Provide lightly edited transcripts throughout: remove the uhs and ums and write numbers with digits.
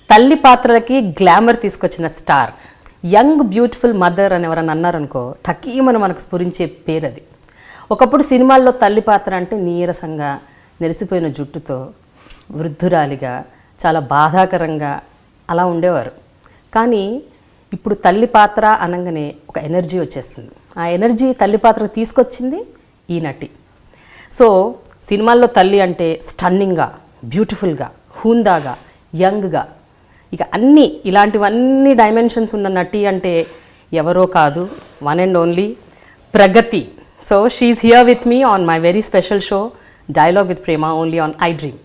తల్లి పాత్రలకి గ్లామర్ తీసుకొచ్చిన star, young beautiful mother అని ఎవరన్నా అన్నారనుకో టకీమని మనకు స్ఫురించే పేరు అది. ఒకప్పుడు సినిమాల్లో తల్లి పాత్ర అంటే నీరసంగా నెరిసిపోయిన జుట్టుతో వృద్ధురాలిగా చాలా బాధాకరంగా అలా ఉండేవారు. కానీ ఇప్పుడు తల్లి పాత్ర అనగానే ఒక ఎనర్జీ వచ్చేస్తుంది. ఆ ఎనర్జీ తల్లి పాత్రకు తీసుకొచ్చింది ఈ నటి. సో సినిమాల్లో తల్లి అంటే స్టన్నింగ్గా, బ్యూటిఫుల్గా, హూందాగా, యంగ్గా, ఇక అన్నీ ఇలాంటివన్నీ డైమెన్షన్స్ ఉన్న నటి అంటే ఎవరో కాదు, one and only Pragati. So she is here with me on my very special show dialogue with Prema only on iDream.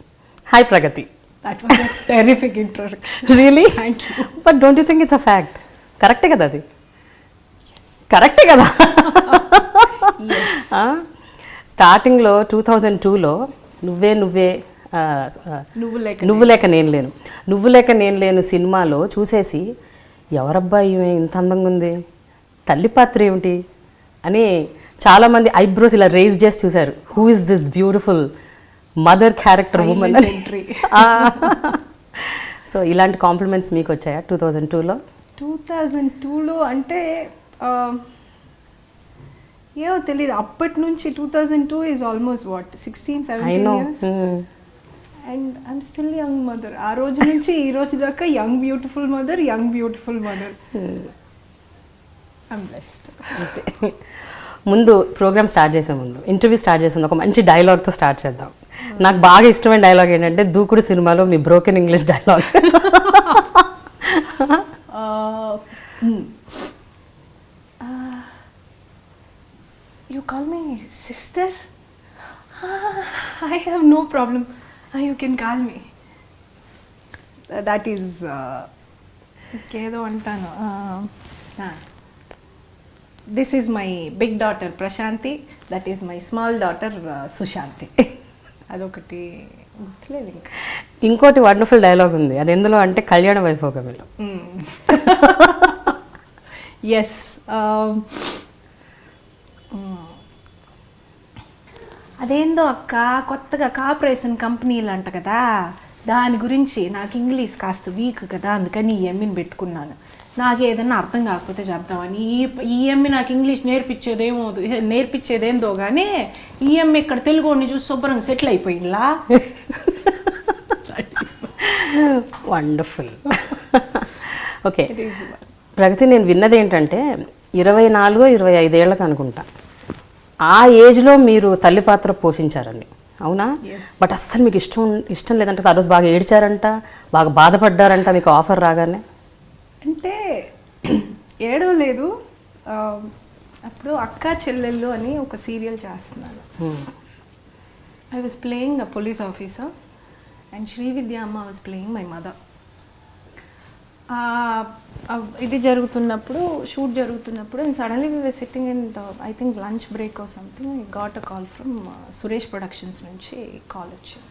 Hi Pragati. That was a terrific introduction. Really? Thank you. But don't you think it's a fact? కరెక్టే కదా అది? కరెక్టే కదా? స్టార్టింగ్లో 2002లో నువ్వే నువ్వు లేక నేను లేను సినిమాలో చూసేసి ఎవరబ్బా ఈమె ఇంత అందంగా ఉంది, తల్లి పాత్ర ఏమిటి అని చాలామంది ఐబ్రోస్ ఇలా రేజ్ చేసి చూశారు. Who is this beautiful mother character women అని. సో ఇలాంటి కాంప్లిమెంట్స్ మీకు వచ్చాయా 2002లో? 2002లో అంటే ఏమో తెలియదు. అప్పటి నుంచి 2002 is almost what 16-17 years and I'm still young mother. ఆ రోజు నుంచి ఈ రోజు దాకా young beautiful mother I'm blessed. ముందు ప్రోగ్రామ్ స్టార్ట్ చేసే ముందు, ఇంటర్వ్యూ స్టార్ట్ చేసే ముందు ఒక మంచి డైలాగ్తో స్టార్ట్ చేద్దాం. నాకు బాగా ఇష్టమైన డైలాగ్ ఏంటంటే దూకుడు సినిమాలో మీ broken English dialogue. You call me sister? I have no problem. You can call me. That is ఏదో అంటాను. This is my big daughter Prashanti. That is my small daughter Sushanti. అదొకటి గుర్తులేదు. ఇంకా ఇంకోటి వండర్ఫుల్ డైలాగ్ ఉంది, అది ఎందులో అంటే కళ్యాణ వైభోగంలో. ఎస్, అదేందో అక్క కొత్తగా కార్పొరేషన్ కంపెనీలు అంట కదా, దాని గురించి నాకు ఇంగ్లీష్ కాస్త వీక్ కదా, అందుకని ఈ ఎమ్మిని పెట్టుకున్నాను. నాకు ఏదన్నా అర్థం కాకపోతే చెప్తామని. ఈ ఎమ్మి నాకు ఇంగ్లీష్ నేర్పించేదేందో కానీ ఈ ఎమ్మి ఇక్కడ తెలుగుని చూసి శుభ్రంగా సెటిల్ అయిపోయిందిలా. వండర్ఫుల్. ఓకే ప్రగతి, నేను విన్నది ఏంటంటే 24-25 ఏళ్ళకి అనుకుంటా ఆ ఏజ్లో మీరు తల్లి పాత్ర పోషించారండి, అవునా? బట్ అస్సలు మీకు ఇష్టం లేదంటే ఆ రోజు బాగా ఏడ్చారంట, బాగా బాధపడ్డారంట మీకు ఆఫర్ రాగానే? అంటే ఏడవలేదు. అప్పుడు అక్క చెల్లెళ్ళు అని ఒక సీరియల్ చేస్తున్నాను. I was playing a police officer and Srividya అమ్మ వాజ్ ప్లేయింగ్ మై మదర్. ఇది జరుగుతున్నప్పుడు, షూట్ జరుగుతున్నప్పుడు, and suddenly we were sitting in I think lunch break or something. I got a call from Suresh Productions నుంచి call వచ్చింది.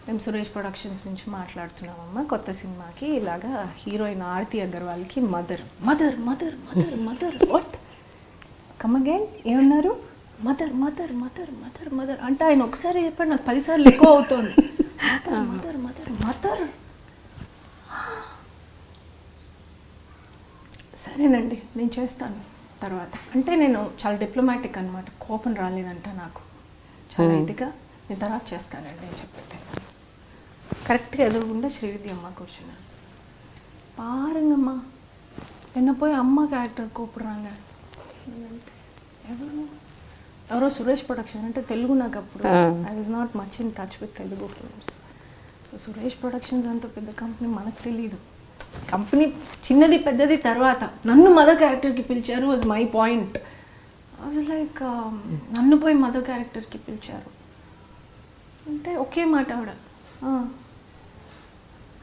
మేము Suresh Productions నుంచి మాట్లాడుతున్నామమ్మా, కొత్త సినిమాకి ఇలాగా హీరోయిన్ ఆరతి అగర్వాల్కి మదర్ వాట్ కమ్ అగైన్ ఏమన్నారు? మదర్ అంటే ఆయన ఒకసారి చెప్పాడు, నాకు 10 సార్లు ఎక్కువ అవుతుంది. మదర్ సరేనండి నేను చేస్తాను తర్వాత. అంటే నేను చాలా డిప్లొమాటిక్ అనమాట, కోపం రాలేదంట నాకు, చాలా ఇదిగా నేను తర్వాత చేస్తానండి అని చెప్పేసాను. కరెక్ట్గా ఎదురుగుండా శ్రీవిద్య అమ్మ కూర్చున్నాను. పారంగమ్మ ఎన్న పోయి అమ్మ క్యారెక్టర్ కూపురాంగా అంటే ఎవరో సురేష్ ప్రొడక్షన్ అంటే తెలుగు. నాకు అప్పుడు I was not much in touch with Telugu films. So Suresh productions అంత పెద్ద కంపెనీ మనకు తెలియదు. కంపెనీ చిన్నది పెద్దది తర్వాత నన్ను మదర్ క్యారెక్టర్కి పిలిచారు was my point. I was like నన్ను పోయి మదర్ క్యారెక్టర్కి పిలిచారు అంటే ఒకే మాట ఆవిడ,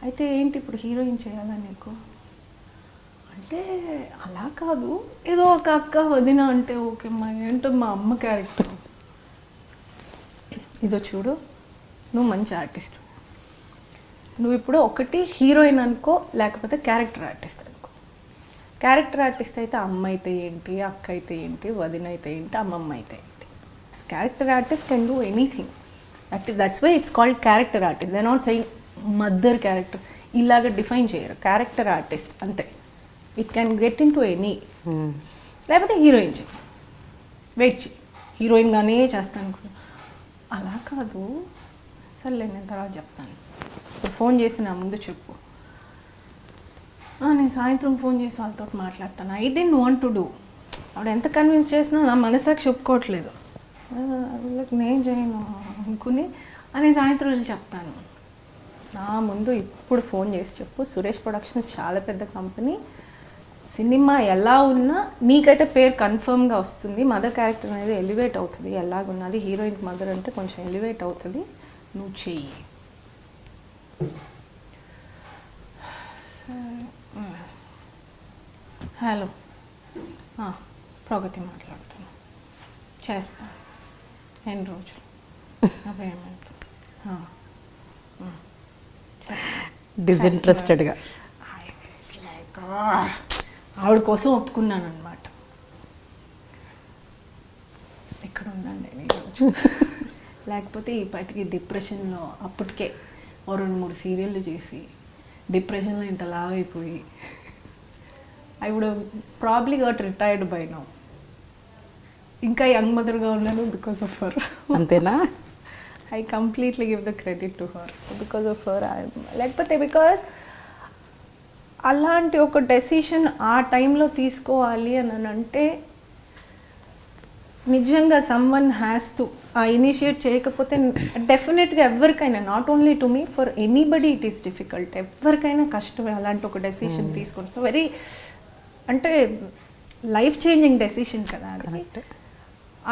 అయితే ఏంటి ఇప్పుడు హీరోయిన్ చేయాలా నీకు అంటే, అలా కాదు ఏదో ఒక అక్క వదిన అంటే ఓకే మా ఏంటో మా అమ్మ క్యారెక్టర్. ఇదో చూడు, నువ్వు మంచి ఆర్టిస్ట్, నువ్వు ఇప్పుడు ఒకటి హీరోయిన్ అనుకో లేకపోతే క్యారెక్టర్ ఆర్టిస్ట్ అనుకో. క్యారెక్టర్ ఆర్టిస్ట్ అయితే అమ్మ అయితే ఏంటి, అక్క అయితే ఏంటి, వదిన అయితే ఏంటి, అమ్మమ్మ అయితే ఏంటి. Character artist can do anything. That's why it's called character artist. They not saying mother character. ఇలాగ డిఫైన్ చేయరు, క్యారెక్టర్ ఆర్టిస్ట్ అంతే. It can get in to any. లేకపోతే హీరోయిన్ చేయి, వెయిట్ చేయి, హీరోయిన్గానే చేస్తాను అనుకున్నా. అలా కాదు, సర్లే నేను తర్వాత చెప్తాను, ఇప్పుడు ఫోన్ చేసి నా ముందు చెప్పు. నేను సాయంత్రం ఫోన్ చేసి వాళ్ళతో మాట్లాడతాను. I don't want to do. ఆవిడ ఎంత కన్విన్స్ చేసినా నా మనసాక్షి ఒప్పుకోవట్లేదు. నేను చేయను అనుకుని నేను సాయంత్రం వెళ్ళి చెప్తాను. నా ముందు ఇప్పుడు ఫోన్ చేసి చెప్పు, సురేష్ ప్రొడక్షన్స్ చాలా పెద్ద కంపెనీ, సినిమా ఎలా ఉన్నా నీకైతే పేరు కన్ఫర్మ్గా వస్తుంది, మదర్ క్యారెక్టర్ అనేది ఎలివేట్ అవుతుంది. ఎలాగున్నది హీరోయిన్ మదర్ అంటే కొంచెం ఎలివేట్ అవుతుంది, నువ్వు చెయ్యి. హలో, ప్రగతి మాట్లాడుతున్నా, చేస్తా ఎన్ని రోజులు అవేమంటుంది డిసింట్రెస్టెడ్గా. ఆవిడ కోసం ఒప్పుకున్నాను అనమాట. ఇక్కడ ఉందండి ఈరోజు, లేకపోతే ఈ పాటికి డిప్రెషన్లో అప్పటికే 2-3 సీరియళ్ళు చేసి డిప్రెషన్లో ఇంత లావ్ అయిపోయి I would probably got retired by now. ఇంకా యంగ్ మదర్గా ఉన్నాను బికాస్ ఆఫ్ హర్. అంతేనా? I completely give the credit to her. Because of her లేకపోతే బికాస్ అలాంటి ఒక డెసిషన్ ఆ టైంలో తీసుకోవాలి అని అంటే నిజంగా someone has to uh initiate చేయకపోతే డెఫినెట్గా ఎవరికైనా, not only to me, for anybody it is difficult. ఎవరికైనా కష్టమే అలాంటి ఒక డెసిషన్ తీసుకోండి. సో వెరీ అంటే లైఫ్ చేంజింగ్ డెసిషన్ కదా అది.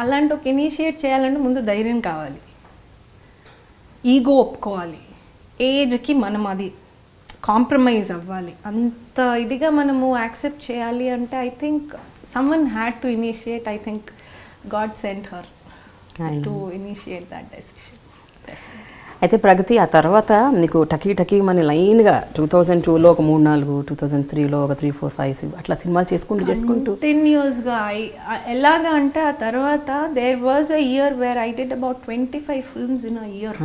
అలాంటి ఒక ఇనిషియేట్ చేయాలంటే ముందు ధైర్యం కావాలి, ఈగో ఒప్పుకోవాలి, ఏజ్కి మనం అది కాంప్రమైజ్ అవ్వాలి, అంత ఇదిగా మనము యాక్సెప్ట్ చేయాలి అంటే I think someone had to initiate. I think God sent her to initiate that decision. అయితే ప్రగతి, ఆ తర్వాత నీకు టకీ మన లైన్గా 2002లో ఒక 3-4, 2003లో ఒక 3-4-5 అట్లా సినిమాలు చేసుకుంటూ కంటిన్యూస్గా ఎలాగా అంటే ఆ తర్వాత there was a year where I did about 25 films in a year.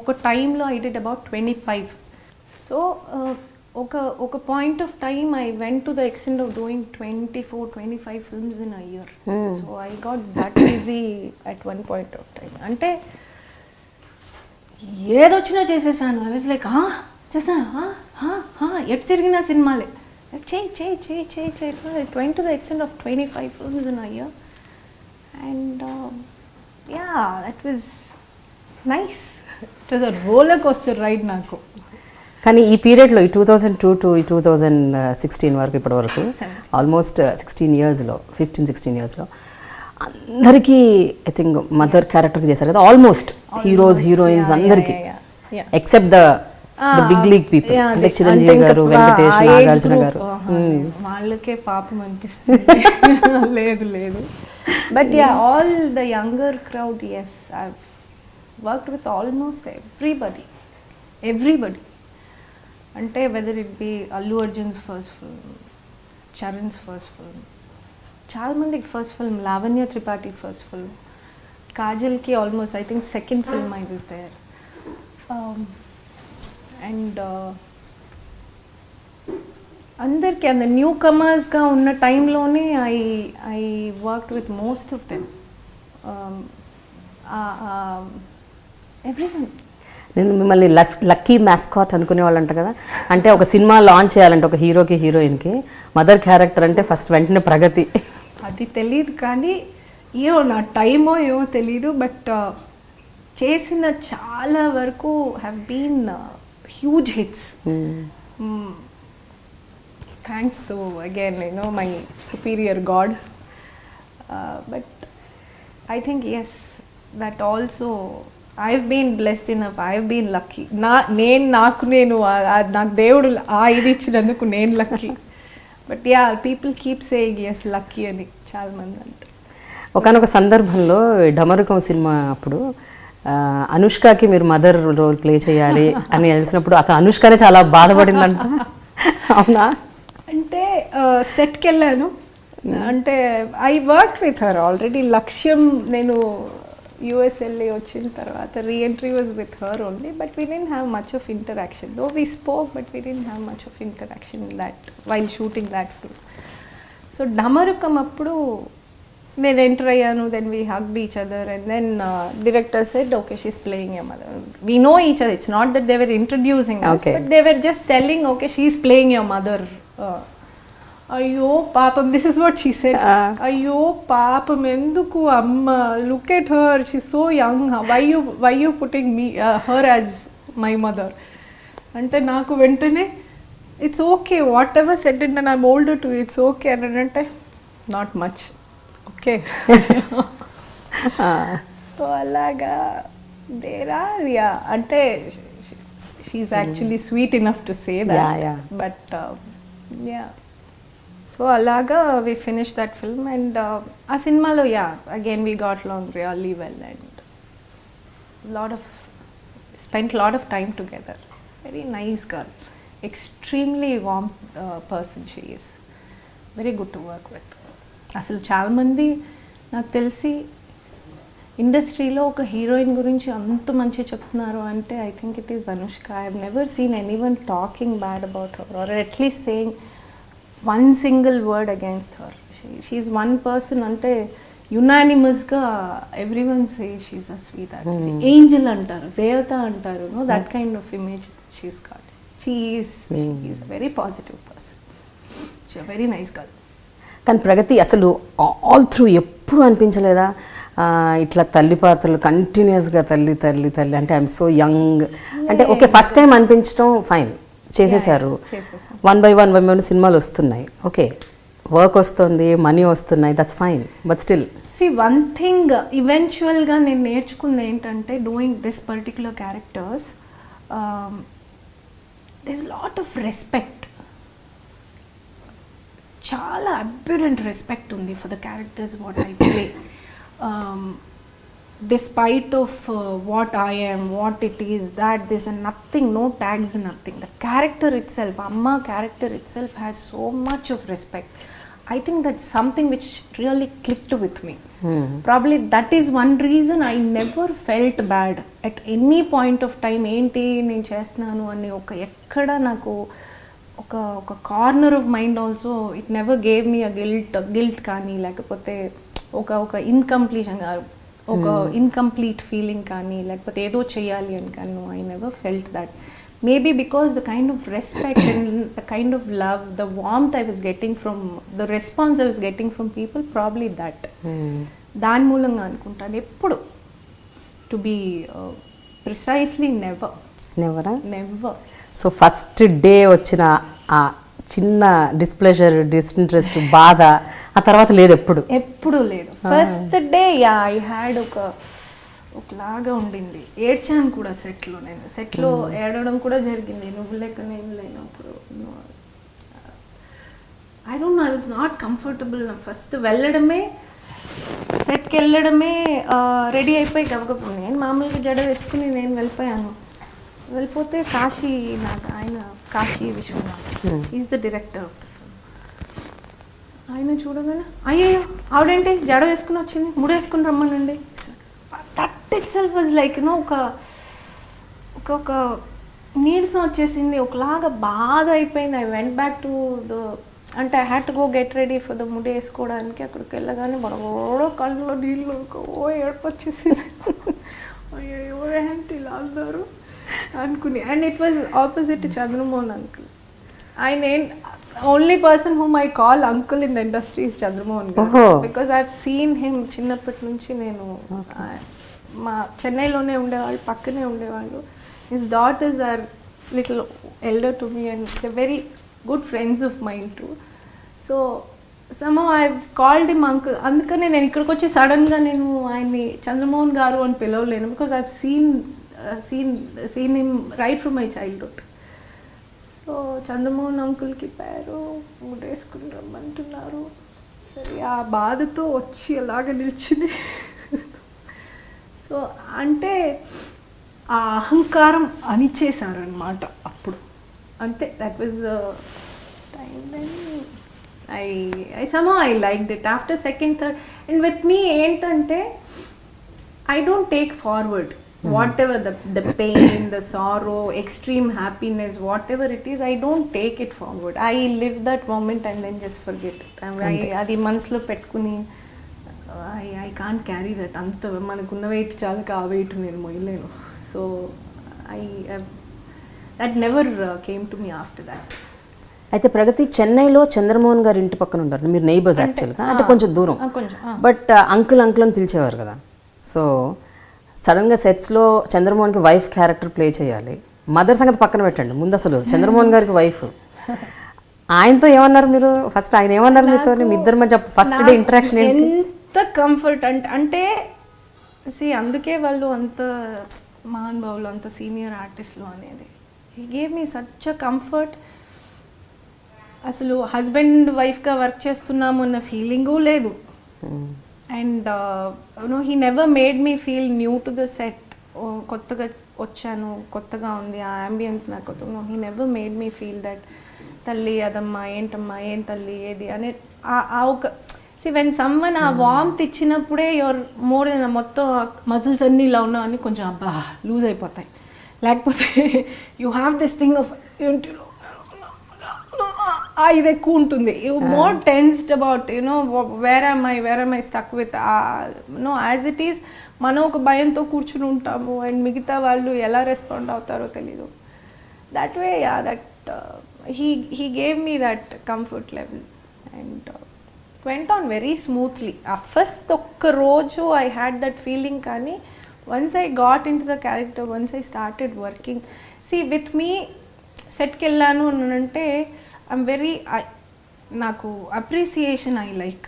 ఒక టైంలో ఐ డిడ్ అబౌట్ 25. సో ఒక point of time I went to the extent of doing 24-25 films in a year. So I got that easy at one point of time. అంటే ఏదొచ్చినా చేసేసాను. I was like చేసాను, ఎటు తిరిగిన సినిమాలే, చేయి. It went to the extent of 25 films in a year. And yeah, that was nice. It was a roller coaster ride నాకు. కానీ ఈ పీరియడ్లో ఈ 2002 to 2016 వరకు ఇప్పటి వరకు ఆల్మోస్ట్ 16 ఇయర్స్లో 15-16 ఇయర్స్లో అందరికీ ఐ థింక్ మదర్ క్యారెక్టర్ చేశారు కదా, ఆల్మోస్ట్ హీరోయిన్స్ అందరికీ, except the big league people. అంటే చిరంజీవి గారు, వెంకటేష్, నాగార్జున గారు, వాళ్ళకే పాపం అనిపిస్తుంది. లేదు but yeah, all the younger crowd, yes, I worked with almost everybody. అంటే whether it be Allu Arjun's first film, Charan's first film, చాలా మందికి first film, Lavanya Tripathi first film, కాజల్కి almost I think second film I was there. And అందరికీ అంత new కమర్స్గా ఉన్న టైంలోనే I worked with most of them, everyone. నేను మిమ్మల్ని లక్కీ మ్యాస్కాట్ అనుకునే వాళ్ళు అంట కదా. అంటే ఒక సినిమా లాంచ్ చేయాలంటే ఒక హీరోకి హీరోయిన్కి మదర్ క్యారెక్టర్ అంటే ఫస్ట్ వెంటనే ప్రగతి. అది తెలియదు కానీ ఏమో నా టైమో ఏమో తెలీదు, బట్ చేసిన చాలా వరకు have been huge hits. Thanks to again my superior God. But I think yes, that also I've been blessed enough, I've been lucky. నాకు దేవుడు ఇది ఇచ్చినందుకు నేను lucky. But yeah, people keep saying yes lucky అని చాలా మంది అంటారు. ఒకనొక సందర్భంలో డమరుకం సినిమా అప్పుడు అనుష్కకి మీరు మదర్ రోల్ ప్లే చేయాలి అని తెలిసినప్పుడు అసలు అనుష్కనే చాలా బాధపడిందంట, అవునా? అంటే సెట్కి వెళ్ళాను, అంటే I work with her already. Lakshyam నేను యూఎస్ వెళ్ళి వచ్చిన తర్వాత reentry was with her only, but we didn't have much of interaction. Though we spoke, but we didn't have much of interaction in that while shooting that film. So Damarukam అప్పుడు నేను enter అయ్యాను, then we hugged each other and then director said okay she's playing your mother. We know each other, it's not that they were introducing us, but they were just telling okay she is playing your mother. అయ్యో పాపం, this is what she said, అయ్యో పాపం ఎందుకు అమ్మ, look at her, she so young, why you putting me her as my mother అంటే నాకు వెంటనే it's okay whatever said and I'm older to it's okay అని అంటే నాట్ మచ్ ఓకే. సో అలాగా దేరా యా అంటే she's actually sweet enough to say that, but yeah. So అలాగా we finish that film and ఆ సినిమాలో yeah again we got long really well and spent lot of time together. Very nice girl, extremely warm person she is, very good to work with. అసలు చాలా మంది నాకు తెలిసి ఇండస్ట్రీలో ఒక heroine గురించి అంత మంచి చెప్తున్నారు అంటే I think it is Anushka. I have never seen anyone talking bad about her or at least saying one single word against her. She's one person అంటే యునానిమస్గా everyone say she's a sweet actor, angel అంటారు, దేవత అంటారు, no that kind of image she's got. She's a very positive person, she a very nice girl. కానీ ప్రగతి అసలు all through ఎప్పుడు అనిపించలేదా ఇట్లా తల్లి పాత్రలు కంటిన్యూస్గా తల్లి తల్లి తల్లి అంటే ఐఎమ్ సో యంగ్ అంటే ఓకే ఫస్ట్ టైం అనిపించడం ఫైన్ చేసేసారు, 1 by 1 సినిమాలు వస్తున్నాయి, ఓకే వర్క్ వస్తుంది, మనీ వస్తున్నాయి, that's fine, but still see one thing ఈవెన్చువల్గా నేను నేర్చుకుంది ఏంటంటే doing this particular characters this is lot of respect, చాలా అబ్యూడెంట్ రెస్పెక్ట్ ఉంది for the characters what I play. Despite of what I am, what it is, that this and nothing, no tags, nothing. The character itself, Amma character itself has so much of respect. I think that's something which really clicked with me. Probably that is one reason I never felt bad at any point of time. Enti nenu chestunanu ani oka ekkada naku oka corner of mind also it never gave me a guilt kaani lekapothe oka incompletion ఒక incomplete feeling కానీ లేకపోతే ఏదో చేయాలి అని కానీ I never felt that. Maybe because the kind of respect and the kind of love, the warmth I was getting from the response I was getting from people, probably that దాని మూలంగా అనుకుంటాను. ఎప్పుడు to be precisely never. So first day వచ్చిన ఆ చిన్న displeasure, disinterest, బాధ ఆ తర్వాత లేదు, ఎప్పుడు లేదు. First day yeah I had ఒకలాగా ఉండింది, ఏడ్చాను కూడా సెట్లో. నేను సెట్లో ఏడవడం కూడా జరిగింది, నువ్వు లేక నేను లేనప్పుడు. I don't no, I was not comfortable. First వెళ్ళడమే, సెట్కి వెళ్ళడమే, రెడీ అయిపోయి గబగబ నేను మామూలుగా జడ వేసుకుని నేను వెళ్ళిపోతే కాశీ నాకు ఆయన Kasi Viswanath is the director of the film. ఆయన చూడగానే అయ్యో ఆవిడేంటి జడ వేసుకుని వచ్చింది, ముడి వేసుకుని రమ్మనండి. That itself was like you know ఒక నీరసం వచ్చేసింది, ఒకలాగా బాధ అయిపోయింది. I went back to the అంటే I had to go get ready for the ముడి వేసుకోవడానికి. అక్కడికి వెళ్ళగానే బడబడో కళ్ళలో నీళ్ళు ఏడుపు వచ్చేసింది. అయ్యో ఏంటి ఇలా అన్నారు అనుకుని. And it was opposite Chandramohan uncle. ఆయన only person whom I call uncle in the industry is Chandramohan garu, because I have seen him చిన్నప్పటి నుంచి. నేను మా చెన్నైలోనే ఉండేవాళ్ళు, పక్కనే ఉండేవాళ్ళు. His daughters are little elder to me and the very good friends of mind too. So somehow I've called him uncle. అందుకనే నేను ఇక్కడికి వచ్చి సడన్గా నేను ఆయన్ని చంద్రమోహన్ గారు అని పిలవలేను, because I've seen him right from my childhood. So Chandramohan అంకుల్కి పేరు ముడేసుకుని రమ్మంటున్నారు. సరే ఆ బాధతో వచ్చి అలాగ నిల్చుని సో అంటే ఆ అహంకారం అణిచేశారనమాట అప్పుడు. అంతే, that was the time then I somehow I liked it after second third. And with me ఏంటంటే I don't take forward whatever the pain, the sorrow, extreme happiness, whatever it is, I don't take it forward. I live that moment and then just forget it. అది మనసులో పెట్టుకుని I can't carry that. అంత మనకున్న wait చాలక ఆ weight నేను మొయ్యలేను. So that never came to me after that. అయితే ప్రగతి చెన్నైలో చంద్రమోహన్ గారి ఇంటి పక్కన ఉంటారు, మీరు నైబర్స్ యాక్చువల్గా, అంటే కొంచెం దూరం, బట్ అంకుల్ అంకుల్ అని పిలిచేవారు కదా. సో సడన్గా సెట్స్లో చంద్రమోహన్కి వైఫ్ క్యారెక్టర్ ప్లే చేయాలి. మదర్ సంగతి పక్కన పెట్టండి, ముందు అసలు చంద్రమోహన్ గారికి వైఫ్, ఆయనతో ఏమన్నారు మీరు? ఫస్ట్ ఆయన ఏమన్నారు మీతో? మీ ఇద్దరి మధ్య ఫస్ట్ డే ఇంటరాక్షన్ ఎంత కంఫర్ట్ అంటే అందుకే వాళ్ళు అంత మహానుభావులు, అంత సీనియర్ ఆర్టిస్టులు అనేది. He gave me such a comfort. అసలు హస్బెండ్ వైఫ్గా వర్క్ చేస్తున్నాము అన్న ఫీలింగు లేదు. And he never made me feel new to the set. కొత్తగా వచ్చాను, కొత్తగా ఉంది ఆ అంబియన్స్ నాకు కొత్తగా. He never made me feel that తల్లి అదమ్మా ఏంటమ్మా ఏం తల్లి ఏది అనే ఆ ఒక వెన్ సమ్వన్ ఆ వార్మ్త్ ఇచ్చినప్పుడే యువర్ మోర్ దెన్ మొత్తం మజిల్స్ అన్నీ ఇలా ఉన్నా అని కొంచెం అబ్బా లూజ్ అయిపోతాయి. లేకపోతే you have this thing of ఏంటిలో ఇది ఎక్కువ ఉంటుంది. You more tensed about where am I stuck with as it is. మనం ఒక భయంతో కూర్చుని ఉంటాము అండ్ మిగతా వాళ్ళు ఎలా రెస్పాండ్ అవుతారో తెలీదు. That way that he gave me that comfort level and went on very smoothly. First ఒక్క రోజు I had that feeling, కానీ once I got into the character, once I started working, see with me సెట్కి వెళ్ళాను అని అంటే I'm very నాకు appreciation I like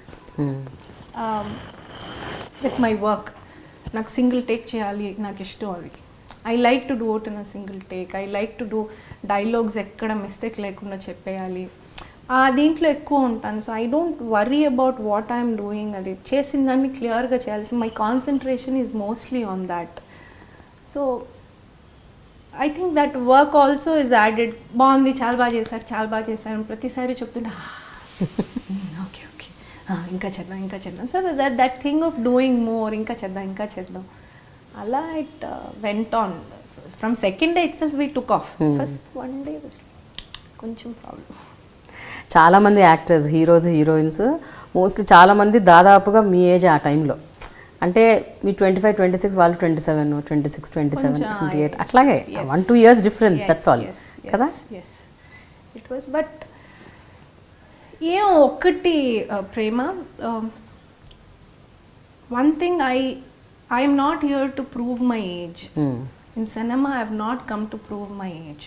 with my work. నాకు single take చేయాలి, నాకు ఇష్టం అది. I like to do it in a single take. I like to do dialogues ఎక్కడ మిస్టేక్ లేకుండా చెప్పేయాలి, దీంట్లో ఎక్కువ ఉంటాను. So I don't worry about what I'm doing. అది చేసిన దాన్ని క్లియర్గా చేయాల్సి. My concentration is mostly on that. So I think that work also is added. బాగుంది, చాలా బాగా చేశారు, చాలా బాగా చేశారు ప్రతిసారి చెప్తుంటే ఓకే ఓకే ఇంకా చేద్దాం ఇంకా చేద్దాం. So that thing of doing more, ఇంకా చేద్దాం ఇంకా చేద్దాం, అలా it went on. From second day it self we took off. First one day కొంచెం ప్రాబ్లం. చాలామంది యాక్టర్స్, హీరోస్, హీరోయిన్స్ మోస్ట్లీ చాలామంది దాదాపుగా మీ ఏజ్ ఆ టైంలో, అంటే మీ 25, 26, వాళ్ళు 27, 26, 27, 28 అట్లాగే 1-2 years డిఫరెన్స్, దట్స్ ఆల్ కదా. It was. బట్ ఏం ఒక్కటి ప్రేమ, one thing I am not here to prove my age. In cinema, I have not come to prove my age.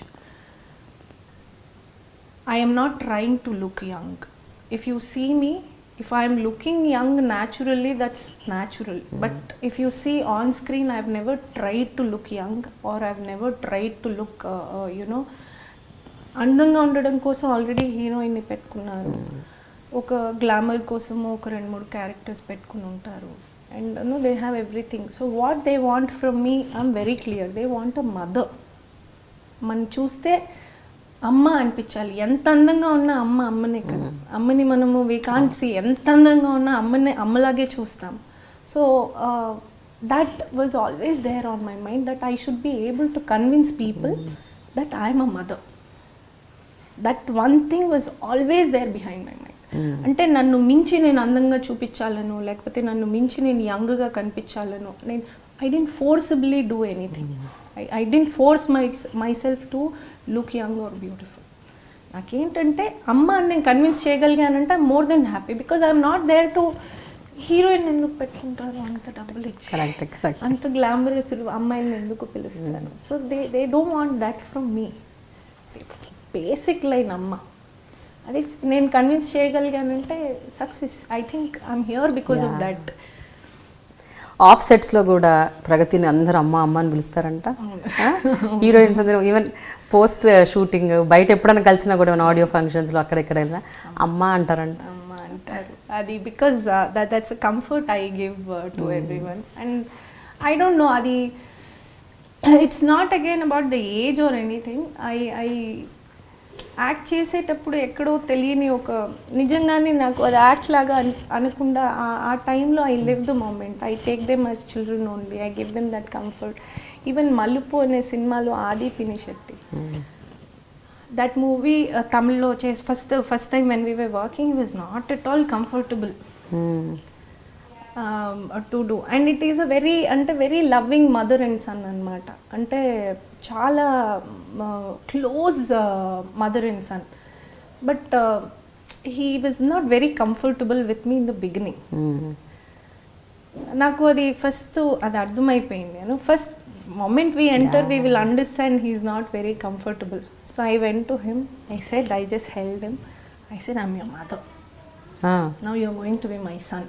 I am not trying to look young. If you see me, if I am looking young naturally, that's natural. But if you see on screen, I have never tried to look young, or I have never tried to look, అందంగా ఉండడం కోసం already హీరోయిన్ని పెట్టుకున్నారు. ఒక glamour కోసము ఒక 2-3 characters పెట్టుకుని ఉంటారు. And they have everything. So what they want from me, I'm very clear. They want a mother. మనం చూస్తే అమ్మ అనిపించాలి. ఎంత అందంగా ఉన్నా అమ్మనే కదా. అమ్మని మనము వీ కాంట్ సీ. ఎంత అందంగా ఉన్నా అమ్మలాగే చూస్తాం. So that was always there on my mind, that I should be able to convince people that I'm a mother. That one thing was always there behind my mind. అంటే నన్ను మించి నేను అందంగా చూపించాలను, లేకపోతే నన్ను మించి నేను యంగ్గా కనిపించాలను. I didn't forcibly do anything. I didn't force myself to look young or beautiful. నాకేంటంటే అమ్మ అని నేను కన్విన్స్ చేయగలిగానంటే I'm more than happy. Because I'm not there to heroine ఎందుకు పెట్టుకుంటారు, అంత డబ్బులు ఇచ్చి అంత గ్లామరస్ అమ్మాయిని ఎందుకు పిలుస్తాను. So they don't want that from me. Basic line అమ్మ, అది నేను కన్విన్స్ చేయగలిగానంటే success. I think I'm here because of that. Off సెట్స్లో కూడా ప్రగతిని అందరూ అమ్మ అమ్మ అని పిలుస్తారంట హీరోయిన్స్ అందరూ. ఈవెన్ పోస్ట్ షూటింగ్ బయట ఎప్పుడైనా కలిసినా కూడా ఆడియో ఫంక్షన్స్లో అక్కడెక్కడైనా అమ్మ అంటారంట. అమ్మ అంటారు. అది because that's a comfort I give to everyone. And I don't know, అది it's not again about the age or anything. Act చేసేటప్పుడు ఎక్కడో తెలియని ఒక నిజంగానే నాకు అది యాక్ట్ లాగా అనకుండా ఆ టైంలో I live the moment, I take them as children only, I give them that comfort. Even Malupu అనే సినిమాలో ఆది పినిశెట్టి, దట్ మూవీ తమిళ్లో చేసి first time when we were working, he was not at all comfortable to do, and it is a very loving mother and son అనమాట. అంటే చాలా close mother and son, but he was not very comfortable with me in the beginning. నాకు అది first అది అర్థమైపోయింది. First moment we enter, we will understand he is not very comfortable. So I went to him, I just held him, I said, I'm your mother, now you are going to be my son,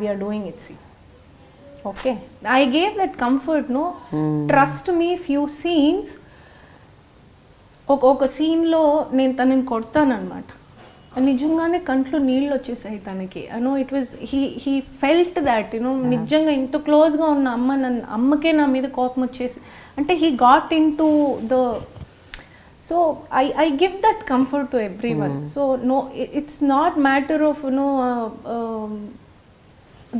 we are doing it, see, okay. I gave that comfort, no, trust me. Few scenes, ఒక సీన్లో నేను తనని కొడతాను అనమాట, నిజంగానే కంట్లో నీళ్ళు వచ్చేసాయి తనకి. It was he felt that నిజంగా ఇంత క్లోజ్గా ఉన్న అమ్మకే నా మీద కోపం వచ్చేసి, అంటే he got in to the, so I give that comfort to everyone. So no, it's not matter of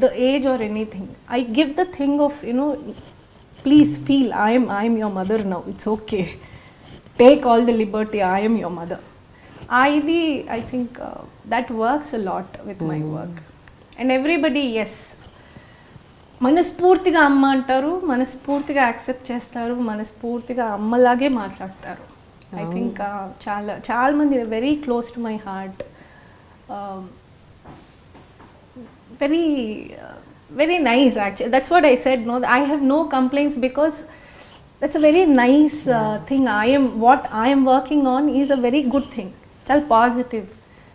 the age or anything. I give the thing of please feel I'm your mother now, it's okay, take all the liberty, I'm your mother. I think that works a lot with my work, and everybody, yes, మనస్ఫూర్తిగా అమ్మ అంటారు, మనస్ఫూర్తిగా accept చేస్తారు, మనస్ఫూర్తిగా అమ్మలాగే మాట్లాడతారు. I think చాలా మంది very close to my heart, very nice actually. That's what I said, no, I have no complaints, because that's a very nice thing. What I am working on is a very good thing, చాలా positive,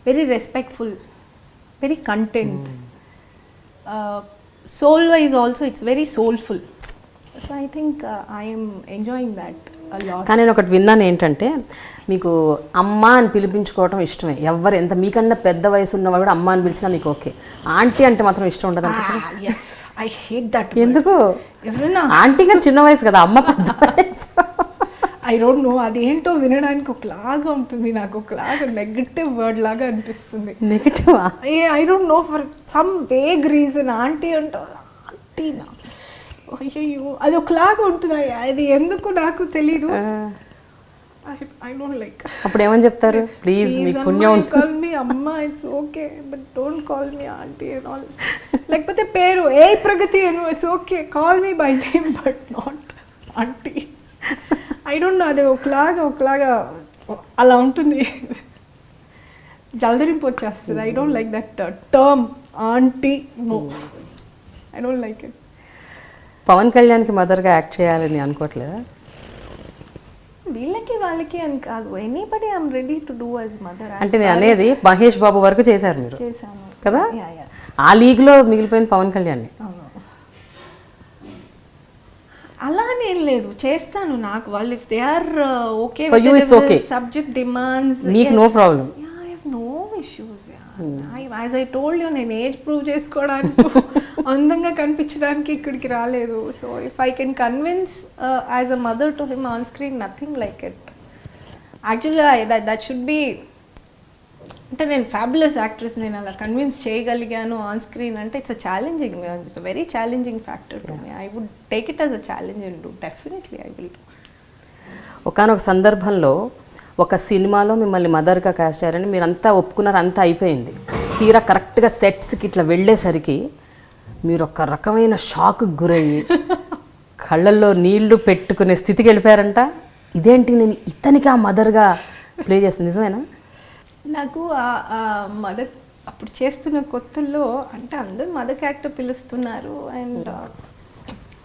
very respectful, very content, soul wise also it's very soulful. So I think I'm enjoying that a lot. కానీ నేను ఒకటి విన్నాను ఏంటంటే, మీకు అమ్మ అని పిలిపించుకోవడం ఇష్టమే, ఎవరు ఎంత మీకన్నా పెద్ద వయసు ఉన్నవాళ్ళు కూడా అమ్మ అని పిలిచినా మీకు ఓకే, ఆంటీ అంటే మాత్రం ఇష్టం ఉండదు అంటే. I hate that. ఎందుకు? ఎవరైనా ఆంటీగా చిన్న వయసు కదా, అమ్మ పెద్ద వయసు. ఐ డోంట్ నో, అదేంటో వినడానికి ఒకలాగా ఉంటుంది, నాకు ఒకలాగా నెగటివ్ వర్డ్ లాగా అనిపిస్తుంది. నెగటివా? I don't know, for some vague reason aunty అంటే ఆంటీనా, అయ్యో అది ఒకలాగా ఉంటుంది, అది ఎందుకు నాకు తెలీదు. I don't like. అప్పుడు ఏమని చెప్తారు? ప్లీజ్ మీ పుణ్యం, call me amma, it's okay, but don't call me aunty and all. లేకపోతే పేరు ఏ ప్రగతి అను, it's okay, call me by name but not aunty. I don't know, అది ఒకలాగా అలా ఉంటుంది, జల్దరింపు వచ్చేస్తుంది. I don't like that term aunty, no, I don't like it. Pavan కళ్యాణ్కి మదర్గా యాక్ట్ చేయాలని అనుకోవట్లేదా? వీళ్ళకి వాళ్ళకి అని కాదు, anybody I'm ready to do as mother. అంటే నేను అనేది మహేష్ బాబు వరకు చేశారు మీరు, చేశాను కదా, ఆ లీగ్లో మిగిలిపోయిన పవన్ కళ్యాణ్. అలా నేను లేదు, చేస్తాను. నాకు వాళ్ళు if they are okay subject demands, మీకు no problem. I have no issues. As I told you, నేను ఏజ్ ప్రూవ్ చేసుకోవడానికి, అందంగా కనిపించడానికి ఇక్కడికి రాలేదు. So if I can convince as a mother to him on screen, nothing like it. యాక్చువల్గా that should be, అంటే నేను ఫ్యాబులస్ యాక్ట్రెస్, నేను అలా కన్విన్స్ చేయగలిగాను ఆన్ స్క్రీన్ అంటే it's it's very challenging factor to me. I would take it as a challenge and do, definitely I will do. ఒకానొక సందర్భంలో ఒక సినిమాలో మిమ్మల్ని మదర్గా కాస్ట్ చేయాలని మీరంతా ఒప్పుకున్నారు, అంతా అయిపోయింది. తీరా కరెక్ట్గా సెట్స్కి ఇట్లా వెళ్ళేసరికి మీరు ఒక రకమైన షాక్కి గురయ్యి కళ్ళల్లో నీళ్లు పెట్టుకునే స్థితికి వెళ్ళిపోయారంట. ఇదేంటి, నేను ఇతనికి ఆ మదర్గా ప్లే చేస్తుంది, నిజమేనా? నాకు మదర్ అప్పుడు చేస్తున్న కొత్తల్లో, అంటే అందరూ మదర్ క్యారెక్టర్ పిలుస్తున్నారు, అండ్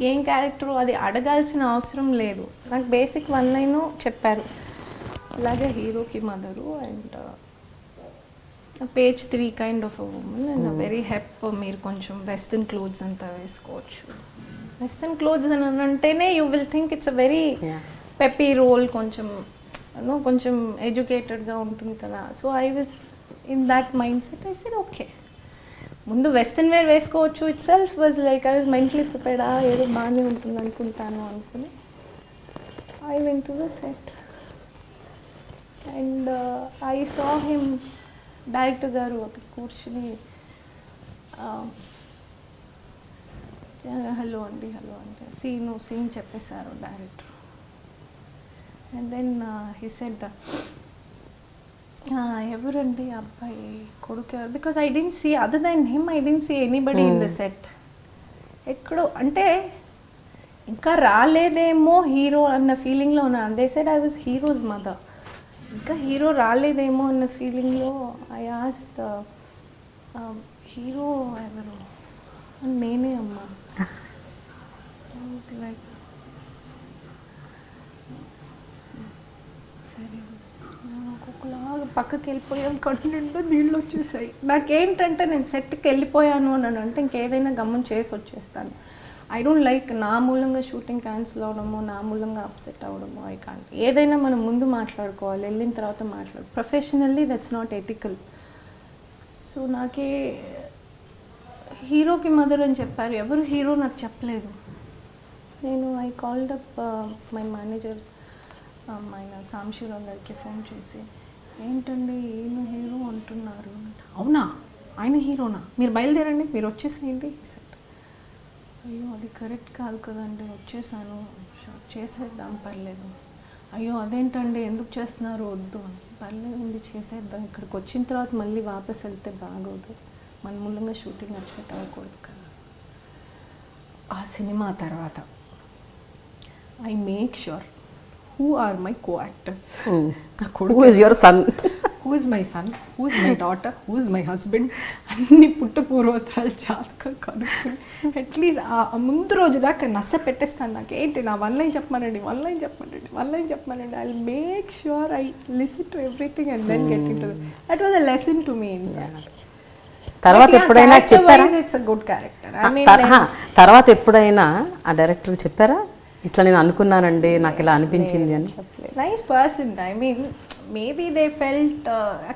ఏం క్యారెక్టర్ అది అడగాల్సిన అవసరం లేదు. నాకు బేసిక్ 1 లైన్ చెప్పారు, అలాగే హీరోకి mother, and page 3 kind of a woman, and very hep. మీరు కొంచెం వెస్ట్రన్ క్లోత్స్ అంతా వేసుకోవచ్చు. వెస్ట్రన్ క్లోత్స్ అని అంటేనే you will think it's a very peppy role, కొంచెం ఎడ్యుకేటెడ్గా ఉంటుంది కదా. So I was in that mind set. I said okay, ముందు వెస్ట్రన్ వేర్ వేసుకోవచ్చు. Itself was like I was mentally prepared, ఏదో బాగానే ఉంటుంది అనుకుంటాను అనుకుని I went to the set. And I saw him, director గారు అక్కడ కూర్చుని హలో అండి సీన్ చెప్పేశారు director. And then he said ఎవరండి అబ్బాయి కొడుకు ఎవరు, because I didn't see other than him, I didn't see anybody in the set. ఎక్కడో అంటే ఇంకా రాలేదేమో హీరో అన్న ఫీలింగ్లో ఉన్నాను. They said I was hero's mother. ఇంకా హీరో రాలేదేమో అన్న ఫీలింగ్లో ఐ ఆస్క్డ్ హీరో ఎవరు, నేనే అమ్మా. లైక్ సరే ఒక్కొక్కలాగా పక్కకి వెళ్ళిపోయాను, కడుపు నిండా నీళ్ళు వచ్చేసాయి. నాకేంటంటే నేను సెట్కి వెళ్ళిపోయాను అని అంటే ఇంకేదైనా గమ్మని చేసి వచ్చేస్తాను. ఐ డోంట్ లైక్ నా మూలంగా షూటింగ్ క్యాన్సిల్ అవ్వడము, నా మూలంగా అప్సెట్ అవ్వడము. I can't. ఏదైనా మనం ముందు మాట్లాడుకోవాలి, వెళ్ళిన తర్వాత professionally that's not ethical. So నాకే హీరోకి మదర్ అని చెప్పారు, ఎవరు హీరో నాకు చెప్పలేదు. నేను I called up my manager ఆయన సాంశివరావు గారికి ఫోన్ చేసి, ఏంటండి ఈయన హీరో అంటున్నారు. అవునా, ఆయన హీరోనా, మీరు బయలుదేరండి, మీరు వచ్చేసేయండి. అయ్యో అది కరెక్ట్ కాదు కదండి, వచ్చేసాను, చేసేద్దాం పర్లేదు. అయ్యో అదేంటండి ఎందుకు చేస్తున్నారు, వద్దు అని. పర్లేదండి చేసేద్దాం, ఇక్కడికి వచ్చిన తర్వాత మళ్ళీ వాపస్ వెళ్తే బాగోదు, మన మూలంగా షూటింగ్ అప్సెట్ అవ్వకూడదు కదా. ఆ సినిమా తర్వాత I make sure who are my co-actors. Who is your son? Who is my son? Who is my daughter? Who is my husband? అన్ని పుట్టు పూర్వోత్తరాలు జాతకం కనుక్కొని అట్లీస్ట్ ఆ ముందు రోజు దాకా నస పెట్టేస్తాను. నాకు ఏంటి నా వన్ లైన్ చెప్పమనండి. I make sure I listen to everything and then get in to that was a lesson to me. తర్వాత ఎప్పుడైనా చెప్పారా? It's a good character. I mean తర్వాత ఎప్పుడైనా ఆ డైరెక్టర్ చెప్పారా, ఇట్లా నేను అనుకున్నానండి, నాకు ఇలా అనిపించింది అని? Nice person. I mean maybe they felt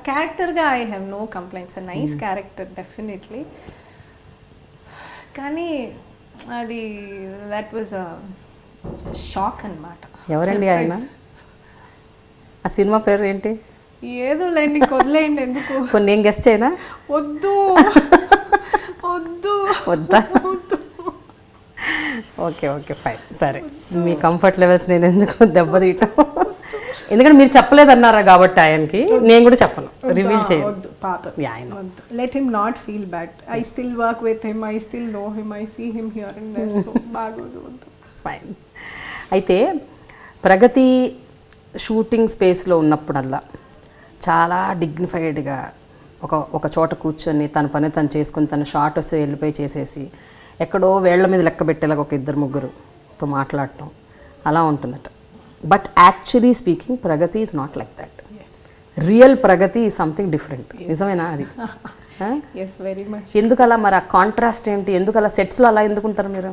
క్యారెక్టర్గా I have no complaints. Nice character definitely. కానీ అది దట్ వాజ్ షాక్ అన్నమాట. ఎవరండి ఆయన? ఆ సినిమా పేరు ఏంటి? ఏదో లేండి, వదిలేయండి. ఎందుకు కొన్ని నేను గెస్ట్ చేయనా? వద్దా? ఓకే ఫైన్, సరే. మీ కంఫర్ట్ లెవెల్స్ నేను ఎందుకు దెబ్బతీయటం, ఎందుకంటే మీరు చెప్పలేదన్నారా కాబట్టి ఆయనకి నేను కూడా చెప్పను, రివీల్ చేయొద్దు. Let him not feel bad. I still work with him, I still know him, I see him here and there. So బాగోదు. ఫైన్. అయితే ప్రగతి షూటింగ్ స్పేస్లో ఉన్నప్పుడల్లా చాలా డిగ్నిఫైడ్గా ఒక చోట కూర్చొని తన పని తను చేసుకుని తన షార్ట్ వస్తే వెళ్ళిపోయి చేసేసి ఎక్కడో వేళ్ల మీద లెక్క పెట్టేలాగా ఒక ఇద్దరు ముగ్గురుతో మాట్లాడటం అలా ఉంటుందట. But actually speaking Pragathi is not like that. Real Pragathi is something different. నిజమేనా అది? ఎందుకు అలా? మరి ఆ కాంట్రాస్ట్ ఏంటి? ఎందుకు అలా సెట్స్లో అలా ఎందుకుంటారు మీరు?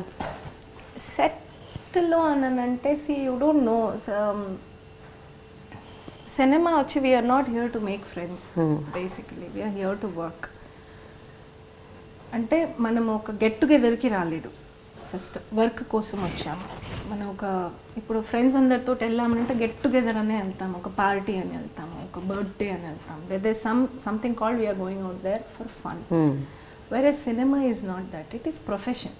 సెట్లో అనంటే సి యూ డోంట్ నో. సినిమా వచ్చి we're not here to make friends, basically we're here to work. అంటే మనం ఒక గెట్ టుగెదర్కి రాలేదు, ఫస్ట్ వర్క్ కోసం వచ్చాము. మనం ఇప్పుడు ఫ్రెండ్స్ అందరితో వెళ్ళామంటే గెట్ టుగెదర్ అనే వెళ్తాము, ఒక పార్టీ అని వెళ్తాము, ఒక బర్త్డే అని వెళ్తాము. There is something called we're going out there for fun. Whereas cinema is not that, it is profession.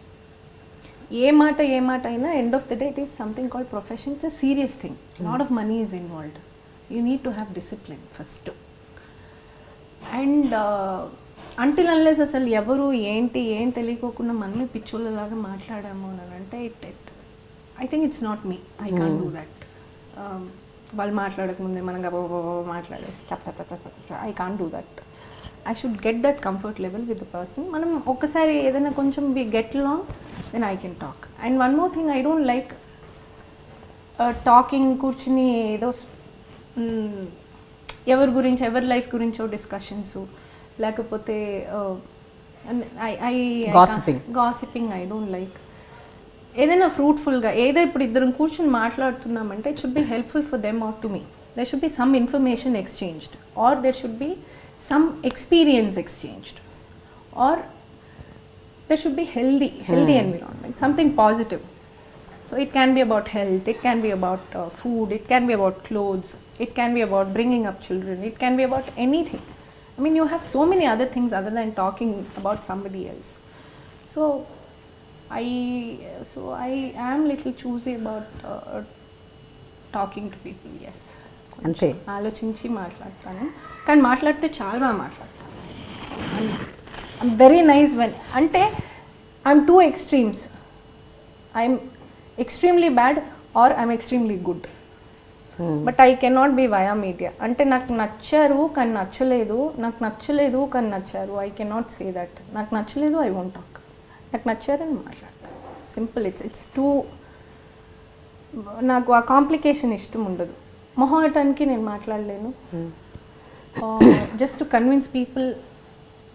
ఏ మాట అయినా end of the day it is something called profession. It's a serious thing. Lot of money is involved. You need to have discipline first. And until unless అసలు ఎవరు ఏంటి ఏం తెలియకోకుండా మనమే పిచ్చోళ్ళలాగా మాట్లాడాము అని అంటే I think it's not me. I can't do that. వాళ్ళు మాట్లాడకముందే మనం మాట్లాడేసి I can't do that. I should get that comfort level with the person. మనం ఒక్కసారి ఏదైనా కొంచెం we get long then I can talk. And one more thing, I don't like talking, కూర్చుని ఏదో ఎవరి లైఫ్ గురించో డిస్కషన్స్, లేకపోతే గాసిపింగ్ ఐ డోంట్ లైక్. ఏదైనా ఫ్రూట్ఫుల్గా ఏదో ఇప్పుడు ఇద్దరం కూర్చొని మాట్లాడుతున్నామంటే it should be helpful for them or to me. There should be some information exchanged, or there should be some experience exchanged, or there should be healthy environment, something positive. So it can be about health, it can be about food, it can be about clothes, It can be about bringing up children. It can be about anything. I mean, you have so many other things other than talking about somebody else. So I am little choosy about talking to people. Yes. అంతే. ఆలోచించి మాట్లాడతాను, కానీ మాట్లాడితే చాలా బాగా మాట్లాడతాను. I'm very nice when, అంటే I'm two extremes. I'm extremely bad or I'm extremely good. But I cannot be via media. అంటే నాకు నచ్చారు కానీ నచ్చలేదు, నాకు నచ్చలేదు కానీ నచ్చారు. I cannot say that. నాకు నచ్చలేదు, ఐ వోంట్ టాక్. నాకు నచ్చారని మాట్లాడతాను. సింపుల్. It's too. నాకు ఆ కాంప్లికేషన్ ఇష్టం ఉండదు. మొహమాటానికి నేను మాట్లాడలేను. Just to convince people,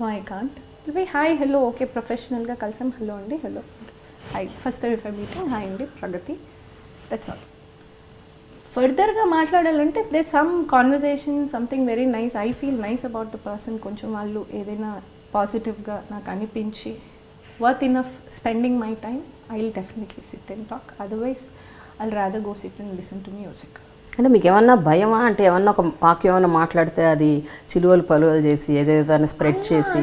no I can't. Be hi hello okay, ప్రొఫెషనల్గా కలిసాం, హలో అండి, hello hi, first time if I meeting, hi అండి ప్రగతి, దట్స్ ఆల్. ఫర్దర్గా మాట్లాడాలంటే they some conversation, something very nice, I feel nice about the person, కొంచెం వాళ్ళు ఏదైనా పాజిటివ్గా నాకు అనిపించి worth enough spending my time, I will definitely SIT and talk. Otherwise I will rather go SIT and listen to music. అంటే మీకు ఏమన్నా భయమా? అంటే ఏమన్నా ఒక వాక్యం ఏమన్నా మాట్లాడితే అది చిలువలు పలువలు చేసి ఏదైనా స్ప్రెడ్ చేసి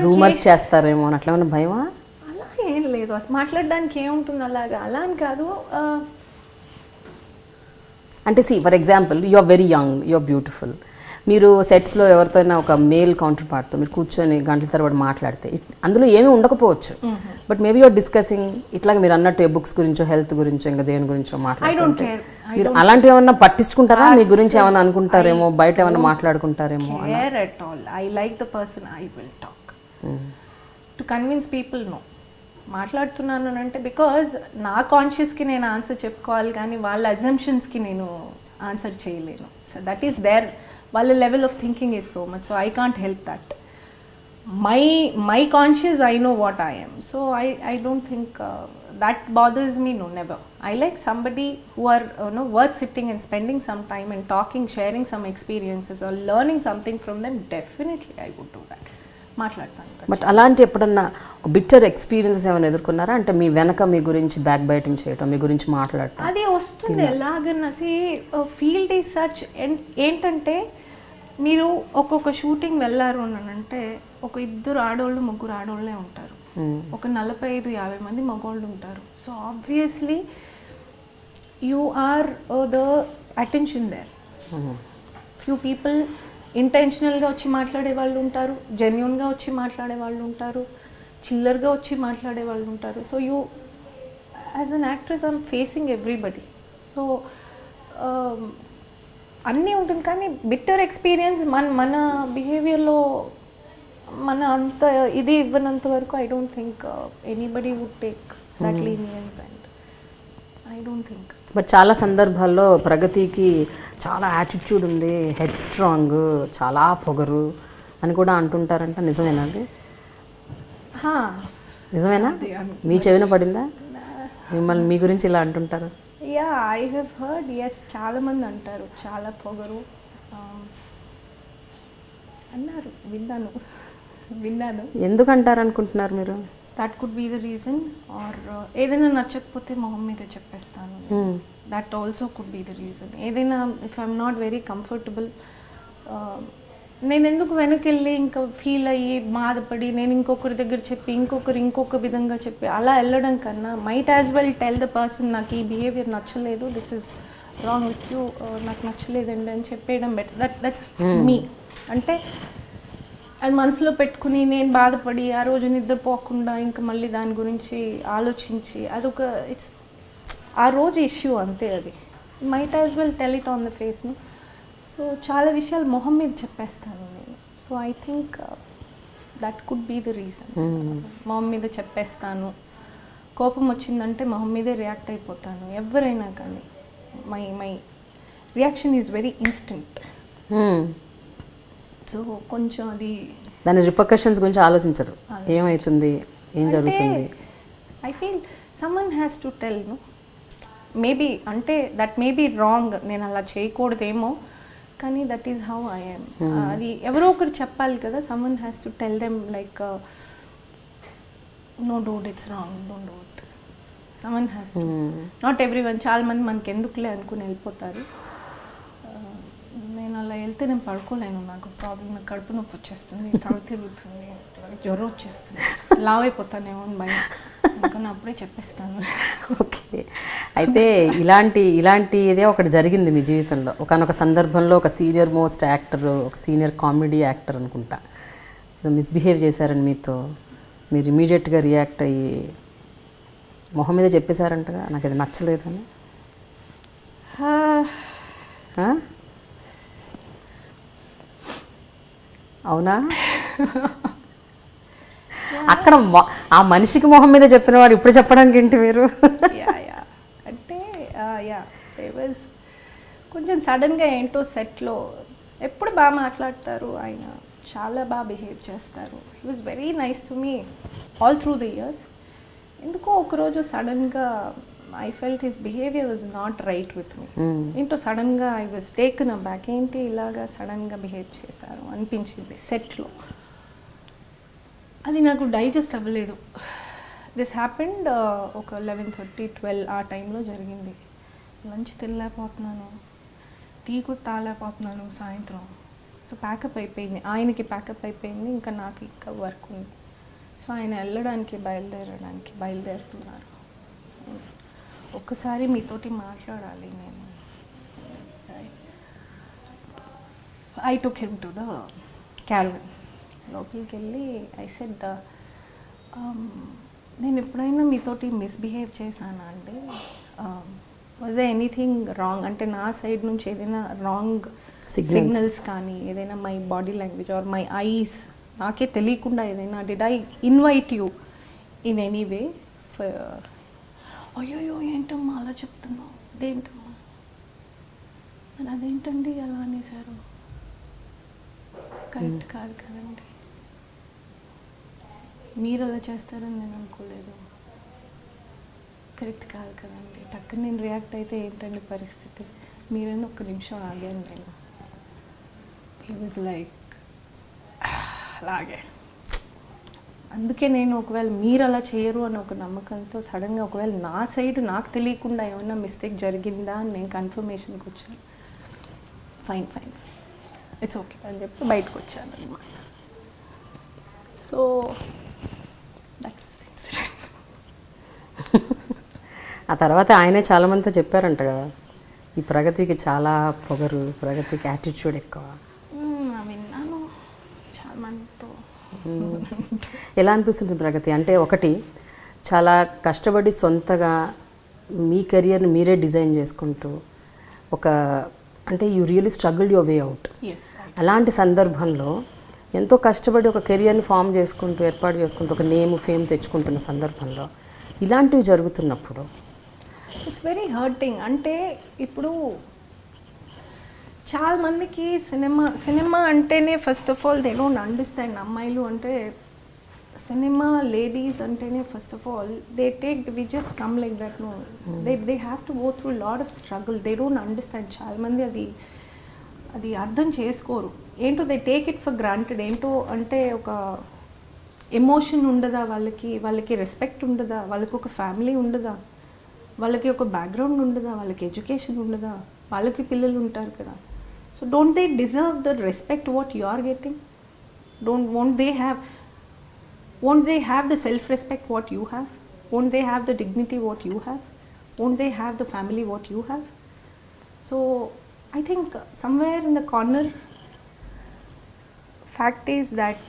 రూమర్స్ చేస్తారేమో అని అట్లా ఏమన్నా భయమా? అలా ఏం లేదు. అసలు మాట్లాడడానికి ఏముంటుంది అలాగా, అలా అని కాదు. అంటే for example you are very young, you are beautiful. మీరు సెట్స్లో ఎవరితోనైనా ఒక మేల్ కౌంటర్ పార్ట్తో మీరు కూర్చొని గంటల తరబడి మాట్లాడితే అందులో ఏమీ ఉండకపోవచ్చు, బట్ మేబీ యూఆర్ డిస్కసింగ్ ఇట్లాగ మీరు అన్నట్టు బుక్స్ గురించో, హెల్త్ గురించో, ఇంకా దేని గురించో మాట్లాడుతుంటే మీరు అలాంటివి ఏమన్నా పట్టించుకుంటారా? మీ గురించి ఏమైనా అనుకుంటారేమో, బయట ఏమైనా మాట్లాడుకుంటారేమో? I like the person, I will talk. To convince people no. మాట్లాడుతున్నాను అని అంటే బికాజ్ నా కాన్షియస్కి నేను ఆన్సర్ చెప్పుకోవాలి, కానీ వాళ్ళ అజంప్షన్స్కి నేను ఆన్సర్ చేయలేను. So that is there. వాళ్ళ level of thinking is so much, so I can't help that. My conscious, I know what I M. So I don't think that bothers me. No, never. I like somebody who are worth sitting and spending some time and talking, sharing some experiences or learning something from them. Definitely I would do that. మాట్లాడతాను. But అలాంటి ఎప్పుడన్నా bitter experiences ఏమైనా ఎదుర్కొన్నారా? అంటే మీ వెనక మీ గురించి back biting చేయటం, మీ గురించి మాట్లాడటం అది వస్తుంది ఎలాగన్నా. Field is such. ఏంటంటే మీరు ఒక్కొక్క షూటింగ్ వెళ్ళారు అని అంటే ఒక 2 ఆడోళ్ళు 3 ఆడోళ్ళే ఉంటారు, ఒక 45-50 మంది మగవాళ్ళు ఉంటారు. So obviously you are the attention there. Few people ఇంటెన్షనల్గా వచ్చి మాట్లాడే వాళ్ళు ఉంటారు, జెన్యూన్గా వచ్చి మాట్లాడే వాళ్ళు ఉంటారు, చిల్లర్గా వచ్చి మాట్లాడే వాళ్ళు ఉంటారు. So you as an actress I'm facing everybody. So అన్నీ ఉంటుంది. కానీ బిట్టర్ ఎక్స్పీరియన్స్ మన బిహేవియర్లో మన అంత ఇది ఇవ్వనంత వరకు I don't think anybody would take that leniency and I don't think. But చాలా సందర్భాల్లో ప్రగతికి చాలా యాటిట్యూడ్ ఉంది, హెడ్ స్ట్రాంగ్, చాలా పొగరు అని కూడా అంటుంటారంట. నిజమేనా అది? నిజమేనా? మీ చెవిన పడిందా మిమ్మల్ని మీ గురించి ఇలా అంటుంటారు? Yeah, I have heard. Yes, చాలామంది అంటారు చాలా పొగరు అన్నారు, విన్నాను. ఎందుకు అంటారు అనుకుంటున్నారు మీరు? That could be the reason. Or ఏదైనా నచ్చకపోతే మొహం మీద చెప్పేస్తాను, that also could be the reason. ఏదైనా if I'm not very comfortable, నేను ఎందుకు వెనకెళ్ళి ఇంకా ఫీల్ అయ్యి బాధపడి నేను ఇంకొకరి దగ్గర చెప్పి ఇంకొక విధంగా చెప్పి అలా వెళ్ళడం కన్నా might as well tell the person, నాకు ఈ బిహేవియర్ నచ్చలేదు, this is wrong with you, నాకు నచ్చలేదండి అని చెప్పేయడం బెటర్. That's me. అంటే అది మనసులో పెట్టుకుని నేను బాధపడి ఆ రోజు నిద్రపోకుండా ఇంకా మళ్ళీ దాని గురించి ఆలోచించి అదొక ఇట్స్ ఆ రోజు ఇష్యూ అంతే. అది might as well tell it on the ఫేస్ను. సో చాలా విషయాలు మొహం మీద చెప్పేస్తాను నేను. So I think that could be the reason. మొహం మీద చెప్పేస్తాను. కోపం వచ్చిందంటే మొహం మీదే రియాక్ట్ అయిపోతాను. ఎవరైనా కానీ my reaction is very instant. So కొంచెం అది దాని రిపర్కషన్స్ గురించి ఆలోచించరు, ఏమవుతుంది, ఏం జరుగుతుంది. I feel someone has to tell. Maybe అంటే దట్ మే బీ రాంగ్, నేను అలా చేయకూడదేమో, కానీ that is how I am. అది ఎవరో ఒకరు చెప్పాలి కదా. Someone has to tell them like no dude, it's wrong, don't do it. Someone has to. Not everyone. చాలా మంది మనకి ఎందుకులే అనుకుని వెళ్ళిపోతారు. వెళ్తే నేను పడుకోలేను, నాకు ప్రాబ్లం, నాకు కడుపు నొప్పి వచ్చేస్తుంది, తల తిరుగుతుంది, జ్వరం వచ్చేస్తుంది, లావ్ అయిపోతానేమో అని భయం. అందుకని అప్పుడే చెప్పేస్తాను. ఓకే, అయితే ఇలాంటిదే ఒకటి జరిగింది మీ జీవితంలో. ఒకనొక సందర్భంలో ఒక సీనియర్ మోస్ట్ యాక్టర్, ఒక సీనియర్ కామెడీ యాక్టర్ అనుకుంటా, మిస్బిహేవ్ చేశారని మీతో, మీరు ఇమీడియట్గా రియాక్ట్ అయ్యి మొహం మీద చెప్పేశారంటగా, నాకు అది నచ్చలేదని. అవునా? అక్కడ ఆ మనిషికి మొహం మీద చెప్పిన వాడు ఇప్పుడు చెప్పడానికి ఏంటి మీరు? అంటే కొంచెం సడన్గా ఏంటో సెట్లో ఎప్పుడు బాగా మాట్లాడతారు ఆయన, చాలా బాగా బిహేవ్ చేస్తారు. He was very nice to me all through the years. ఎందుకో ఒకరోజు సడన్గా I felt his behaviour was not right with me. ఏంటో సడన్గా ఐ వాజ్ టేకన్ అబ్యాక్, ఏంటి ఇలాగా సడన్గా బిహేవ్ చేశారు అనిపించింది సెట్లో. అది నాకు డైజెస్ట్ అవ్వలేదు. దిస్ హ్యాపెండ్ ఒక 11:30, 12 ఆ టైంలో జరిగింది. లంచ్ తినలేకపోతున్నాను, టీ కూడా తాగలేకపోతున్నాను సాయంత్రం. సో ప్యాకప్ అయిపోయింది, ఆయనకి ప్యాకప్ అయిపోయింది, ఇంకా నాకు ఇంకా వర్క్ ఉంది. సో ఆయన బయలుదేరుతున్నారు. ఒక్కసారి మీతోటి మాట్లాడాలి నేను. I took him to the caravan. లోపలికి వెళ్ళి ఐ సెడ్, నేను ఎప్పుడైనా మీతోటి మిస్బిహేవ్ చేశానా అండి? Was they anything wrong? అంటే నా సైడ్ నుంచి ఏదైనా రాంగ్ సిగ్నల్స్ కానీ, ఏదైనా my body language or my eyes నాకే తెలియకుండా ఏదైనా did I invite you in any way? అయ్యో ఏంటమ్మా అలా చెప్తున్నావు, అదేంటమ్మా, మరి అదేంటండి అలా అనేసారు, కరెక్ట్ కాదు కదండి, మీరు అలా చేస్తారని నేను అనుకోలేదు, కరెక్ట్ కాదు కదండి. టక్కున నేను రియాక్ట్ అయితే ఏంటండి పరిస్థితి, మీరైనా ఒక్క నిమిషం ఆగాను నేను. హీ వాజ్ లైక్ అలాగే. అందుకే నేను ఒకవేళ మీరు అలా చేయరు అని ఒక నమ్మకంతో సడన్గా ఒకవేళ నా సైడ్ నాకు తెలియకుండా ఏమైనా మిస్టేక్ జరిగిందా అని నేను కన్ఫర్మేషన్కి వచ్చాను. ఫైన్ ఇట్స్ ఓకే అని చెప్పి బయటకు వచ్చాను అనమాట. So that is the incident. ఆ తర్వాత ఆయనే చాలామందితో చెప్పారంట కదా, ఈ ప్రగతికి చాలా పొగరు, ప్రగతికి యాటిట్యూడ్ ఎక్కువ. విన్నాను చాలా మందితో. ఎలా అనిపిస్తుంది ప్రగతి? అంటే ఒకటి, చాలా కష్టపడి సొంతగా మీ కెరియర్ని మీరే డిజైన్ చేసుకుంటూ ఒక, అంటే you really struggle your way out. అలాంటి సందర్భంలో ఎంతో కష్టపడి ఒక కెరియర్ని ఫామ్ చేసుకుంటూ, ఏర్పాటు చేసుకుంటూ, ఒక నేమ్ ఫేమ్ తెచ్చుకుంటున్న సందర్భంలో ఇలాంటివి జరుగుతున్నప్పుడు ఇట్స్ వెరీ హర్టింగ్. అంటే ఇప్పుడు చాలా మందికి సినిమా అంటేనే first of all they don't understand. అమ్మాయిలు అంటే సినిమా, లేడీస్ అంటేనే first of all we just come like that. No, they have to go through lot of struggle. They don't understand. చాలామంది అది అర్థం చేసుకోరు. ఏంటో they take it for granted. ఏంటో అంటే ఒక ఎమోషన్ ఉండదా వాళ్ళకి రెస్పెక్ట్ ఉండదా, వాళ్ళకి ఒక ఫ్యామిలీ ఉండదా, వాళ్ళకి ఒక బ్యాక్గ్రౌండ్ ఉండదా, వాళ్ళకి ఎడ్యుకేషన్ ఉండదా, వాళ్ళకి పిల్లలు ఉంటారు కదా. So don't they deserve the respect what you are getting? Won't they have the self-respect what you have? Won't they have the dignity what you have? Won't they have the family what you have? So I think somewhere in the corner, fact is that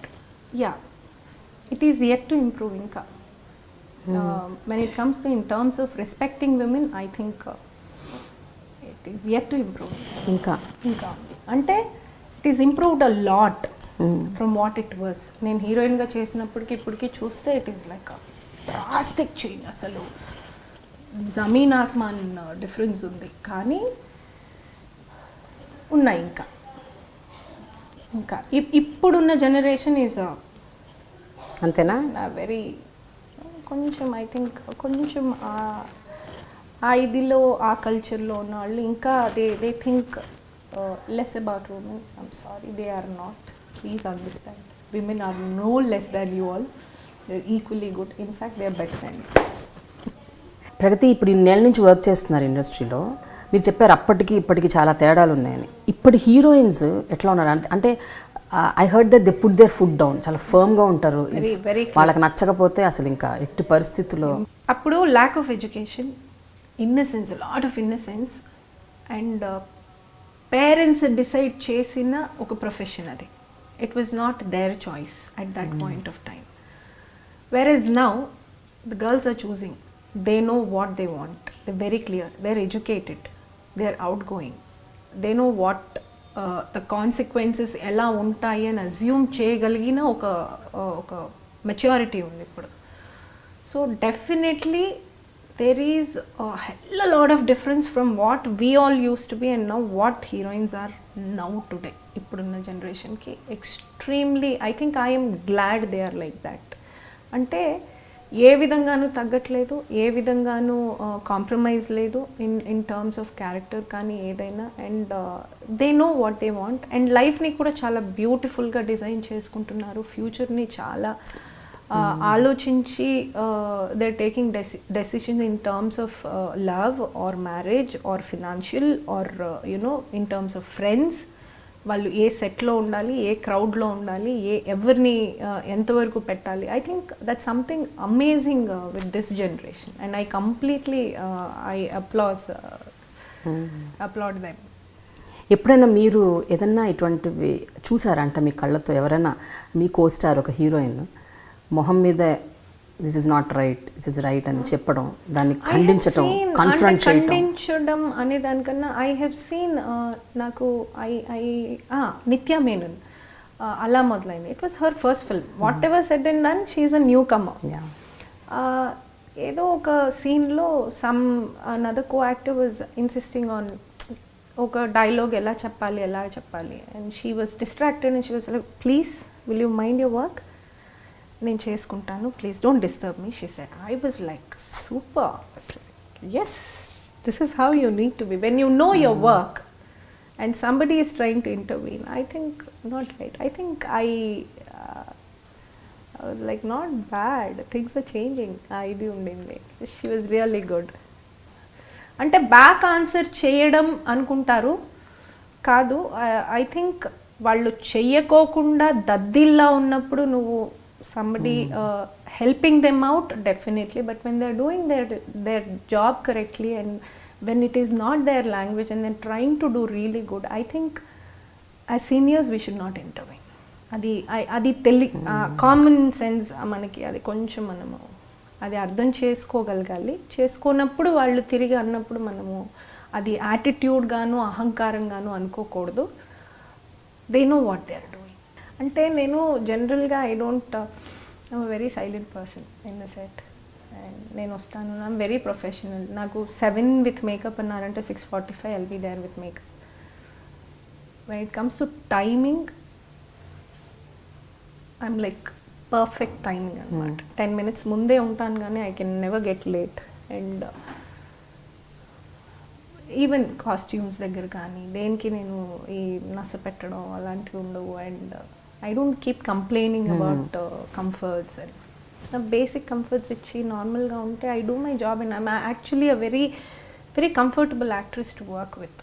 it is yet to improve inka. When it comes to in terms of respecting women, I think it is yet to improve. Inka ante it is improved a lot from what it was. నేను హీరోయిన్గా చేసినప్పటికి ఇప్పటికీ చూస్తే it is like drastic change. అసలు జమీన్ ఆస్మాన్ difference ఉంది. కానీ ఉన్నాయి ఇంకా ఇప్పుడున్న జనరేషన్ ఈజ్ అంతేనా వెరీ కొంచెం ఐ థింక్ కొంచెం ఆ ఇదిలో ఆ కల్చర్లో ఉన్న వాళ్ళు ఇంకా they think less about women. I'm sorry, they are not. Please understand, women are no less than you all. They're equally good. In fact, they're better than you. ప్రగతి, ఇప్పుడు ఇన్నేళ్ళ నుంచి వర్క్ చేస్తున్నారు ఇండస్ట్రీలో. మీరు చెప్పారు అప్పటికి ఇప్పటికి చాలా తేడాలు ఉన్నాయని. ఇప్పటి హీరోయిన్స్ ఎట్లా ఉన్నారు అంటే I heard that they put their foot down, చాలా ఫర్మ్గా ఉంటారు. వాళ్ళకి నచ్చకపోతే అసలు ఇంకా ఎట్టి పరిస్థితుల్లో. అప్పుడు lack of education, innocence, lot of innocence, and parents decide చేసిన ఒక ప్రొఫెషన్ అది. It was not their choice at that point of time. Whereas now, the girls are choosing. They know what they want. They're very clear. They're educated. They're outgoing. They know what the consequences ఎలా ఉంటాయి అని assume చేయగలిగిన ఒక maturity ఉంది ఇప్పుడు. So definitely there is a hell a lot of difference from what we all used to be and now what heroines are now today. ఇప్పుడున్న జనరేషన్కి extremely I think I am glad they are like that. అంటే ఏ విధంగానూ తగ్గట్లేదు, ఏ విధంగానూ compromise లేదు in terms of character కానీ ఏదైనా. And they know what they want. And లైఫ్ని కూడా చాలా బ్యూటిఫుల్గా డిజైన్ చేసుకుంటున్నారు. ఫ్యూచర్ని చాలా ఆలోచించి they are taking decisions in terms of love or marriage or financial or you know in terms of friends. వాళ్ళు ఏ సెట్లో ఉండాలి, ఏ క్రౌడ్లో ఉండాలి, ఎవరిని ఎంతవరకు పెట్టాలి. I think that something amazing with this generation and I completely I applaud them. ఎప్పుడైనా మీరు ఏదన్నా ఇటువంటివి చూసారంట మీ కళ్ళతో? ఎవరైనా మీ కోస్టార్ ఒక హీరోయిన్ మొహం మీద this is not right, this is right అని చెప్పడం, దాన్ని ఖండించడం, కన్ఫ్రంట్ చేయడం? ఖండించడం అనే దానికన్నా ఐ హ్యావ్ సీన్, నాకు నిత్యా మేనన్ అలా మొదలైంది. It was her first film. Whatever said and done, she is a newcomer. ఏదో ఒక సీన్లో another co actor was insisting on ఒక డైలాగ్ ఎలా చెప్పాలి and she was distracted and she was like, please will you mind your work, నేను చేసుకుంటాను, please don't disturb me, she said. I was like super, yes, this is how you need to be when you know your work and somebody is trying to intervene. I think not right. I think I was like not bad, things are changing. ఇది ఉండింది, she was really good. అంటే back answer చేయడం అనుకుంటారు కాదు. I think వాళ్ళు చెయ్యకోకుండా దద్దిల్లా ఉన్నప్పుడు నువ్వు somebody helping them out, definitely, but when they're doing their job correctly and when it is not their language and they're trying to do really good, I think as seniors we should not intervene. అది common sense మనకి అది కొంచెం మనము అది అర్థం చేసుకోగలగాలి. చేసుకోనప్పుడు వాళ్ళు తిరిగి అన్నప్పుడు మనము అది యాటిట్యూడ్గాను అహంకారంగాను అనుకోకూడదు. They know what they are doing. అంటే నేను జనరల్గా I I'm very silent person in the set. And నేను వస్తాను, ఐమ్ వెరీ ప్రొఫెషనల్. నాకు 7 విత్ మేకప్ అన్నారంటే 6:45 I'll be there with makeup. When it comes to timing, I'm like perfect timing అనమాట. 10 minutes ముందే ఉంటాను కానీ I can never get late. And even costumes దగ్గర కానీ దేనికి నేను ఈ నస పెట్టడం అలాంటివి ఉండవు. And I don't keep complaining about comforts. And నా బేసిక్ కంఫర్ట్స్ ఇచ్చి నార్మల్గా ఉంటే I do my job. And I'm actually a very very comfortable actress to work with,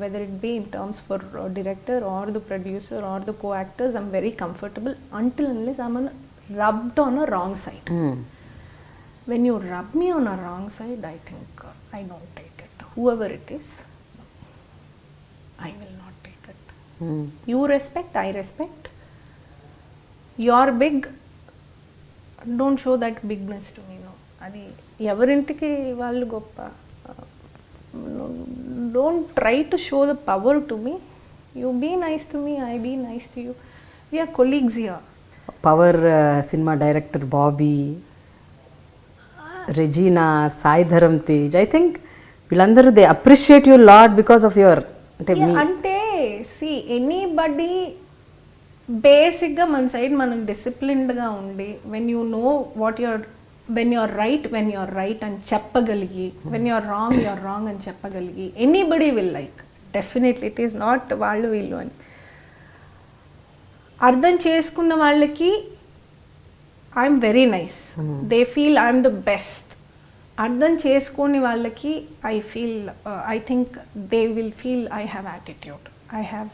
weather it be in terms for director or the producer or the co actors. I'm very comfortable until unless I'm rubbed on a wrong side. When you rub me on a wrong side, I think I don't take it. Whoever it is, I will not take it. You respect, I respect. You're big, don't show that bigness to me. No, అది ఎవరింటికి వాళ్ళు గొప్ప. Don't try to show the power to me. You be nice to me, I be nice to you. We are colleagues here. Power cinema director Bobby, Regina, Sai Dharam Tej, I think వీళ్ళందరూ they appreciate you lot because of your అంటే see anybody బేసిక్గా మన side మనం డిసిప్లిన్డ్గా ఉండి when you know what your when you're right అని చెప్పగలిగి, when you're wrong అని చెప్పగలిగి, anybody will like. Definitely it is not వాళ్ళు వీళ్ళు అని అర్థం చేసుకున్న వాళ్ళకి I'm very nice. They feel I'm the best. అర్థం చేసుకొని వాళ్ళకి I think they will feel I have attitude, I have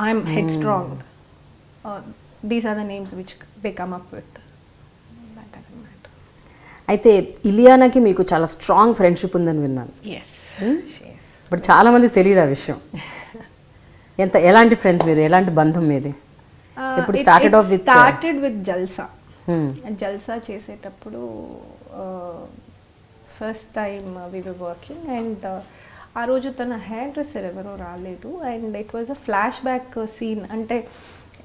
I'm headstrong. These are the names which they come up with. అయితే ఇలియానాకి మీకు చాలా స్ట్రాంగ్ ఫ్రెండ్షిప్ ఉందని విన్నాను. Yes, but చాలామంది తెలియదు ఆ విషయం. ఎలాంటి ఫ్రెండ్స్ మీరు, ఎలాంటి బంధం మీది? ఇప్పుడు స్టార్టెడ్ విత్ జల్సా. జల్సా చేసేటప్పుడు first time we were working and ఆ రోజు తన హెయిర్ డ్రెస్సర్ ఎవరో రాలేదు and it was a flashback scene. అంటే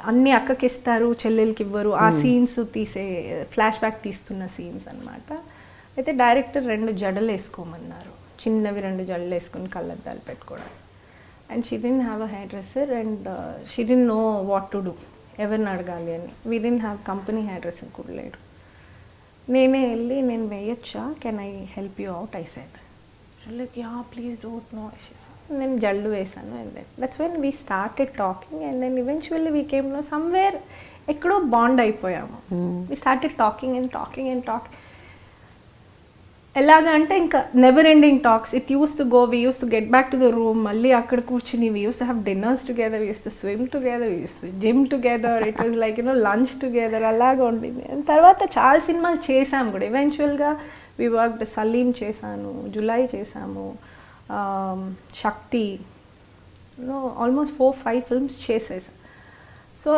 అన్ని అక్కకి ఇస్తారు, చెల్లెలకి ఇవ్వరు, ఆ సీన్స్ ఫ్లాష్ బ్యాక్ తీస్తున్న సీన్స్ అనమాట. అయితే డైరెక్టర్ 2 జడలు వేసుకోమన్నారు, చిన్నవి 2 జడలు వేసుకొని కళ్ళద్దాలు పెట్టుకోవడం. And she didn't have a hairdresser and she didn't know what to do, ఎవరిని అడగాలి అని. We didn't have company hairdresser కూడా లేడు. నేనే వెళ్ళి, నేను వేయచ్చా, can I help you out, I said. Like ya please don't know. నేను జల్లు వేసాను and then that's when we started talking and then eventually we came know somewhere, ఎక్కడో బాండ్ అయిపోయాము. We started talking and talking and talking. ఎలాగ అంటే ఇంకా never ending talks. It use to go, we use to get back to the room, మళ్ళీ అక్కడ కూర్చుని we use to have dinners together, we use to swim together, we use to gym together, it was like lunch together, అలాగా ఉండింది. తర్వాత చాలా సినిమాలు చేసాము కూడా. ఈవెన్చువల్గా వీ వర్క్డ్, సలీం చేశాను, జులై చేసాము, శక్తి, ఆల్మోస్ట్ 4-5 ఫిల్మ్స్ చేసేసాను. So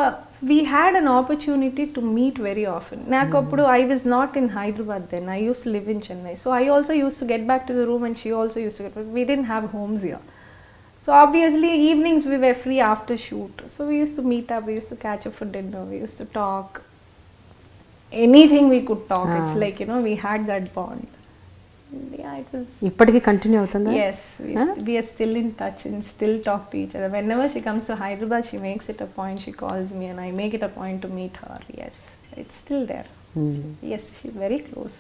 we had an opportunity to meet very often. నాకు అప్పుడు I was not in Hyderabad then, I used to live in Chennai. So I also used to get back to the room and she also used to get back. We didn't have homes here. So obviously evenings we were free after shoot. So we used to meet up, we used to catch up for dinner, we used to talk. Anything we could talk. It's like, we had that bond. Yeah, it was. ఇప్పటికీ continue అవుతుందా? Yes, we are still in touch and still talk to each other. Whenever she comes to Hyderabad, she makes it a point, she calls me and I make it a point to meet her. Yes, it's still there. Yes, she's very close.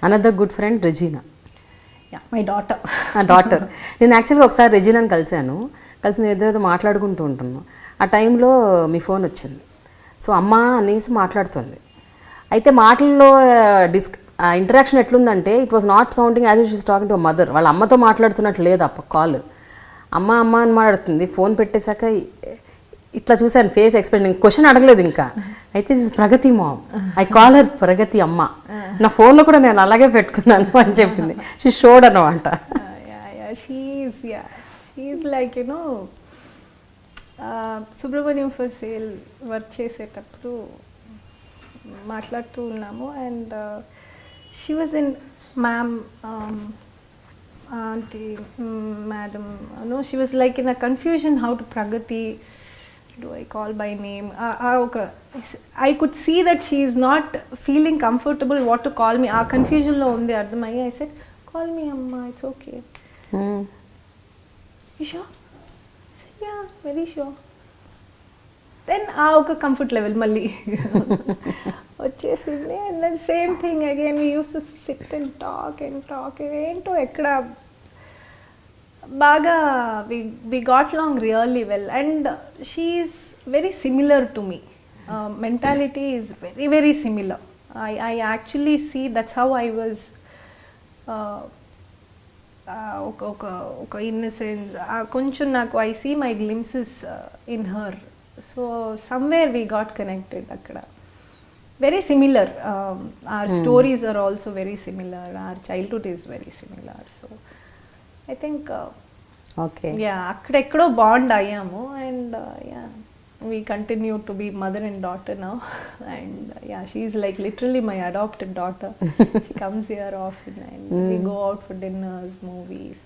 Another good friend, Regina. Yeah, my daughter. Daughter. నేను యాక్చువల్గా ఒకసారి రెజినాని కలిసి నేను ఏదో మాట్లాడుకుంటూ ఉంటాను. ఆ టైంలో మీ ఫోన్ వచ్చింది. సో అమ్మ అనేసి మాట్లాడుతుంది. అయితే మాటల్లో ఇంటరాక్షన్ ఎట్లుందంటే it was not sounding as it is talking to mother. వాళ్ళ అమ్మతో మాట్లాడుతున్నట్టు లేదు కాల్. అమ్మ అమ్మ అని మాట్లాడుతుంది. ఫోన్ పెట్టేశాక ఇట్లా చూశాను ఫేస్ ఎక్స్ప్రెషన్. నేను క్వశ్చన్ అడగలేదు ఇంకా. అయితే this Pragati mom, I call her Pragati amma. నా ఫోన్లో కూడా నేను అలాగే పెట్టుకున్నాను అని చెప్పింది. షీ షోడ్ అనమాట. She's like Subrahmanyam for sale work చేసేటప్పుడు మాట్లాడుతూ ఉన్నాము and she was in ma'am aunty madam she was like in a confusion how to Pragati, do I call by name? Okay. I could see that she is not feeling comfortable what to call me. Confusion lo undi ardhamai. I said, call me Amma, it's okay. You sure? I said, yeah, very sure. Then okay, comfort level malli వచ్చేసింది. And then same thing again, we used to sit and talk ఏంటో ఎక్కడ బాగా we got along really well and she is very similar to me. Mentality is very very similar. I actually see that's how I was ఒక innocence కొంచెం నాకు I see my glimpses in her. So somewhere we got connected అక్కడ. Very similar. Our stories are also very similar. Our childhood is very similar. So I think okay, yeah, akkadekko bond ayyamu and yeah, we continue to be mother and daughter now and yeah, she is like literally my adopted daughter. She comes here often and we go out for dinners, movies.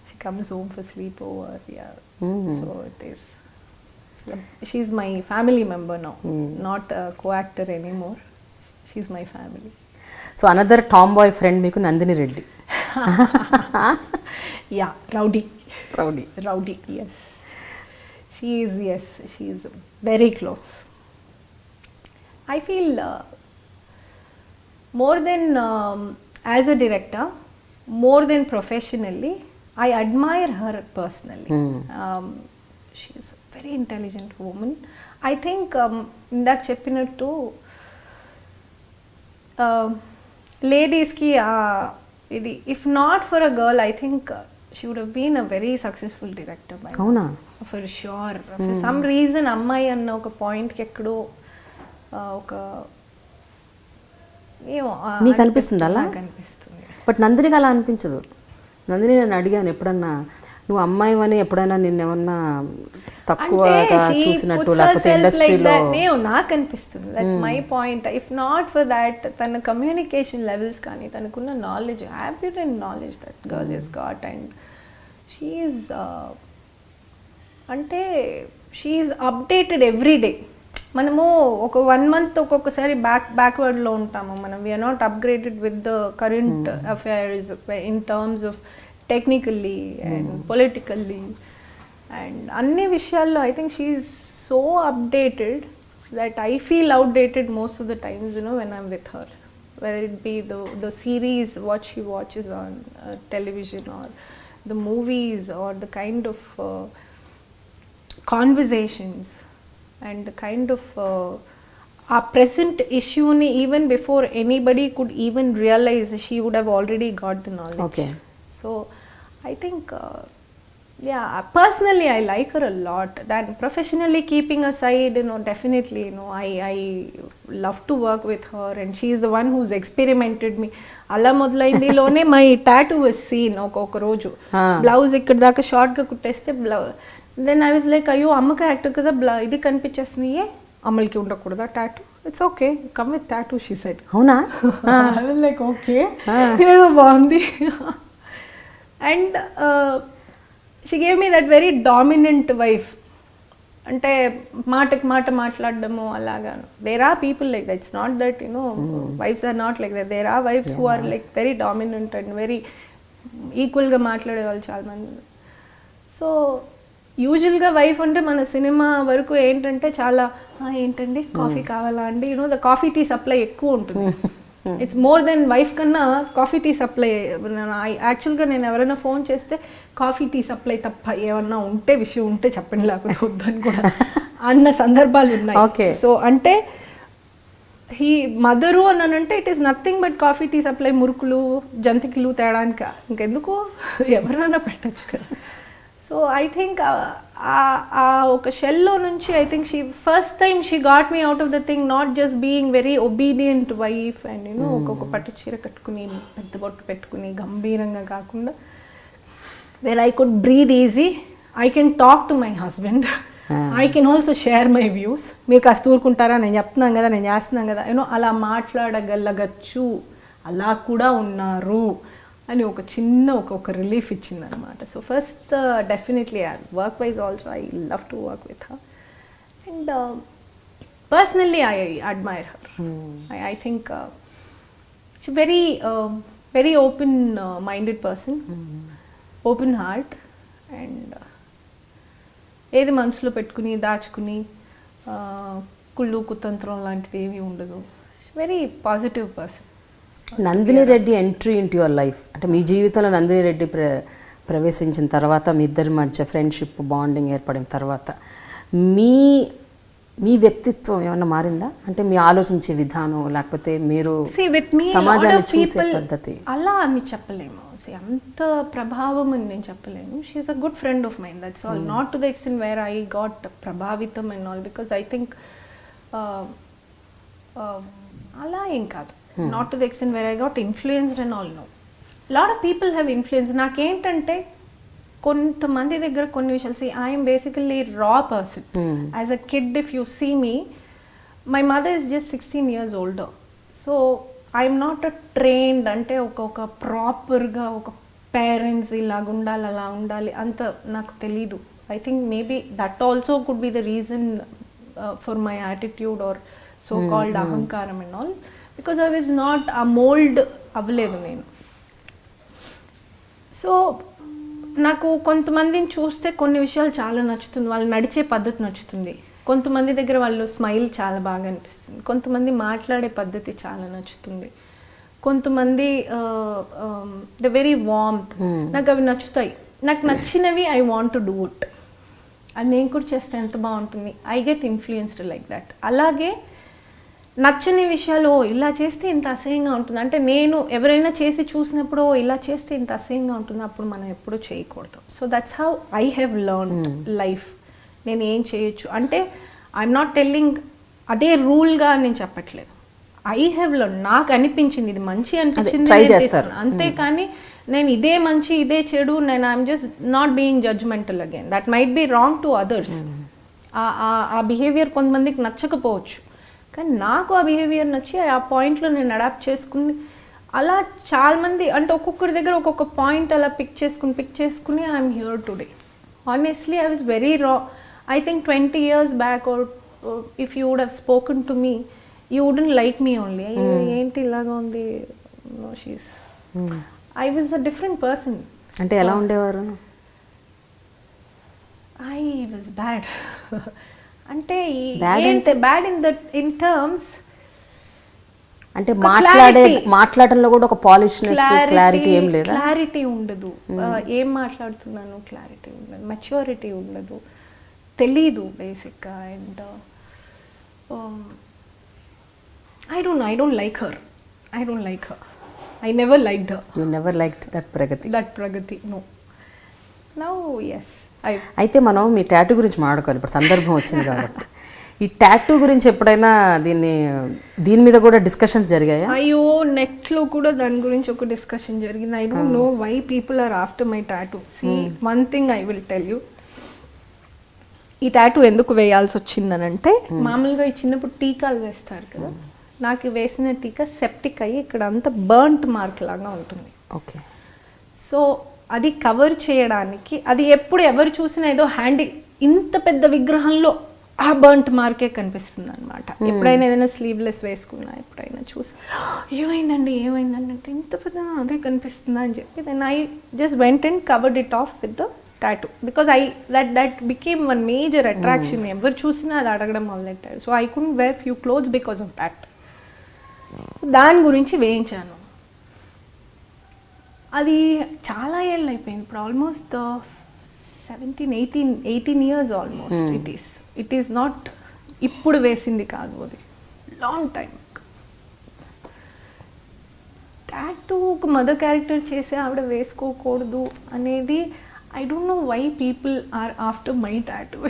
She comes home for sleepover. Yeah, so it is. She's my family member now, not a co-actor anymore. She's my family. So another tomboy friend meeku Nandini Reddy. Yeah, rowdy, yes. She is very close. I feel more than as a director, more than professionally, I admire her personally. She is a very intelligent woman. I think indak cheppinattu లేడీస్కి ఇది if not for a girl I think she would have been a very successful director by అవునా? For sure. For some reason అమ్మాయి అన్న ఒక పాయింట్కి ఎక్కడో ఒక ఏమో మీకు అనిపిస్తుంది అలా? నాకు అనిపిస్తుంది. బట్ నందినికి అలా అనిపించదు. నందిని నేను అడిగాను ఎప్పుడన్నా, నువ్వు అమ్మాయి అని ఎప్పుడైనా నిన్నేమన్నా తక్కువగా చూసినట్టు లేకపోతే ఇండస్ట్రీలో? నాకు అనిపిస్తుంది, that's my point. If not for that తన కమ్యూనికేషన్ లెవెల్స్ కానీ తనకున్న knowledge, abundant knowledge that girl is got, and she's అంటే షీఈస్ అప్డేటెడ్ ఎవ్రీ డే. మనము ఒక 1 month ఒక్కొక్కసారి బ్యాక్వర్డ్లో ఉంటాము మనం. We're not upgraded with the current affairs in terms of technically and politically and అన్ని విషయాల్లో. I think she is so updated that I feel outdated most of the times when I'm with her, whether it be the series what she watches on television, or the movies, or the kind of conversations and the kind of our present issue ni even before anybody could even realize, she would have already got the knowledge. Okay. So I think yeah, personally I like her a lot. Then professionally, keeping aside, definitely, I love to work with her, and she is the one who's experimented me. అలా మొదలైంది లోనే my tattoo was scene. ఒక రోజు blouse ఇక్కడ దాకా short గా కుట్టేస్తే then I was like, అయ్యో అమ్మకి యాక్టర్ కదా, ఇది కనిపించేస్తుంది, ఏ అమ్మలకి ఉండకూడదా tattoo? It's okay, come with tattoo, she said. అవునా? ఐ వాజ్ లైక్ ఓకే, ఏదో బాగుంది. And she gave me that very dominant wife. అంటే మాటకి మాట మాట్లాడడము అలాగాను. There are people like that. It's not that wives are not like that. There are wives who are like very dominant and very ఈక్వల్గా మాట్లాడే వాళ్ళు చాలామంది. So యూజువల్గా వైఫ్ అంటే మన సినిమా వరకు ఏంటంటే చాలా ఏంటండి కాఫీ కావాలా అండి, ద కాఫీ టీ సప్లై ఎక్కువ ఉంటుంది. ఇట్స్ మోర్ దెన్ వైఫ్ కన్నా కాఫీ టీ సప్లై. యాక్చువల్గా నేను ఎవరైనా ఫోన్ చేస్తే కాఫీ టీ సప్లై తప్ప ఏమన్నా విషయం ఉంటే చెప్పండి, లేకపోతే వద్దని కూడా అన్న సందర్భాలు ఉన్నాయి. సో అంటే ఈ మదరు అన్నానంటే it is nothing but coffee tea supply, మురుకులు జంతికలు తేడానికి ఇంకెందుకు ఎవరైనా పెట్టచ్చు కదా. సో ఐ థింక్ ఒక షెల్లో నుంచి I think first time she got me out of the thing, not just being very obedient wife and ఒక్కొక్క పట్టు చీర కట్టుకుని పెద్ద బొట్టు పెట్టుకుని గంభీరంగా కాకుండా, where I could breathe easy, I can talk to my husband, I can also share my views. మీరు కాస్త ఊరుకుంటారా, నేను చెప్తున్నాను కదా, నేను చేస్తున్నాను కదా, అలా మాట్లాడగలగచ్చు, అలా కూడా ఉన్నారు అని ఒక చిన్న ఒక రిలీఫ్ ఇచ్చింది అనమాట. So first definitely work wise also I love to work with her, and personally I admire her. I think she very open minded person, open heart, and ఏది మనసులో పెట్టుకుని దాచుకుని కుళ్ళు కుతంత్రం లాంటిది ఏమీ ఉండదు. Very positive person. Nandini Reddy entry into your life, అంటే మీ జీవితంలో నందిని రెడ్డి ప్రవేశించిన తర్వాత, మీ ఇద్దరి మధ్య ఫ్రెండ్షిప్ బాండింగ్ ఏర్పడిన తర్వాత మీ వ్యక్తిత్వం ఏమన్నా మారిందా? అంటే మీ ఆలోచించే విధానం, లేకపోతే మీరు సమాజాన్ని చూసే పద్ధతి? అలా అని చెప్పలేము, అంత ప్రభావం అని నేను చెప్పలేను. She is a good friend of mind, that's all. Not to the extent where I got ప్రభావితం and all, because I think అలా ఏం కాదు. Not to the extent where I got influenced and all, no. Lot of people have influenced. నాకేంటంటే కొంతమంది దగ్గర కొన్ని విషయాలు, see I am basically raw person. As a kid, if you see me, my mother is just 16 years older. So I am not a trained, అంటే ఒక ప్రాపర్గా ఒక parents ఇలాగ ఉండాలి అలా ఉండాలి అంత నాకు తెలీదు. I think maybe that also could be the reason for my attitude or so called అహంకారం and all. Because I was not ఆ మోల్డ్ అవ్వలేదు నేను. సో నాకు కొంతమందిని చూస్తే కొన్ని విషయాలు చాలా నచ్చుతుంది, వాళ్ళు నడిచే పద్ధతి నచ్చుతుంది. కొంతమంది దగ్గర వాళ్ళు స్మైల్ చాలా బాగా అనిపిస్తుంది, కొంతమంది మాట్లాడే పద్ధతి చాలా నచ్చుతుంది, కొంతమంది ద వెరీ వార్మ్త్, నాకు అవి నచ్చుతాయి. నాకు నచ్చినవి I want to do it, అది నేను కూడా చేస్తే ఎంత బాగుంటుంది, I get influenced like that. అలాగే నచ్చని విషయాలు ఇలా చేస్తే ఇంత అసహ్యంగా ఉంటుంది అంటే నేను ఎవరైనా చేసి చూసినప్పుడు ఇలా చేస్తే ఇంత అసహ్యంగా ఉంటుంది అప్పుడు మనం ఎప్పుడూ చేయకూడదు. So that's how I have learn life. నేను ఏం చేయొచ్చు అంటే ఐఎమ్ నాట్ టెల్లింగ్ అదే రూల్గా నేను చెప్పట్లేదు. ఐ హ్యావ్ లెర్న్, నాకు అనిపించింది ఇది మంచి అనిపించింది అంతేకాని నేను ఇదే మంచి ఇదే చెడు నేను I'm just not being judgmental again. That might be wrong to others. ఆ బిహేవియర్ కొంతమందికి నచ్చకపోవచ్చు కానీ నాకు ఆ బిహేవియర్ నచ్చి ఆ పాయింట్లో నేను అడాప్ట్ చేసుకుని అలా చాలామంది అంటే ఒక్కొక్కరి దగ్గర ఒక్కొక్క పాయింట్ అలా పిక్ చేసుకుని I'm here today. Honestly I was very I think 20 years back or if you would have spoken to me, you wouldn't like me only. ఏంటి ఇలాగా ఉంది, no she's I was a different person. అంటే ఎలా ఉండేవారు? I was bad. అంటే bad in terms అంటే మాట్లాడటంలో కూడా ఒక పాలిష్నెస్ క్లారిటీ ఏం లేదా? క్లారిటీ ఉండదు. ఏం మాట్లాడుతున్నాను క్లారిటీ ఉండదు, మెచ్యూరిటీ ఉండదు, తెలీదు బేసిక్గా. And I don't like her. I never liked her. You never liked that Pragathi? No. Now yes. అయితే మనం మీ టాటూ గురించి మాట్లాడుకోవాలి, ఇప్పుడు సందర్భం వచ్చింది కాబట్టి. ఈ టాటూ గురించి ఎప్పుడైనా దీని మీద కూడా డిస్కషన్స్ జరిగాయా? అయ్యో నెట్లో కూడా దాని గురించి ఒక డిస్కషన్ జరిగింది. I don't know why people are after my tattoo. See, one thing I will tell you. ఈ టాటూ ఎందుకు వేయాల్సి వచ్చిందనంటే మామూలుగా ఈ చిన్నప్పుడు టీకాలు వేస్తారు కదా, నాకు వేసిన టీకా సెప్టిక్ అయ్యి ఇక్కడ అంతా బర్న్ట్ మార్క్ లాగా ఉంటుంది. ఓకే. సో అది కవర్ చేయడానికి అది ఎప్పుడు ఎవరు చూసినా ఏదో హ్యాండీ ఇంత పెద్ద విగ్రహంలో ఆ బర్న్ట్ మార్కే కనిపిస్తుంది అనమాట. ఎప్పుడైనా ఏదైనా స్లీవ్లెస్ వేసుకున్నా ఎప్పుడైనా చూసి ఏమైందండి అంటే ఇంత పెద్ద అదే కనిపిస్తుందా అని చెప్పి then I just went and covered it off with the tattoo because that became one major attraction. Ever chusina adi adagam modalettaru. So I couldn't wear few clothes because of that. So dan gurinchi veinchanu. Adi chaala yellu ayipoyindi, ఇప్పుడు almost 18 years almost. It is not ఇప్పుడు వేసింది కాదు, అది long time. Tattoo ఒక mother character చేసి ఆవిడ వేసుకోకూడదు అనేది I don't know why people are after my tattoo.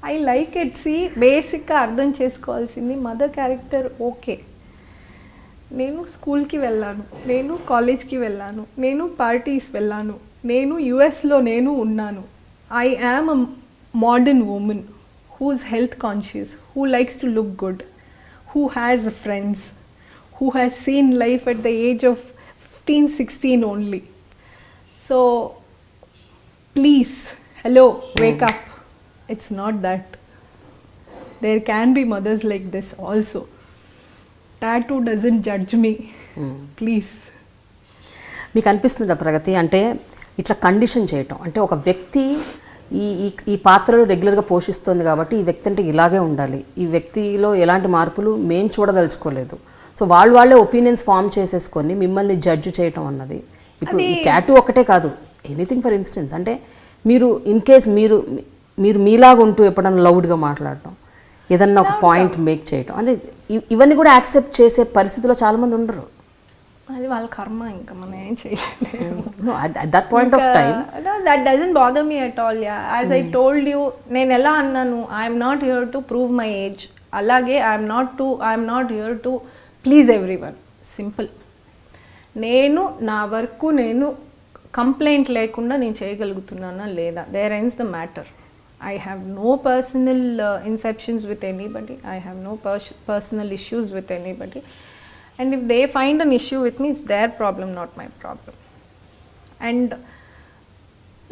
I like it. See, బేసిక్గా అర్థం చేసుకోవాల్సింది మదర్ క్యారెక్టర్ ఓకే. నేను స్కూల్కి వెళ్ళాను, నేను కాలేజ్కి వెళ్ళాను, నేను పార్టీస్ వెళ్ళాను, నేను యుఎస్లో నేను ఉన్నాను. I am a modern woman who's health conscious, who likes to look good, who has friends, who has seen life at the age of 15-16 only. So please, hello, wake up. It's not that. There can be mothers like this also. Tattoo doesn't judge me. Please. మీకు అనిపిస్తుందా ప్రగతి అంటే ఇట్లా condition చేయటం అంటే ఒక వ్యక్తి ఈ పాత్రలు రెగ్యులర్గా పోషిస్తుంది కాబట్టి ఈ వ్యక్తి అంటే ఇలాగే ఉండాలి, ఈ వ్యక్తిలో ఎలాంటి మార్పులు మేము చూడదలుచుకోలేదు, సో వాళ్ళే ఒపీనియన్స్ ఫామ్ చేసేసుకొని మిమ్మల్ని జడ్జ్ చేయటం అన్నది ఇప్పుడు ఈ టాటూ ఒకటే కాదు, ఎనీథింగ్ ఫర్ ఇన్స్టెన్స్ అంటే మీరు ఇన్ కేస్ మీరు మీలాగా ఉంటూ ఎప్పుడన్నా లౌడ్గా మాట్లాడటం, ఏదన్నా ఒక పాయింట్ మేక్ చేయటం అంటే ఇవన్నీ కూడా యాక్సెప్ట్ చేసే పరిస్థితిలో చాలామంది ఉండరు. అది వాళ్ళ కర్మ, ఇంకా మనం ఏం చేయలేము. At that point of time, that doesn't bother me at all. Yeah, as I told you, నేను ఎలా అన్నాను, I'm not here to prove my age, అలాగే I'm not here to please everyone. Simple. నేను నా వర్క్ నేను complaint లేకుండా నేను చేయగలుగుతున్నానా లేదా, there ends the matter. I have no personal inceptions with anybody. I have no personal issues with anybody. And if they find an issue with me, it's their problem, not my problem. And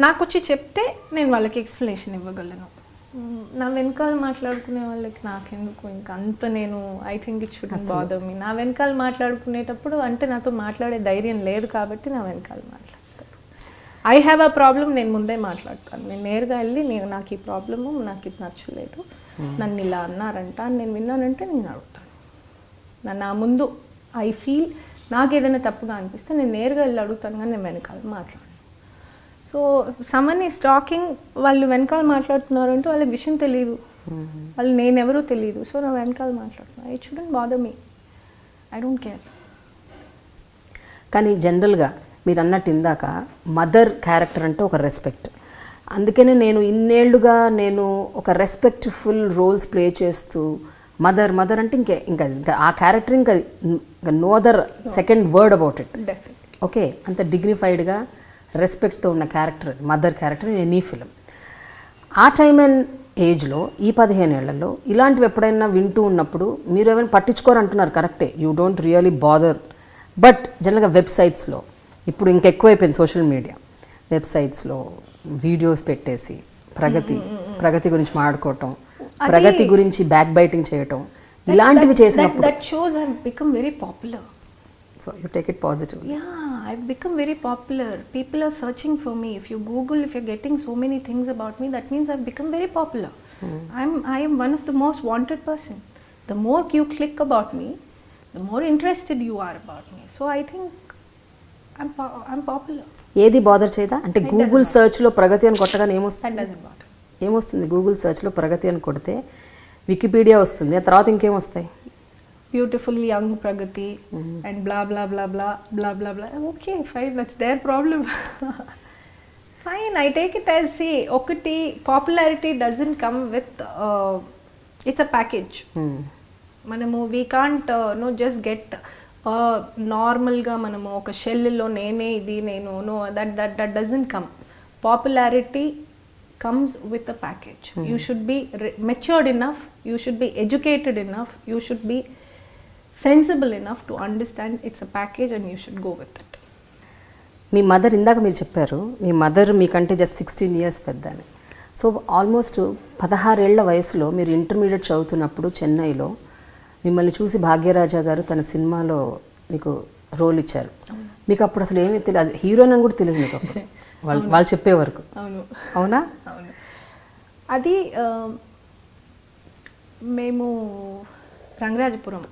నాకు వచ్చి చెప్తే నేను వాళ్ళకి explanation ఇవ్వగలను. నా వెనకాల మాట్లాడుకునే వాళ్ళకి నాకెందుకు ఇంకా అంత, నేను I think it shouldn't bother me. నా వెనకాల మాట్లాడుకునేటప్పుడు అంటే నాతో మాట్లాడే ధైర్యం లేదు కాబట్టి నా వెనకాల మాట్లాడతారు. ఐ హ్యావ్ అ ప్రాబ్లం, నేను ముందే మాట్లాడతాను. నేను నేరుగా వెళ్ళి నాకు ఈ ప్రాబ్లము, నాకు ఇది నచ్చలేదు, నన్ను ఇలా అన్నారంట అని నేను విన్నానంటే నేను అడుగుతాను. నా ముందు ఐ ఫీల్ నాకు ఏదైనా తప్పుగా అనిపిస్తే నేను నేరుగా వెళ్ళి అడుగుతాను, కానీ నేను వెనకాల మాట్లాడను. సో సమ్మన్ ఈస్ టాకింగ్, వాళ్ళు వెనకాల మాట్లాడుతున్నారు అంటే వాళ్ళకి విషయం తెలియదు, వాళ్ళు నేనెవరూ తెలియదు. సో నా వెనకాల మాట్లాడుతున్నా. It shouldn't bother me. I don't care. కానీ జనరల్గా మీరు అన్నట్టు ఇందాక మదర్ క్యారెక్టర్ అంటే ఒక రెస్పెక్ట్. అందుకనే నేను ఇన్నేళ్లుగా నేను ఒక రెస్పెక్ట్ఫుల్ రోల్స్ ప్లే చేస్తూ మదర్ మదర్ అంటే ఇంకా ఆ క్యారెక్టర్ ఇంకా no other second word about it. Okay, అంత డిగ్నిఫైడ్గా రెస్పెక్ట్తో ఉన్న character mother character any film. ఆ టైమ్ అండ్ ఏజ్లో ఈ 15 ఏళ్లలో ఇలాంటివి ఎప్పుడైనా వింటూ ఉన్నప్పుడు మీరు ఏమైనా పట్టించుకోరంటున్నారు, కరెక్టే, you don't really bother. But జనరల్గా వెబ్సైట్స్లో ఇప్పుడు ఇంకెక్కువైపోయింది సోషల్ మీడియా, వెబ్సైట్స్లో వీడియోస్ పెట్టేసి ప్రగతి గురించి మాట్లాడుకోవటం, ప్రగతి గురించి బ్యాక్ బైటింగ్ చేయటం, ఇలాంటివి చేసినప్పుడు that shows I become very popular. So you take it positive. Yeah, I've become very popular. People are searching for me. If you Google, if you're getting so many things about me, that means I've become very popular. I am one of the most wanted person. The more you click about me, the more interested you are about me. So I think I'm popular. ఏది bother చేయదా? అంటే Google సర్చ్లో ప్రగతి అని కొట్టగానే That ఏమొస్తుంది? doesn't bother. ఏమొస్తుంది? Google సర్చ్లో ప్రగతి అని కొడితే Wikipedia వస్తుంది, ఆ తర్వాత ఇంకేమొస్తాయి? Beautiful young Pragathi and blah blah blah blah blah blah blah. Okay, fine, that's their problem. Fine, I take it as, see, okati popularity doesn't come with it's a package. మనము we can't no just get నార్మల్గా మనము ఒక షెల్లో నేనే ఇది నేను know that doesn't come. Popularity comes with a package. You should be matured enough, you should be educated enough, you should be sensible enough to understand it's a package and you should go with it. Me mother, ఇందాక మీరు చెప్పారు మీ mother మీకంటే just 16 years పెద్ద అని. So almost 16 ఏళ్ల వయసులో మీరు intermediate చదువుతున్నప్పుడు చెన్నైలో మిమ్మల్ని చూసి భాగ్యరాజా గారు తన సినిమాలో మీకు రోల్ ఇచ్చారు. మీకు అప్పుడు అసలు ఏమీ తెలియదు, హీరోయిన్ అని కూడా తెలియదు మీకు అప్పుడు, వాళ్ళు చెప్పే వరకు. అవునా? అవును. అది మేము Rangarajapuram,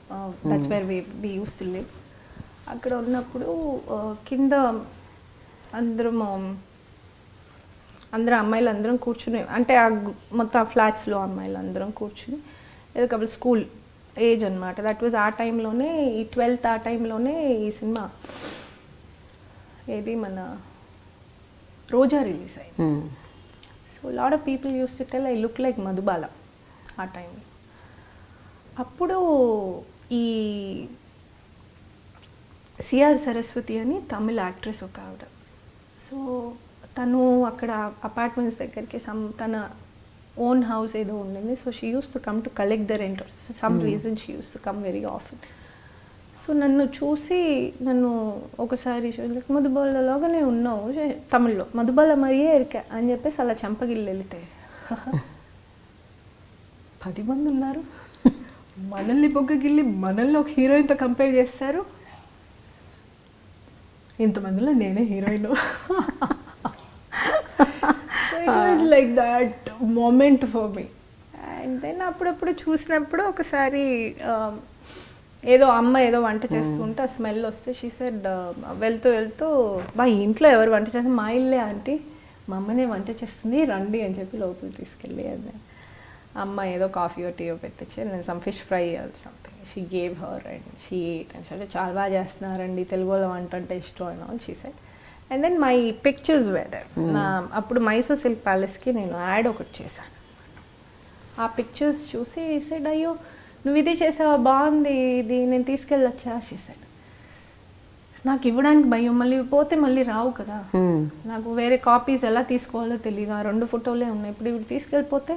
that's where we used to live. అక్కడ ఉన్నప్పుడు కింద అందరం అమ్మాయిలు అందరం కూర్చుని, అంటే మొత్తం ఫ్లాట్స్లో అమ్మాయిలు అందరం కూర్చుని ఏదో కబుల్ స్కూల్ ఏజ్ అనమాట. దట్ వాజ్ ఆ టైంలోనే, ఈ 12th ఆ టైంలోనే ఈ సినిమా ఏది మన రోజా రిలీజ్ అయింది. So lot of people use to tell I look like Madhubala ఆ టైంలో. అప్పుడు ఈ సిఆర్ సరస్వతి అని తమిళ యాక్ట్రెస్ ఒక ఆవిడ, సో తను అక్కడ అపార్ట్మెంట్స్ దగ్గరికి తన ఓన్ హౌస్ ఏదో ఉండింది. So she used to come to collect the renters. For some reason she used to come very often. So నన్ను చూసి నన్ను ఒకసారి మధుబాలలాగానే ఉన్నావు తమిళ్లో, మధుబాల మరియే ఎరికా అని చెప్పేసి అలా చెంపగిల్లి వెళితే 10 మంది ఉన్నారు, మనల్ని బొగ్గగిల్లి మనల్ని ఒక హీరోయిన్తో కంపేర్ చేస్తారు, ఇంతమందిలో నేనే heroine. So it was like that moment for me. And then అప్పుడప్పుడు చూసినప్పుడు ఒకసారి ఏదో అమ్మ ఏదో వంట చేస్తుంటే ఆ స్మెల్ వస్తే షీ సెడ్, వెళ్తూ వెళ్తూ, బా ఇంట్లో ఎవరు వంట చేస్తే, మా ఇల్లే ఆంటీ, మా అమ్మనే వంట చేస్తుంది రండి అని చెప్పి లోపల తీసుకెళ్ళి, అది అమ్మ ఏదో కాఫీయో టీయో పెట్టించి, నేను some fish fry something she gave her and she ate and అంటే చాలా బాగా చేస్తున్నారండి, తెలుగులో వంట అంటే ఇష్టం అని all she said. And then my pictures where అప్పుడు మైసూర్ సిల్క్ ప్యాలెస్కి నేను యాడ్ ఒకటి చేశాను. ఆ పిక్చర్స్ చూసి సెడ్, అయ్యో నువ్వు ఇది చేసావా, బాగుంది, ఇది నేను తీసుకెళ్ళొచ్చా షీ సెడ్. నాకు ఇవ్వడానికి భయం, మళ్ళీ పోతే మళ్ళీ రావు కదా, నాకు వేరే కాపీస్ ఎలా తీసుకోవాలో తెలియదు, ఆ 2 ఫోటోలే ఉన్నాయి, ఇప్పుడు ఇవి తీసుకెళ్ళిపోతే,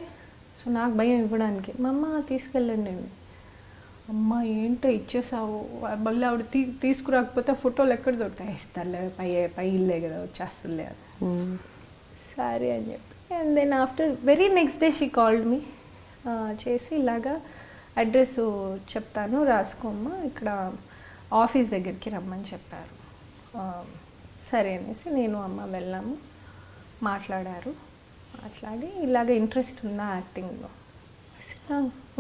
సో నాకు భయం ఇవ్వడానికి. మా అమ్మ తీసుకెళ్ళండి, అమ్మ ఏంటో ఇచ్చేసావు, మళ్ళీ ఆవిడ తీసుకురాకపోతే ఫోటోలు ఎక్కడ దొరుకుతాయి, ఇస్తారులే, పై ఇల్లే కదా వచ్చేస్తుందిలే అది. సరే అని చెప్పి, and then after very next day she called me చేసి, ఇలాగా అడ్రస్ చెప్తాను రాసుకోమ్మా, ఇక్కడ ఆఫీస్ దగ్గరికి రమ్మని చెప్పారు. సరే అనేసి నేను అమ్మ వెళ్ళాము, మాట్లాడారు. మాట్లాడి ఇలాగ ఇంట్రెస్ట్ ఉందా యాక్టింగ్లో,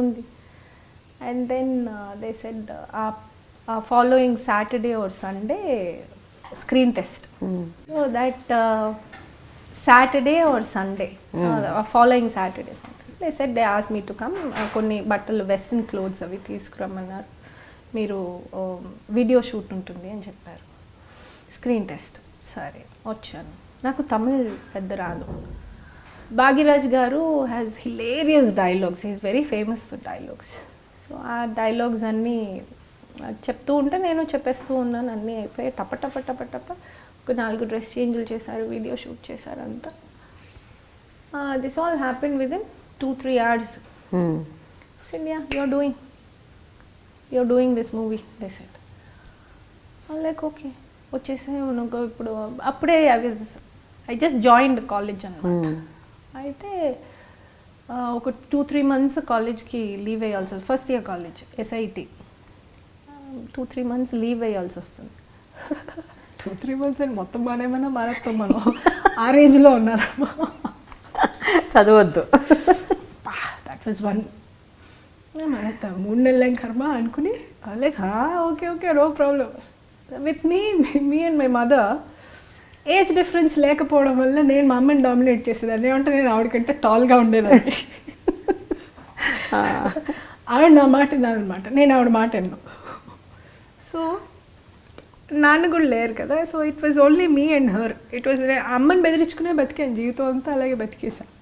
ఉంది. And then they said following Saturday or Sunday screen test. So that Saturday or Sunday, following Saturday something. They said they ask me to come, కొన్ని బట్టలు వెస్ట్రన్ క్లోత్స్ అవి తీసుకురమ్మన్నారు, మీరు వీడియో షూట్ ఉంటుంది అని చెప్పారు, స్క్రీన్ టెస్ట్. సరే వచ్చాను. నాకు తమిళ్ పెద్ద రాదు. భాగ్యరాజ్ గారు has hilarious dialogues, is very famous for dialogues. So ఆ డైలాగ్స్ అన్నీ చెప్తూ ఉంటే నేను చెప్పేస్తూ ఉన్నాను. అన్నీ అయిపోయి టప టప టప టప ఒక 4 డ్రెస్ చేంజ్లు చేశారు, వీడియో షూట్ చేశారు అంతా. This all happen within 2-3 hours. Yeah, you're doing this movie, they said. I'm like, okay. వచ్చేసి ఇప్పుడు అప్పుడే ఐ జస్ట్ జాయిన్డ్ కాలేజ్ అన్నమాట. అయితే ఒక 2-3 months కాలేజ్కి లీవ్ వేయాల్సి వస్తుంది. First year college SIT, 2-3 months leave వేయాల్సి వస్తుంది. 2-3 months అని మొత్తం బాగానేమైనా మారేస్తాం మనం, ఆ రేంజ్లో ఉన్నారమ్మా. చదవద్దు. That was one. మారేస్తాం 3 నెలల కర్మ అనుకుని like okay no problem. With me and my mother age difference లేకపోవడం వల్ల నేను మా అమ్మని డామినేట్ చేసేదాన్ని. ఏమంటే నేను ఆవిడకంటే టాల్గా ఉండేదాన్ని. ఆవిడ నా మాట వినాలన్నమాట, నేను ఆవిడ మాట విన్నాను. సో నాన్న కూడా లేరు కదా, so it was only me and her. It was అమ్మని బెదిరించుకునే బతికాను జీవితం అంతా, అలాగే బతికేసాను.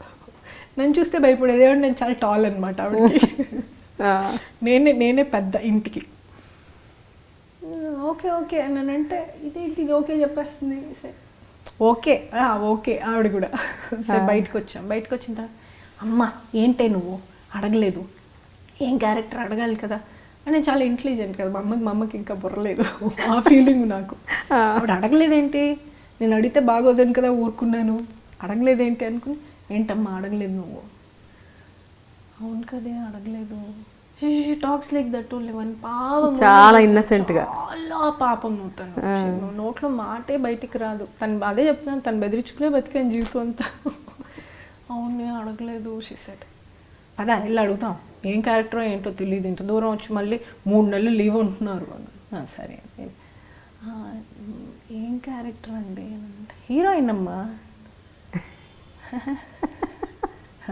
నన్ను చూస్తే భయపడేది, ఏమంటే నేను చాలా టాల్ అనమాట ఆవిడకి. నేనే పెద్ద ఇంటికి. ఓకే అని అంటే ఇదేంటి ఇది ఓకే చెప్పేస్తుంది. సరే ఓకే ఆవిడ కూడా. సరే బయటకు వచ్చిన తర్వాత అమ్మ ఏంటే నువ్వు అడగలేదు, ఏం క్యారెక్టర్ అడగాలి కదా అని. చాలా ఇంటెలిజెంట్ కదా మా అమ్మకి ఇంకా బుర్రలేదు ఆ ఫీలింగ్ నాకు. ఆవిడ అడగలేదేంటి, నేను అడిగితే బాగోదని కదా ఊరుకున్నాను, అడగలేదేంటి అనుకుని. ఏంటమ్మా అడగలేదు నువ్వు? అవును కదే అడగలేదు. Talks like that only one. పాపం, చాలా ఇన్నసెంట్ గా, చాలా పాపం అవుతాను. నోట్లో మాటే బయటికి రాదు. తను అదే చెప్తున్నాను, తను బెదిరించుకునే బతికాను జీవితం అంతా. అవును అడగలేదు. షీసెడ్ అదా వెళ్ళి అడుగుతాం, ఏం క్యారెక్టరో ఏంటో తెలియదు, ఇంత దూరం వచ్చి మళ్ళీ 3 నెలలు లీవ్ ఉంటున్నారు అని. సరే ఏం క్యారెక్టర్ అండి అంటే హీరోయిన్ అమ్మా.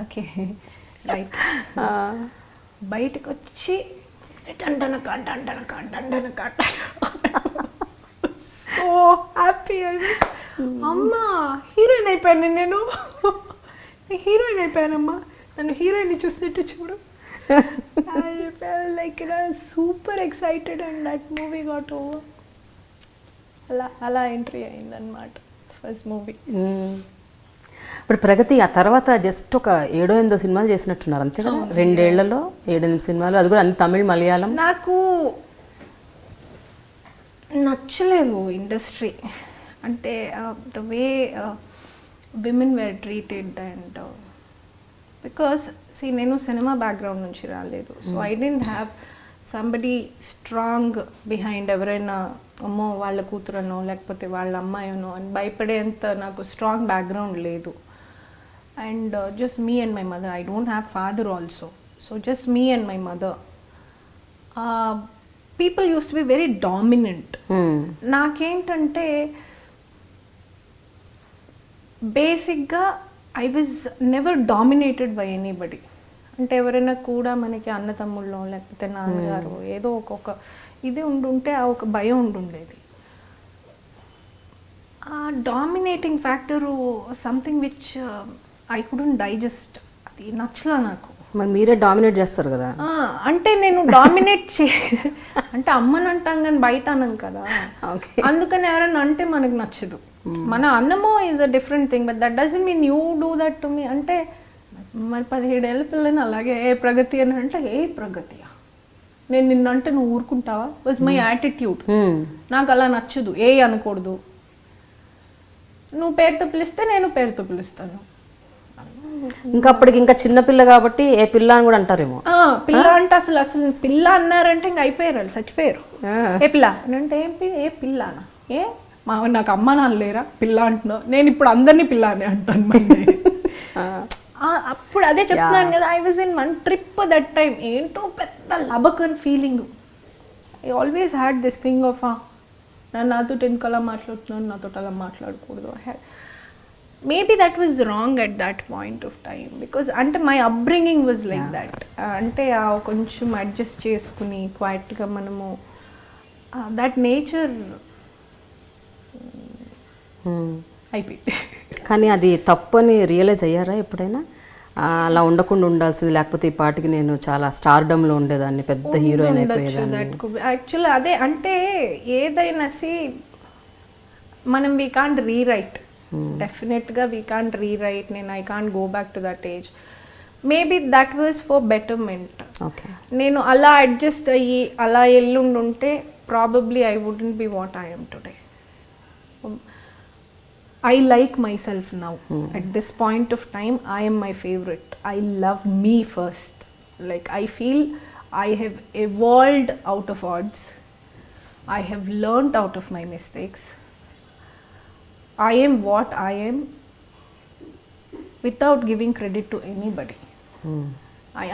Okay right. బయటకు వచ్చి సో హ్యాపీ అయ్యి అమ్మా హీరోయిన్ అయిపోయాను నేను హీరోయిన్ అయిపోయానమ్మా, నన్ను హీరోయిన్ చూసినట్టు చూడు. Like super excited and that movie got over. అలా ఎంట్రీ అయిందనమాట ఫస్ట్ మూవీ. ఇప్పుడు ప్రగతి ఆ తర్వాత జస్ట్ ఒక 7-8 సినిమాలు చేసినట్టున్నారు అంతే కదా, 2 ఏళ్లలో 7-8 సినిమాలు, అది కూడా అన్ని తమిళ్ మలయాళం. నాకు నచ్చలేదు ఇండస్ట్రీ అంటే the way women were treated and because నేను సినిమా బ్యాక్గ్రౌండ్ నుంచి రాలేదు. So I didn't have somebody strong behind. ఎవరైనా అమ్మో వాళ్ళ కూతురనో లేకపోతే వాళ్ళ అమ్మాయినో అని భయపడేంత నాకు స్ట్రాంగ్ బ్యాక్గ్రౌండ్ లేదు. And just me and my mother, I don't have father also. So just me and my mother. People use to be very dominant. నాకేంటంటే బేసిక్గా I was never dominated by anybody. అంటే ఎవరైనా కూడా మనకి అన్న తమ్ముళ్ళో లేకపోతే నాన్నగారు ఏదో ఒక్కొక్క ఇది ఉండుంటే ఆ ఒక భయం ఉండుండేది. ఆ dominating factor something which I couldn't digest. అది నచ్చలా నాకు. మరి మీరే డామినేట్ చేస్తారు కదా. అంటే నేను డామినేట్ అంటే అమ్మని అంటాం కానీ బయట అనం కదా, అందుకని ఎవరైనా అంటే మనకు నచ్చదు. మన అన్నమో is a different thing, but that doesn't mean you do that to me. అంటే మరి 17 ఏళ్ళ పిల్లని అలాగే ఏ ప్రగతి అని అంటే ఏ ప్రగతియా, నేను నిన్నంటే నువ్వు ఊరుకుంటావా, వాజ్ మై యాటిట్యూడ్. నాకు అలా నచ్చదు, ఏ అనకూడదు. నువ్వు పేరుతో పిలిస్తే నేను పేరుతో పిలుస్తాను. ఇంకా అప్పటికి ఇంకా చిన్నపిల్ల కాబట్టి ఏ పిల్ల అని కూడా అంటారేమో. పిల్ల అంటే అసలు పిల్ల అన్నారంటే ఇంక అయిపోయారు, వాళ్ళు చచ్చిపోయారు. ఏ పిల్ల అంటే ఏ పిల్లనా, ఏ మా నాకు అమ్మ నాన్న లేరా పిల్ల అంటున్నావు. నేను ఇప్పుడు అందరినీ పిల్ల అని అంటాను. అప్పుడు అదే చెప్తున్నాను కదా, I was in one trip that time. ఏంటో పెద్ద లబకన్ feeling. I always had this thing of నాతో ఎందుకు అలా మాట్లాడుతున్నాను, నాతో అలా మాట్లాడకూడదు. Maybe that was wrong at that point of time because అంటే my upbringing was like that. అంటే కొంచెం అడ్జస్ట్ చేసుకుని క్వైట్గా మనము దట్ నేచర్ అయిపోయింది. కానీ అది తప్పని రియలైజ్ అయ్యారా ఎప్పుడైనా? అలా ఉండకుండా ఉండాల్సింది, లేకపోతే ఈ పాటికి నేను చాలా స్టార్డమ్లో ఉండేదాన్ని, పెద్ద హీరోయిన్ అయిపోయేదాన్ని. యాక్చువల్లీ అదే అంటే ఏదైనా మనం వీ కాంట్ రీరైట్, డెఫినెట్గా we can't rewrite. I can't go back to that age. Maybe that was for betterment. Okay, నేను అలా అడ్జస్ట్ అయ్యి అలా ఎల్లుండుంటే probably I wouldn't be what I am today. I like myself now. At this point of time, I am my favorite. I love me first. Like, I feel I have evolved out of odds. I have learned out of my mistakes. I am what I am without giving credit to anybody.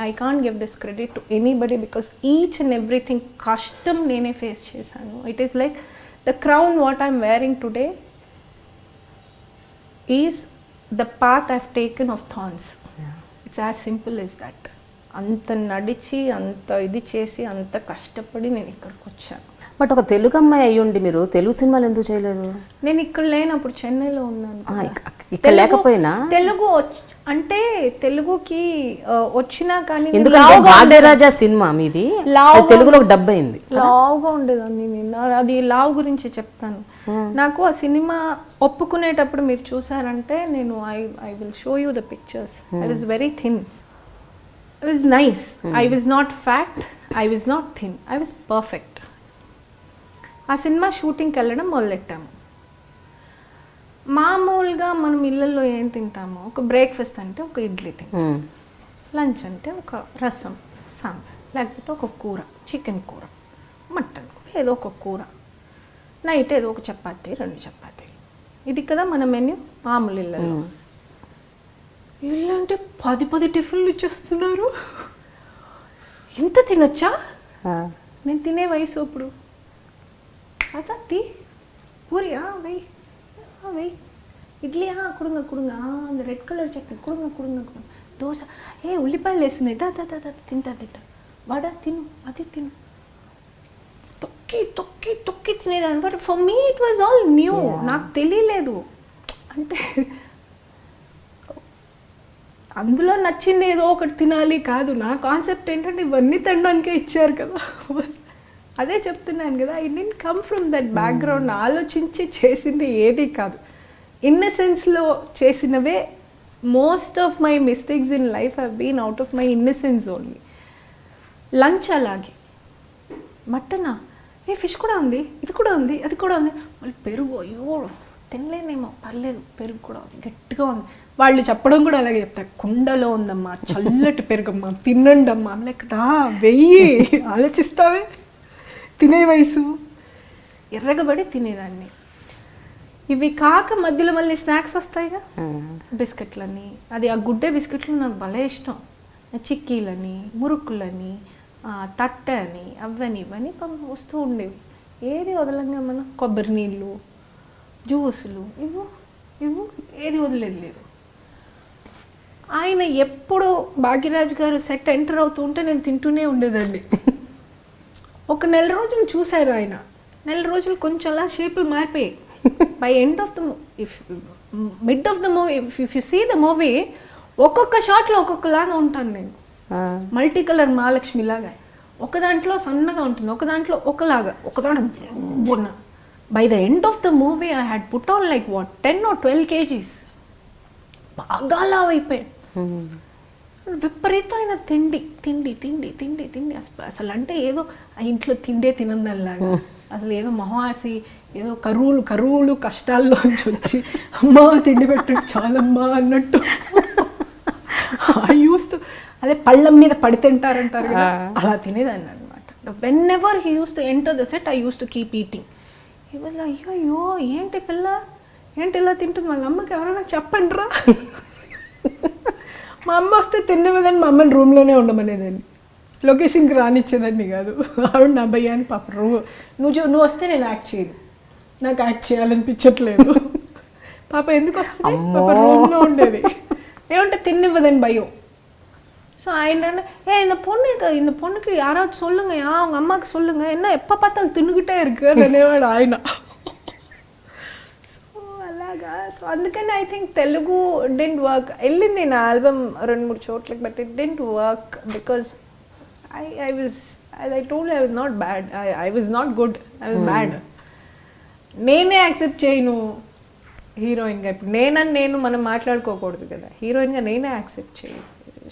I can't give this credit to anybody because each and everything custom nene face chesanu. It is like the crown what I'm wearing today is the path I've taken of thorns. It's as simple as that. అంత నడిచి అంత ఇది చేసి అంత కష్టపడి నేను ఇక్కడికి వచ్చాను. బట్ ఒక తెలుగు అమ్మాయి అయ్యుండి మీరు తెలుగు సినిమాలు ఎందుకు చేయలేదు? నేను ఇక్కడ లేనప్పుడు చెన్నైలో ఉన్నాను. ఇక్కడ లేకపోయినా తెలుగు అంటే తెలుగుకి వచ్చినా కానీ భాగ్యరాజా సినిమా మీది తెలుగులో డబ్ అయింది. లావుగా ఉండేదాన్ని నేను. అది లావు గురించి చెప్తాను. నాకు ఆ సినిమా ఒప్పుకునేటప్పుడు మీరు చూసారంటే నేను I will show you the pictures. I was very thin. I was nice. I was not fat. I was not thin. I was perfect. ఆ సినిమా షూటింగ్కి వెళ్ళడం మొదలెట్టాము. మామూలుగా మనం ఇళ్ళల్లో ఏం తింటామో, ఒక బ్రేక్ఫాస్ట్ అంటే ఒక ఇడ్లీ తింటాం, లంచ్ అంటే ఒక రసం సాంబార్, లేకపోతే ఒక కూర, చికెన్ కూర, మటన్ కూర, ఏదో ఒక కూర, నైట్ ఏదో ఒక చపాతీ, 2 చపాతీలు. ఇది కదా మన మెన్యూ మామూలు ఇళ్ళల్లో. ఇల్లు అంటే 10 టిఫిన్లు ఇచ్చేస్తున్నారు. ఇంత తినొచ్చా? నేను తినే వయసు అప్పుడు. అదా తీ పూరియా వెయ్యి, వెయ్యి ఇడ్లీ కుడుంగ కుడుంగ, அந்த రెడ్ కలర్ చట్నీ కుడుంగ కుడుంగ కుడుంగ, దోశ ఉల్లిపాయలు వేస్తున్నాయి, తింటా వడ తిను, అది తిను, తొక్కి తొక్కి తొక్కి తినేదాన్ని. But for me it was all new. నాకు తెలియలేదు. అంటే అందులో నచ్చింది ఏదో ఒకటి తినాలి కాదు. నా కాన్సెప్ట్ ఏంటంటే ఇవన్నీ తినడానికే ఇచ్చారు కదా. అదే చెప్తున్నాను కదా, I didn't come from that background. ఆలోచించి చేసింది ఏది కాదు. ఇన్నసెన్స్లో చేసినవే. Most of my mistakes in life have been out of my innocence only. Lunch అలాగే. మటనా, ఫిష్ కూడా ఉంది, ఇది కూడా ఉంది, అది కూడా ఉంది. మళ్ళీ పెరుగు, అయ్యో తినలేనేమో, పర్లేదు పెరుగు కూడా ఉంది, గట్టిగా ఉంది. వాళ్ళు చెప్పడం కూడా అలాగే చెప్తారు, కుండలో ఉందమ్మా, చల్లటి పెరుగమ్మా, తినండి అమ్మా. లేకదా వెయ్యి ఆలోచిస్తావే. తినే వయసు, ఎర్రగబడి తినేదాన్ని. ఇవి కాక మధ్యలో మళ్ళీ స్నాక్స్ వస్తాయిగా, బిస్కెట్లని. అది ఆ గుడ్డే బిస్కెట్లు నాకు భలే ఇష్టం. చిక్కీలని, మురుకులని, తట్టె అని, అవని ఇవన్నీ వస్తూ ఉండేవి. ఏది వదలంగా మనం. కొబ్బరి నీళ్ళు, జ్యూసులు, ఇవ్వు ఏది వదిలేదు లేదు. ఆయన ఎప్పుడు భాగ్యరాజ్ గారు సెట్ ఎంటర్ అవుతూ ఉంటే నేను తింటూనే ఉండేదండి. ఒక 1 నెల రోజులు చూశారు ఆయన. 1 నెల రోజులు కొంచెం అలా షేపులు మారిపోయాయి. By end of the mid of the movie, if you see the movie, ఒక్కొక్క షాట్లో ఒక్కొక్కలాగా ఉంటాను నేను. మల్టీ కలర్ మహాలక్ష్మి లాగా. ఒక దాంట్లో సన్నగా ఉంటుంది, ఒక దాంట్లో ఒకలాగా, ఒక దాంట్లో. By the end of the movie I had put on like 10 or 12 kgs. బాగా లావ్ అయిపోయాను. విపరీతమైన తిండి తిండి తిండి తిండి తిండి. అసలు అంటే ఏదో ఆ ఇంట్లో తిండే తినందల్లాగా. అసలు ఏదో మొహాసి, ఏదో కరువులు కష్టాల్లోంచి వచ్చి అమ్మా తిండి పెట్టండి చాలమ్మా అన్నట్టు. ఐ యూస్ టు, అదే పళ్ళం మీద పడి తింటారంటారు కదా, అలా తినేదాన్ని అనమాట. When ever he use to enter the set, I used to keep eating. అయ్యో ఏంటి పిల్ల, ఏంటి ఇలా తింటుంది, వాళ్ళ అమ్మకి ఎవరైనా చెప్పండి రా. మా అమ్మ వస్తే తిన్నదని మా అమ్మని రూమ్లోనే ఉండమనేదాన్ని, లొకేషన్కి రానిచ్చేదాన్ని కాదు. ఆవిడ నా భయ్యాన్ని పాప నువ్వు వస్తే నేను యాక్ట్ చేయను, నాకు యాక్ట్ చేయాలనిపించట్లేదు. పాప ఎందుకు వస్తుంది, పాప రూమ్లో ఉండేది. ఏమంటే తిన్నివ్వదని భయం. ஸோ ఆయన இந்த பொண்ணுக்கு யாராவது சொல்லுங்க, அவங்க அம்மாவுக்கு சொல்லுங்க, என்ன எப்போ பார்த்தாலும் తిన్నుகிட்டே இருக்கு అనేవాడు ఆయన. సో అలాగా. సో అందుకని I think Telugu didn't work. వెళ్ళింది నా ఆల్బమ్ 2-3 చోట్లకి, but it didn't work because I was, as I told you, I was not bad. I was not good. I was bad. నేనే యాక్సెప్ట్ చేయను హీరోయిన్గా. ఇప్పుడు నేను మనం మాట్లాడుకోకూడదు కదా. హీరోయిన్గా నేనే యాక్సెప్ట్ చేయను.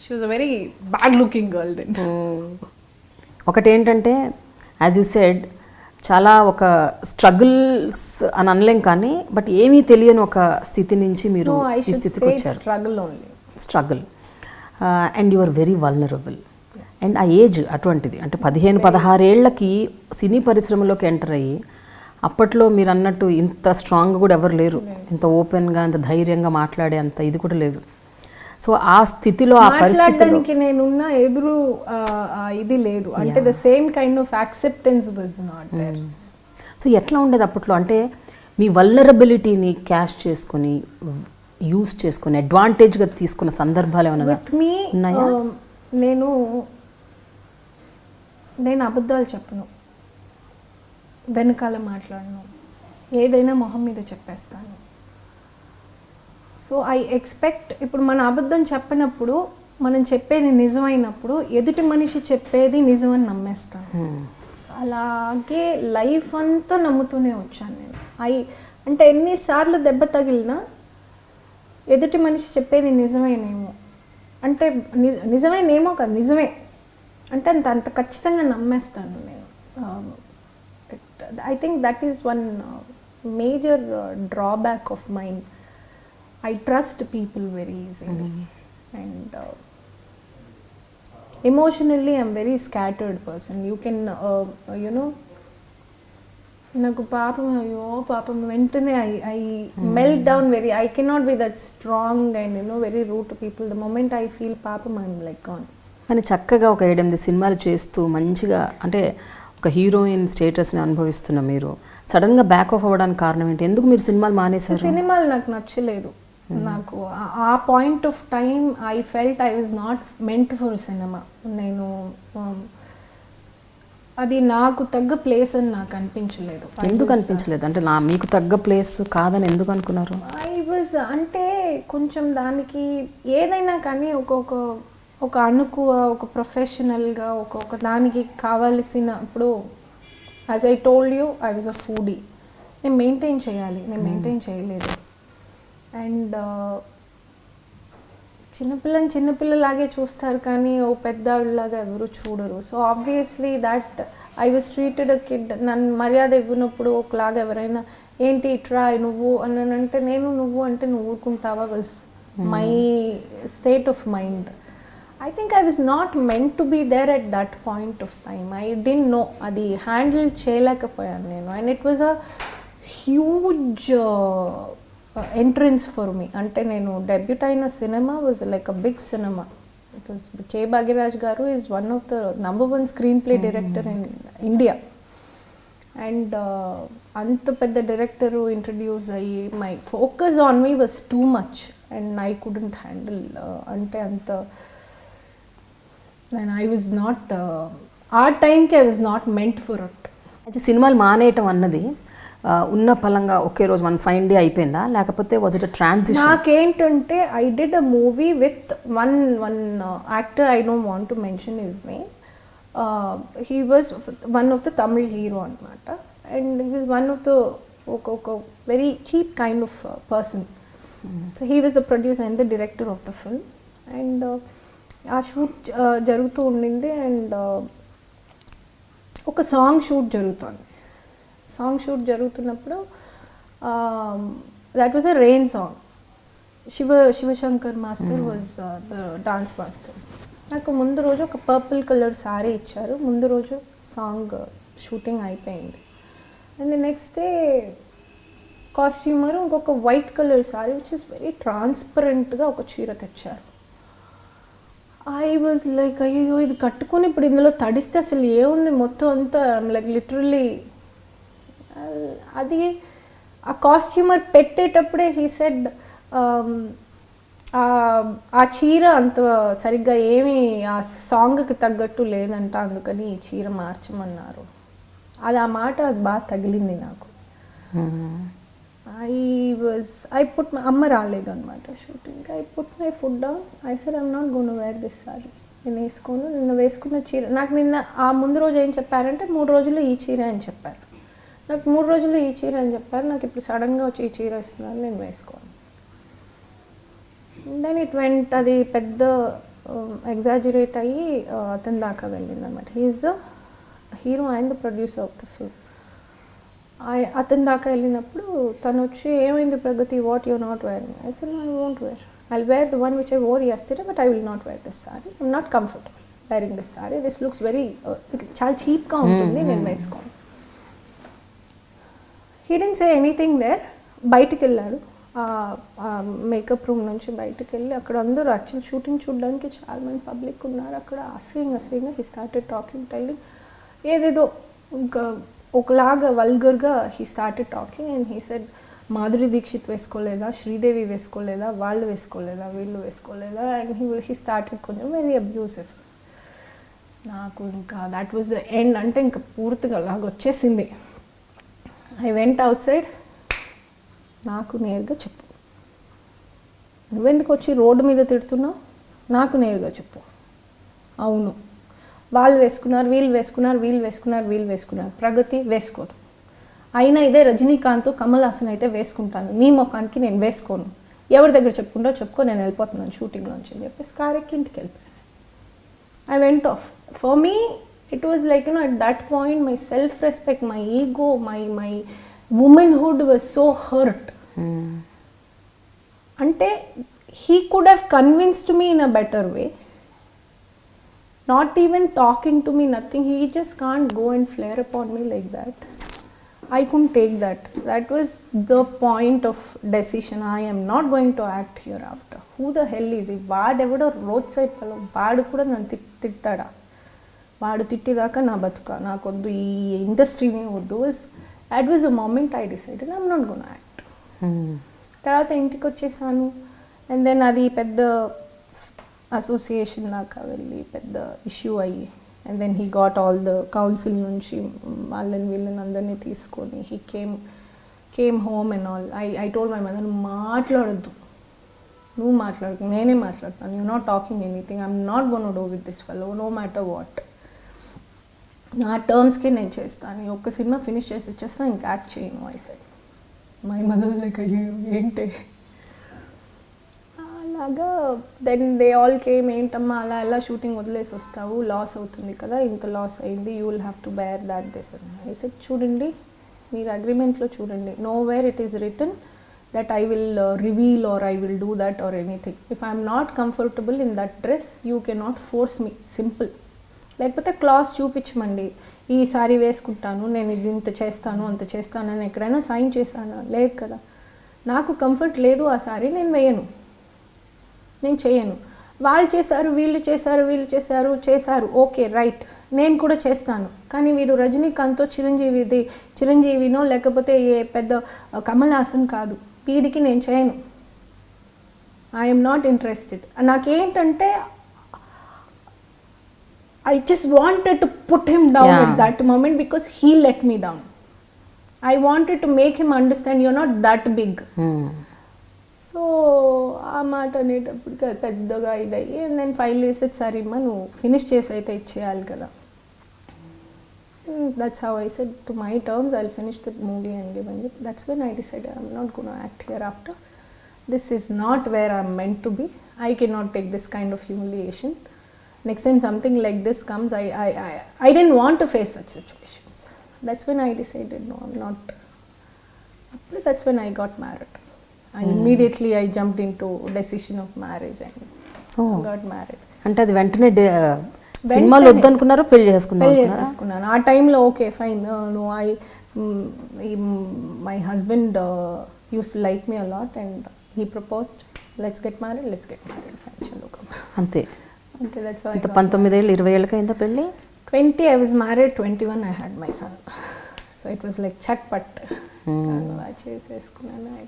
She was a very bad looking girl then. ఒకటి ఏంటంటే యాజ్ యూ సెడ్, చాలా ఒక స్ట్రగుల్స్ అని అనలేం కానీ, బట్ ఏమీ తెలియని ఒక స్థితి నుంచి మీరు ఈ స్థితికి వచ్చారు. Struggle and you are very vulnerable. And ఆ ఏజ్ అటువంటిది, అంటే 15-16 ఏళ్లకి సినీ పరిశ్రమలోకి ఎంటర్ అయ్యి, అప్పట్లో మీరు అన్నట్టు ఇంత స్ట్రాంగ్గా కూడా ఎవరు లేరు, ఇంత ఓపెన్గా ఇంత ధైర్యంగా మాట్లాడే అంత ఇది కూడా లేదు. సో ఆ స్థితిలో, ఆ పరిస్థితికి నేనున్న ఎదురు ఇది లేదు, అంటే the same kind of acceptance was not there. So ఎట్లా ఉండేది అప్పట్లో? అంటే మీ వల్నరబిలిటీని క్యాష్ చేసుకొని, యూస్ చేసుకొని, అడ్వాంటేజ్గా తీసుకున్న సందర్భాలు ఏమైనా ఉన్నాయా? నేను అబద్ధాలు చెప్పను, వెనకాల మాట్లాడను, ఏదైనా మొహం మీద చెప్పేస్తాను. సో ఐ ఎక్స్పెక్ట్, ఇప్పుడు మన అబద్ధం చెప్పినప్పుడు, మనం చెప్పేది నిజమైనప్పుడు, ఎదుటి మనిషి చెప్పేది నిజమని నమ్మేస్తాను. సో అలాగే లైఫ్ అంతా నమ్ముతూనే వచ్చాను నేను. అంటే ఎన్నిసార్లు దెబ్బ తగిలినా ఎదుటి మనిషి చెప్పేది నిజమేనేమో, అంటే నిజమేనేమో కాదు, నిజమే అంటే అంత ఖచ్చితంగా నమ్మేస్తాను నేను. I think that is one major drawback of mind. I trust people very easily. And emotionally I'm very scattered person. You can నాకు పాపం వెంటనే I melt down very. I cannot be that strong and very rude to people. The moment I feel పాపం, I'm like gone. కానీ చక్కగా ఒక 7-8 సినిమాలు చేస్తూ మంచిగా, అంటే ఒక హీరోయిన్ స్టేటస్ని అనుభవిస్తున్న మీరు సడన్గా బ్యాక్ ఆఫ్ అవ్వడానికి కారణం ఏంటి? ఎందుకు మీరు సినిమాలు మానేశారు? సినిమాలు నాకు నచ్చలేదు. నాకు ఆ point of time I felt I was not meant for cinema. నేను అది నాకు తగ్గ ప్లేస్ అని నాకు అనిపించలేదు. ఎందుకు అనిపించలేదు? అంటే మీకు తగ్గ ప్లేస్ కాదని ఎందుకు అనుకున్నారు? ఐ వాజ్, అంటే కొంచెం దానికి ఏదైనా కానీ ఒక అనుకువ, ఒక ప్రొఫెషనల్గా ఒక దానికి కావాల్సిన, ఇప్పుడు as I told you I was a foodie. నేను మెయింటైన్ చేయాలి, నేను మెయింటైన్ చేయలేదు. అండ్ చిన్నపిల్లలాగే చూస్తారు కానీ ఓ పెద్దవాళ్ళలాగా ఎవరు చూడరు. So obviously that I was treated a kid. నన్ను మర్యాద ఇవ్వనప్పుడు ఒకలాగా ఎవరైనా ఏంటి ఇట్రా నువ్వు అని అంటే, నేను నువ్వు అంటే నువ్వు ఊరుకుంటావా was my state of mind. I think I was not meant to be there at that point of time. I didn't know. అది హ్యాండిల్ చేయలేకపోయాను నేను. And it was a huge entrance for me. అంటే నేను debut అయిన cinema was like a big cinema. It was K. Bhagiraj garu is one of the #1 screenplay director in India. And అంత పెద్ద director introduce అయ్యి my focus on me was too much and I couldn't handle. అంటే అంత, and I was not, ఆ టైంకి I was not meant for it. అయితే సినిమాలు మానేయటం అన్నది ఉన్న పలంగా ఒకే రోజు వన్ ఫైన్ డే అయిపోయిందా, లేకపోతే వాజ్ ఇట్ అ ట్రాన్సిషన్? నాకేంటంటే I did a movie with one actor, I don't want to mention his name. He was one of the Tamil hero అనమాట. And he was one of the ఒక very cheap kind of person. So he was the producer and the director of the film. And ఆ shoot జరుగుతూ ఉండింది. And ఒక song shoot జరుగుతుంది. Song shoot జరుగుతున్నప్పుడు that was a rain song. Shivashankar master was the dance master. నాకు ముందు రోజు ఒక పర్పుల్ కలర్ శారీ ఇచ్చారు. ముందు రోజు సాంగ్ షూటింగ్ అయిపోయింది. అండ్ నెక్స్ట్ డే కాస్ట్యూమర్ ఇంకొక white colour sari which is very ట్రాన్స్పరెంట్గా ఒక చీర తెచ్చారు. ఐ వాజ్ లైక్ అయ్యో ఇది కట్టుకొని ఇప్పుడు ఇందులో తడిస్తే అసలు ఏముంది మొత్తం అంతా లైక్ లిటరల్లీ. అది ఆ కాస్ట్యూమర్ పెట్టేటప్పుడే హీ సెడ్ ఆ చీర అంత సరిగ్గా ఏమీ ఆ సాంగ్కి తగ్గట్టు లేదంట, అందుకని ఈ చీర మార్చమన్నారు. అది ఆ మాట అది బాగా తగిలింది నాకు. ఐ పుట్ అమ్మ రాలేదు అనమాట shooting. I put my food down. I said I'm not gonna wear this sorry. నేను వేసుకోను. నిన్న వేసుకున్న చీర నాకు నిన్న ఆ ముందు రోజు ఏం చెప్పారంటే 3 రోజుల్లో ఈ చీర అని చెప్పారు. నాకు 3 రోజుల్లో ఈ చీర అని చెప్పారు. నాకు ఇప్పుడు సడన్గా వచ్చి ఈ చీర ఇస్తున్నారు, నేను వేసుకోను. దెన్ ఇట్ వెంట్, అది పెద్ద ఎగ్జాజరేట్ అయ్యి అతని దాకా వెళ్ళింది అనమాట. He's the hero and the producer of the film. అతని దాకా వెళ్ళినప్పుడు తను వచ్చి, ఏమైంది Pragati, what you're not wearing? I said I won't wear. I'll wear the one which I wore yesterday, but I will not wear this saree. I'm not comfortable wearing this saree. This looks very చాలా చీప్గా ఉంటుంది, నేను వేసుకోను. He didn't say anything there. బయటికి వెళ్ళాడు, makeup room నుంచి బయటికి వెళ్ళి, అక్కడ అందరూ యాక్చువల్ షూటింగ్ చూడడానికి చాలా మంది పబ్లిక్ ఉన్నారు. అక్కడ అసహ్యంగా హీ స్టార్టెడ్ టాకింగ్, టెల్లింగ్ ఏదేదో ఇంకా ఒకలాగా వల్గర్గా he started talking. And he said, Madhuri Dixit వేసుకోలేదా, శ్రీదేవి వేసుకోలేదా, వాళ్ళు వేసుకోలేదా, వీళ్ళు వేసుకోలేదా, అండ్ హీ స్టార్టెడ్ కొంచెం వెరీ అబ్యూసివ్. నాకు ఇంకా దాట్ వాజ్ ద ఎండ్. అంటే ఇంకా పూర్తిగా అలాగ వచ్చేసింది. I went out side. నాకు నేరుగా చెప్పు, నువ్వెందుకు వచ్చి రోడ్డు మీద తిడుతున్నావు, నాకు నేరుగా చెప్పు. అవును, వాళ్ళు వేసుకున్నారు, వీళ్ళు వేసుకున్నారు, వీళ్ళు వేసుకున్నారు, వీళ్ళు వేసుకున్నారు, ప్రగతి వేసుకోదు. అయినా ఇదే రజనీకాంత్, కమల్ హాసన్ అయితే వేసుకుంటాను, నీ ముఖానికి నేను వేసుకోను. ఎవరి దగ్గర చెప్పుకుంటో చెప్పుకో, నేను వెళ్ళిపోతున్నాను షూటింగ్లోంచి అని చెప్పేసి కారెక్కి ఇంటికి వెళ్ళిపోయాను. I went off. For me it was like at that point my self respect, my ego, my womanhood was so hurt. అంటే he could have convinced me in a better way, not even talking to me, nothing. He just can't go and flare upon me like that. I couldn't take that. That was the point of decision. I am not going to act hereafter. Who the hell is he? వాడెవడో road side fellow, వాడు కూడా నన్ను తిట్టాడా? వాడు తిట్టేదాకా నా బతుక, నాకొద్దు, ఈ ఇండస్ట్రీనే వద్దు. That was the moment I decided I'm not going to act. తర్వాత ఇంటికి వచ్చేసాను. అండ్ దెన్ అది పెద్ద అసోసియేషన్ దాకా వెళ్ళి పెద్ద ఇష్యూ అయ్యి, and then he got all the council నుంచి వాళ్ళని వీళ్ళని అందరినీ తీసుకొని he came home and all. I told my mother, మాట్లాడొద్దు, నువ్వు మాట్లాడుకు, నేనే మాట్లాడతాను, you not talking anything, I'm not gonna do with this fellow, no matter what. నా టర్మ్స్కి నేను చేస్తాను, ఒక్క సినిమా ఫినిష్ చేసి ఇచ్చేస్తాను, ఇంకా యాక్ట్ చేయను. I said. My mother like, అయ్యో ఏంటి అలాగా. దెన్ దే ఆల్ కేమ్, ఏంటమ్మా అలా ఎలా షూటింగ్ వదిలేసి వస్తావు, లాస్ అవుతుంది కదా, ఇంత లాస్ అయింది, you will have to bear that this. I said, చూడండి మీరు అగ్రిమెంట్లో చూడండి, no where it is written that I will reveal or I will do that or anything. If I am not comfortable in that dress, you cannot force me. Simple. లేకపోతే class చూపించమండి, ఈ sorry వేసుకుంటాను, నేను ఇది ఇంత చేస్తాను అంత చేస్తాను అని ఎక్కడైనా సైన్ చేశాను? లేదు కదా. నాకు కంఫర్ట్ లేదు ఆ సారీ, నేను వేయను, నేను చేయను. వాళ్ళు చేశారు, వీళ్ళు చేశారు, వీళ్ళు చేశారు, ఓకే రైట్, నేను కూడా చేస్తాను. కానీ వీడు రజనీకాంత్తో చిరంజీవినో లేకపోతే ఏ పెద్ద కమల్ హాసన్ కాదు, వీడికి నేను చేయను. I'm not interested. నాకేంటంటే I just wanted to put him down at that moment because he let me down. I wanted to make him understand you're not that big. So ఆ మాట అనేటప్పటికి పెద్దగా ఇదయ్యి, అండ్ నేను ఫైల్ చేసేది, సరే అమ్మా నువ్వు ఫినిష్ చేసి అయితే ఇచ్చేయాలి కదా. That's how I said to my terms, I'll finish the movie and give it. That's when I decided I'm not going to act hereafter. This is not where I'm meant to be. I cannot take this kind of humiliation. Next time something like this comes, I didn't want to face such situations. That's when I decided, no, I'm not. That's when I got married. Immediately I jumped into decision of marriage and got married. అంటే అది వెంటనే సినిమాలు వద్దనుకున్నారో పెళ్లి చేసుకున్నాను? ఆ టైంలో okay fine, no my husband used to like me a lot and he proposed, let's get married fine, చలో అంతే. That's how 19 ఏళ్ళు 20 ఏళ్ళకి అయిందా పెళ్ళి? 20 I was married, 21 I had my son. So it was like chat pat. చేసేసుకున్నాను. I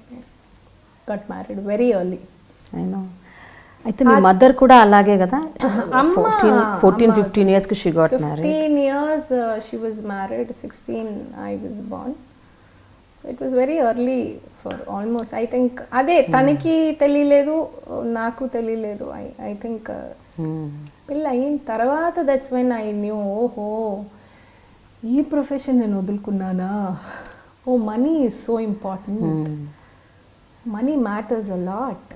got married very early. I know. అయితే మీ mother కూడా అలాగే కదా, 14-15 yearsకి she got married. 15 years she was married, 16 I was born. So it was very early for almost, I think, అదే తనకి తెలియలేదు, నాకు తెలియలేదు. I think పెళ్ళి అయిన తర్వాత దట్స్ వెన్ ఐ న్యూ, ఓహో ఈ ప్రొఫెషన్ నేను వదులుకున్నానా, oh money is so important, money matters a lot.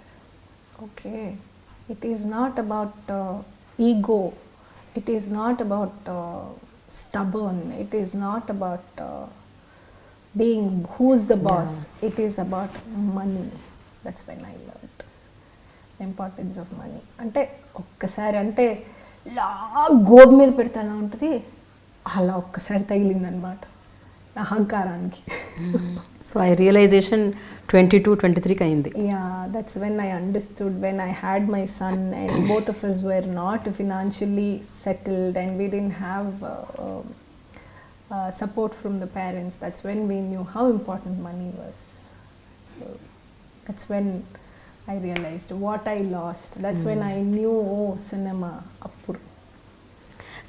Okay, it is not about ego, it is not about stubborn, it is not about being who's the boss, it is about money. That's when I learned the importance of money. అంటే ఒక్కసారి అంటే ఇలా గోబు మీద పెడితే ఎలా ఉంటుంది అలా ఒక్కసారి తగిలిందనమాట అహంకారానికి. సో ఐ రియలైజేషన్ 22-23కి అయింది. That's when I understood, when I had my son and both of us were not financially settled and we didn't have support from the parents. That's when we knew how important money was. So that's when I realized what I lost. That's when I knew, oh, cinema appur.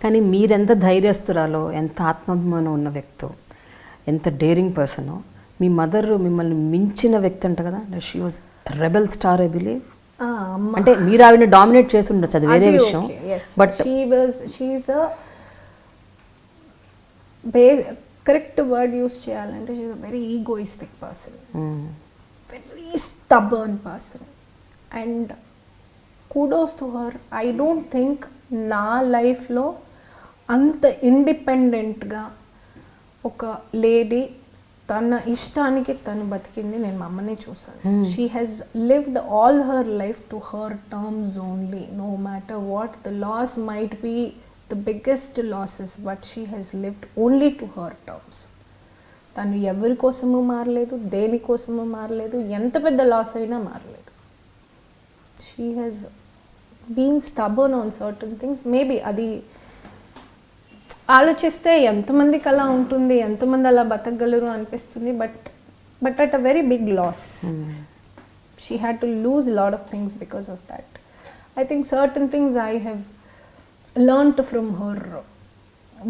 కానీ మీరెంత ధైర్యస్తురాలో, ఎంత ఆత్మాభిమానం ఉన్న వ్యక్తో, ఎంత daring పర్సనో, మీ mother మిమ్మల్ని మించిన వ్యక్తి అంట కదా. She was rebel star I believe. అంటే మీరు ఆవిడని డామినేట్ చేసి ఉండొచ్చు, అది వేరే విషయం. But she's correct word use చేయాలంటే she's a very egoistic person, very stubborn person. And kudos to her. I don't think నా లైఫ్లో అంత ఇండిపెండెంట్గా ఒక లేడీ తన ఇష్టానికి తను బతికింది నేను మా అమ్మనే చూసాను. She has lived all her life to her terms only, no matter what the loss might be, the biggest losses, but she has lived only to her terms. తను ఎవరి కోసము మారలేదు, దేనికోసము మారలేదు, ఎంత పెద్ద లాస్ అయినా మారలేదు. She has been stubborn on certain things. Maybe అది ఆలోచిస్తే ఎంతమందికి అలా ఉంటుంది, ఎంతమంది అలా బతకగలరు అనిపిస్తుంది. But at a very big loss. She had to lose lot of things because of that. I think certain things I have learned from her.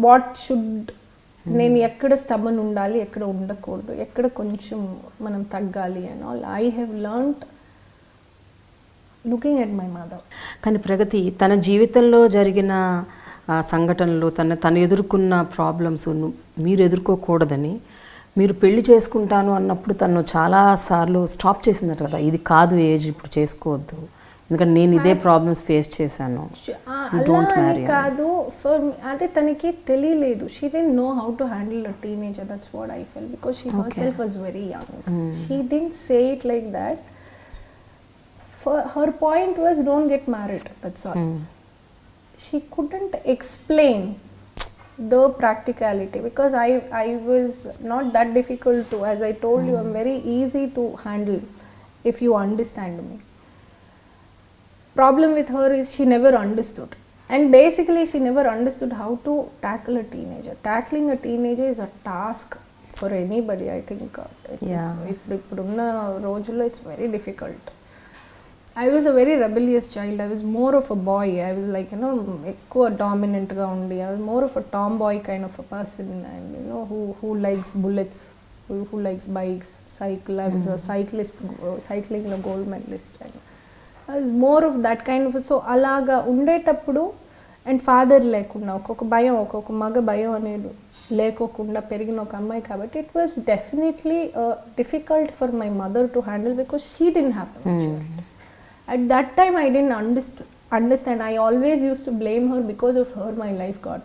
What should, నేను ఎక్కడ స్టబర్న్ ఉండాలి, ఎక్కడ ఉండకూడదు, ఎక్కడ కొంచెం మనం తగ్గాలి అని all I have learned looking at my mother. కానీ ప్రగతి తన జీవితంలో జరిగిన సంఘటనలు, తను ఎదుర్కొన్న ప్రాబ్లమ్స్ మీరు ఎదుర్కోకూడదని మీరు పెళ్లి చేసుకుంటాను అన్నప్పుడు తను చాలాసార్లు స్టాప్ చేసిందట కదా, ఇది కాదు ఏజ్, ఇప్పుడు చేసుకోవద్దు, ఎందుకంటే నేను ఇదే ప్రాబ్లమ్స్ ఫేస్ చేశాను. కాదు ఫర్ అదే తనకి తెలియలేదు. She didn't know how to handle a teenager. That's what I felt because she herself was very young. She didn't say it like that. Her point was don't get married, that's all. She couldn't explain the practicality because I was not that difficult to, as I told you, I'm very easy to handle if you understand me. Problem with her is she never understood, and basically she never understood how to tackle a teenager. Tackling a teenager is a task for anybody. I think ippudunna rojullo it's very difficult. I was a very rebellious child. I was more of a boy. I was like, ఎక్కువ dominant గా ఉండి, I was more of a tomboy kind of a person, and who likes bullets, who likes bikes, cycle. I was a cyclist, cycling లో gold medalist. I was more of that kind of. So అలాగా ఉండేటప్పుడు and father లేకుండా ఒక్కొక్క భయం, ఒక్కొక్క మగ భయం అనేది లేకోకుండా పెరిగిన ఒక అమ్మాయి కాబట్టి it was definitely difficult for my mother to handle because she didn't have the maturity. At that time I didn't understand. I always used to blame her because of her my life got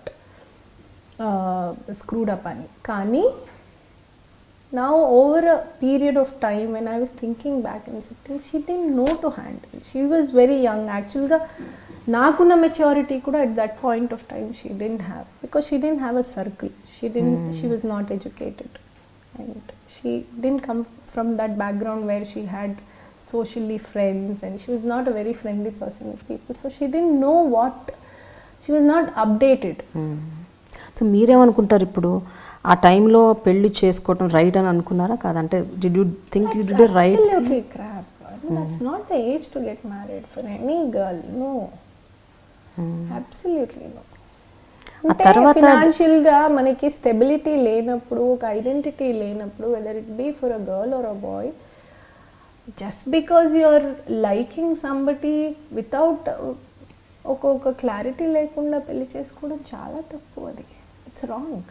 screwed up ani. Kani now over a period of time when I was thinking back and sitting, she didn't know to handle. She was very young. Actually ga nakunna maturity kuda at that point of time she didn't have because she didn't have a circle. She was not educated and she didn't come from that background where she had socially friends, and she was not a very friendly person with people, so she didn't know what, she was not updated. So మీరేమనుకుంటారు ఇప్పుడు ఆ టైంలో పెళ్లి చేసుకోవటం right అని అనుకున్నారా కాదంటే did you think you did right? Absolutely crap. That's not the age to get married for any girl. No. Absolutely no. ఆ తర్వాత ఫినాన్షియల్ గా మనకి స్టెబిలిటీ లేనప్పుడు, ఒక ఐడెంటిటీ లేనప్పుడు, whether it be for a girl or a boy, just because you're liking somebody without ఒక clarity లేకుండా పెళ్లి చేసుకోవడం చాలా తప్పు. అది ఇట్స్ రాంగ్.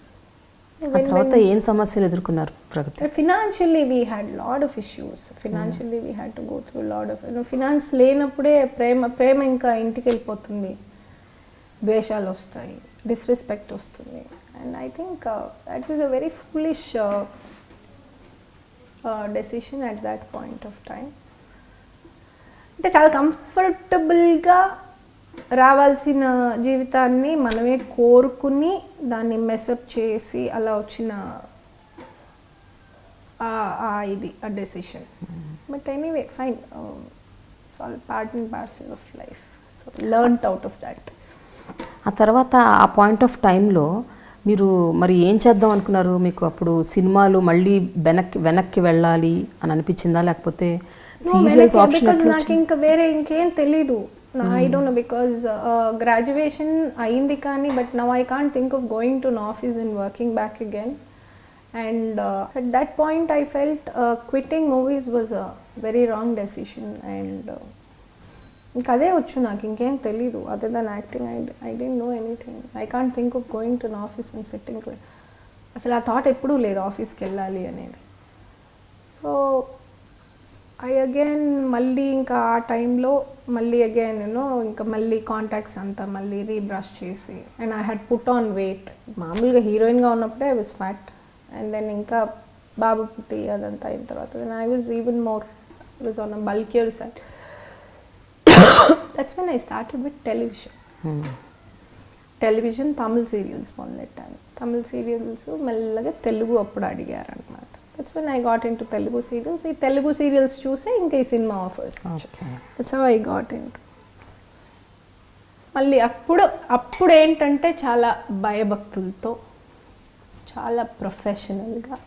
ఆ తర్వాత ఏం సమస్యలు ఎదుర్కొన్నారు Pragathi? Financially we had lot of issues. Financially we had to go through lot of, finance లేనప్పుడే ప్రేమ ఇంకా ఇంటికి వెళ్ళిపోతుంది, ద్వేషాలు వస్తాయి, డిస్రెస్పెక్ట్ వస్తుంది. And I think that was a very foolish decision at that point of time. అంటే చాలా కంఫర్టబుల్గా రావాల్సిన జీవితాన్ని మనమే కోరుకుని దాన్ని మెసప్ చేసి అలా వచ్చిన ఇది ఆ decision. But anyway fine, it's all part and parcel of life. So learned out of that. ఆ తర్వాత ఆ పాయింట్ ఆఫ్ టైంలో మీరు మరి ఏం చేద్దాం అనుకున్నారు? మీకు అప్పుడు సినిమాలు మళ్ళీ వెనక్కి వెళ్ళాలి అని అనిపించిందా, లేకపోతే సీరియల్స్ ఆప్షన్? నాకు ఇంకా వేరే ఇంకేం తెలీదు. I don't know, because graduation అయింది కానీ but now I can't think of going to an office and working back again. And at that point I felt quitting movies was a very wrong decision. And ఇంకా అదే వచ్చు, నాకు ఇంకేం తెలీదు other than acting. I didn't know anything. I can't think of going to an office and sitting. అసలు ఆ thought ఎప్పుడూ లేదు ఆఫీస్కి వెళ్ళాలి అనేది. సో ఐ అగైన్ మళ్ళీ ఇంకా ఆ టైంలో మళ్ళీ అగైన్ ఇంకా మళ్ళీ కాంటాక్ట్స్ అంతా మళ్ళీ రీబ్రష్ చేసి, and I had put on weight. మామూలుగా హీరోయిన్గా ఉన్నప్పుడే I was fat, and then ఇంకా బాబు పుట్టి అదంతా అయిన తర్వాత then I was even more, I was on a bulkier side. That's when I started with television Tamil serials మొదలెట్టాను. తమిళ్ సీరియల్స్ మెల్లగా తెలుగు అప్పుడు అడిగారు అనమాట. That's when I got into Telugu serials. ఈ తెలుగు సీరియల్స్ చూసే ఇంకా ఈ cinema offers. That's how I got into. మళ్ళీ అప్పుడు ఏంటంటే చాలా భయభక్తులతో, చాలా ప్రొఫెషనల్గా.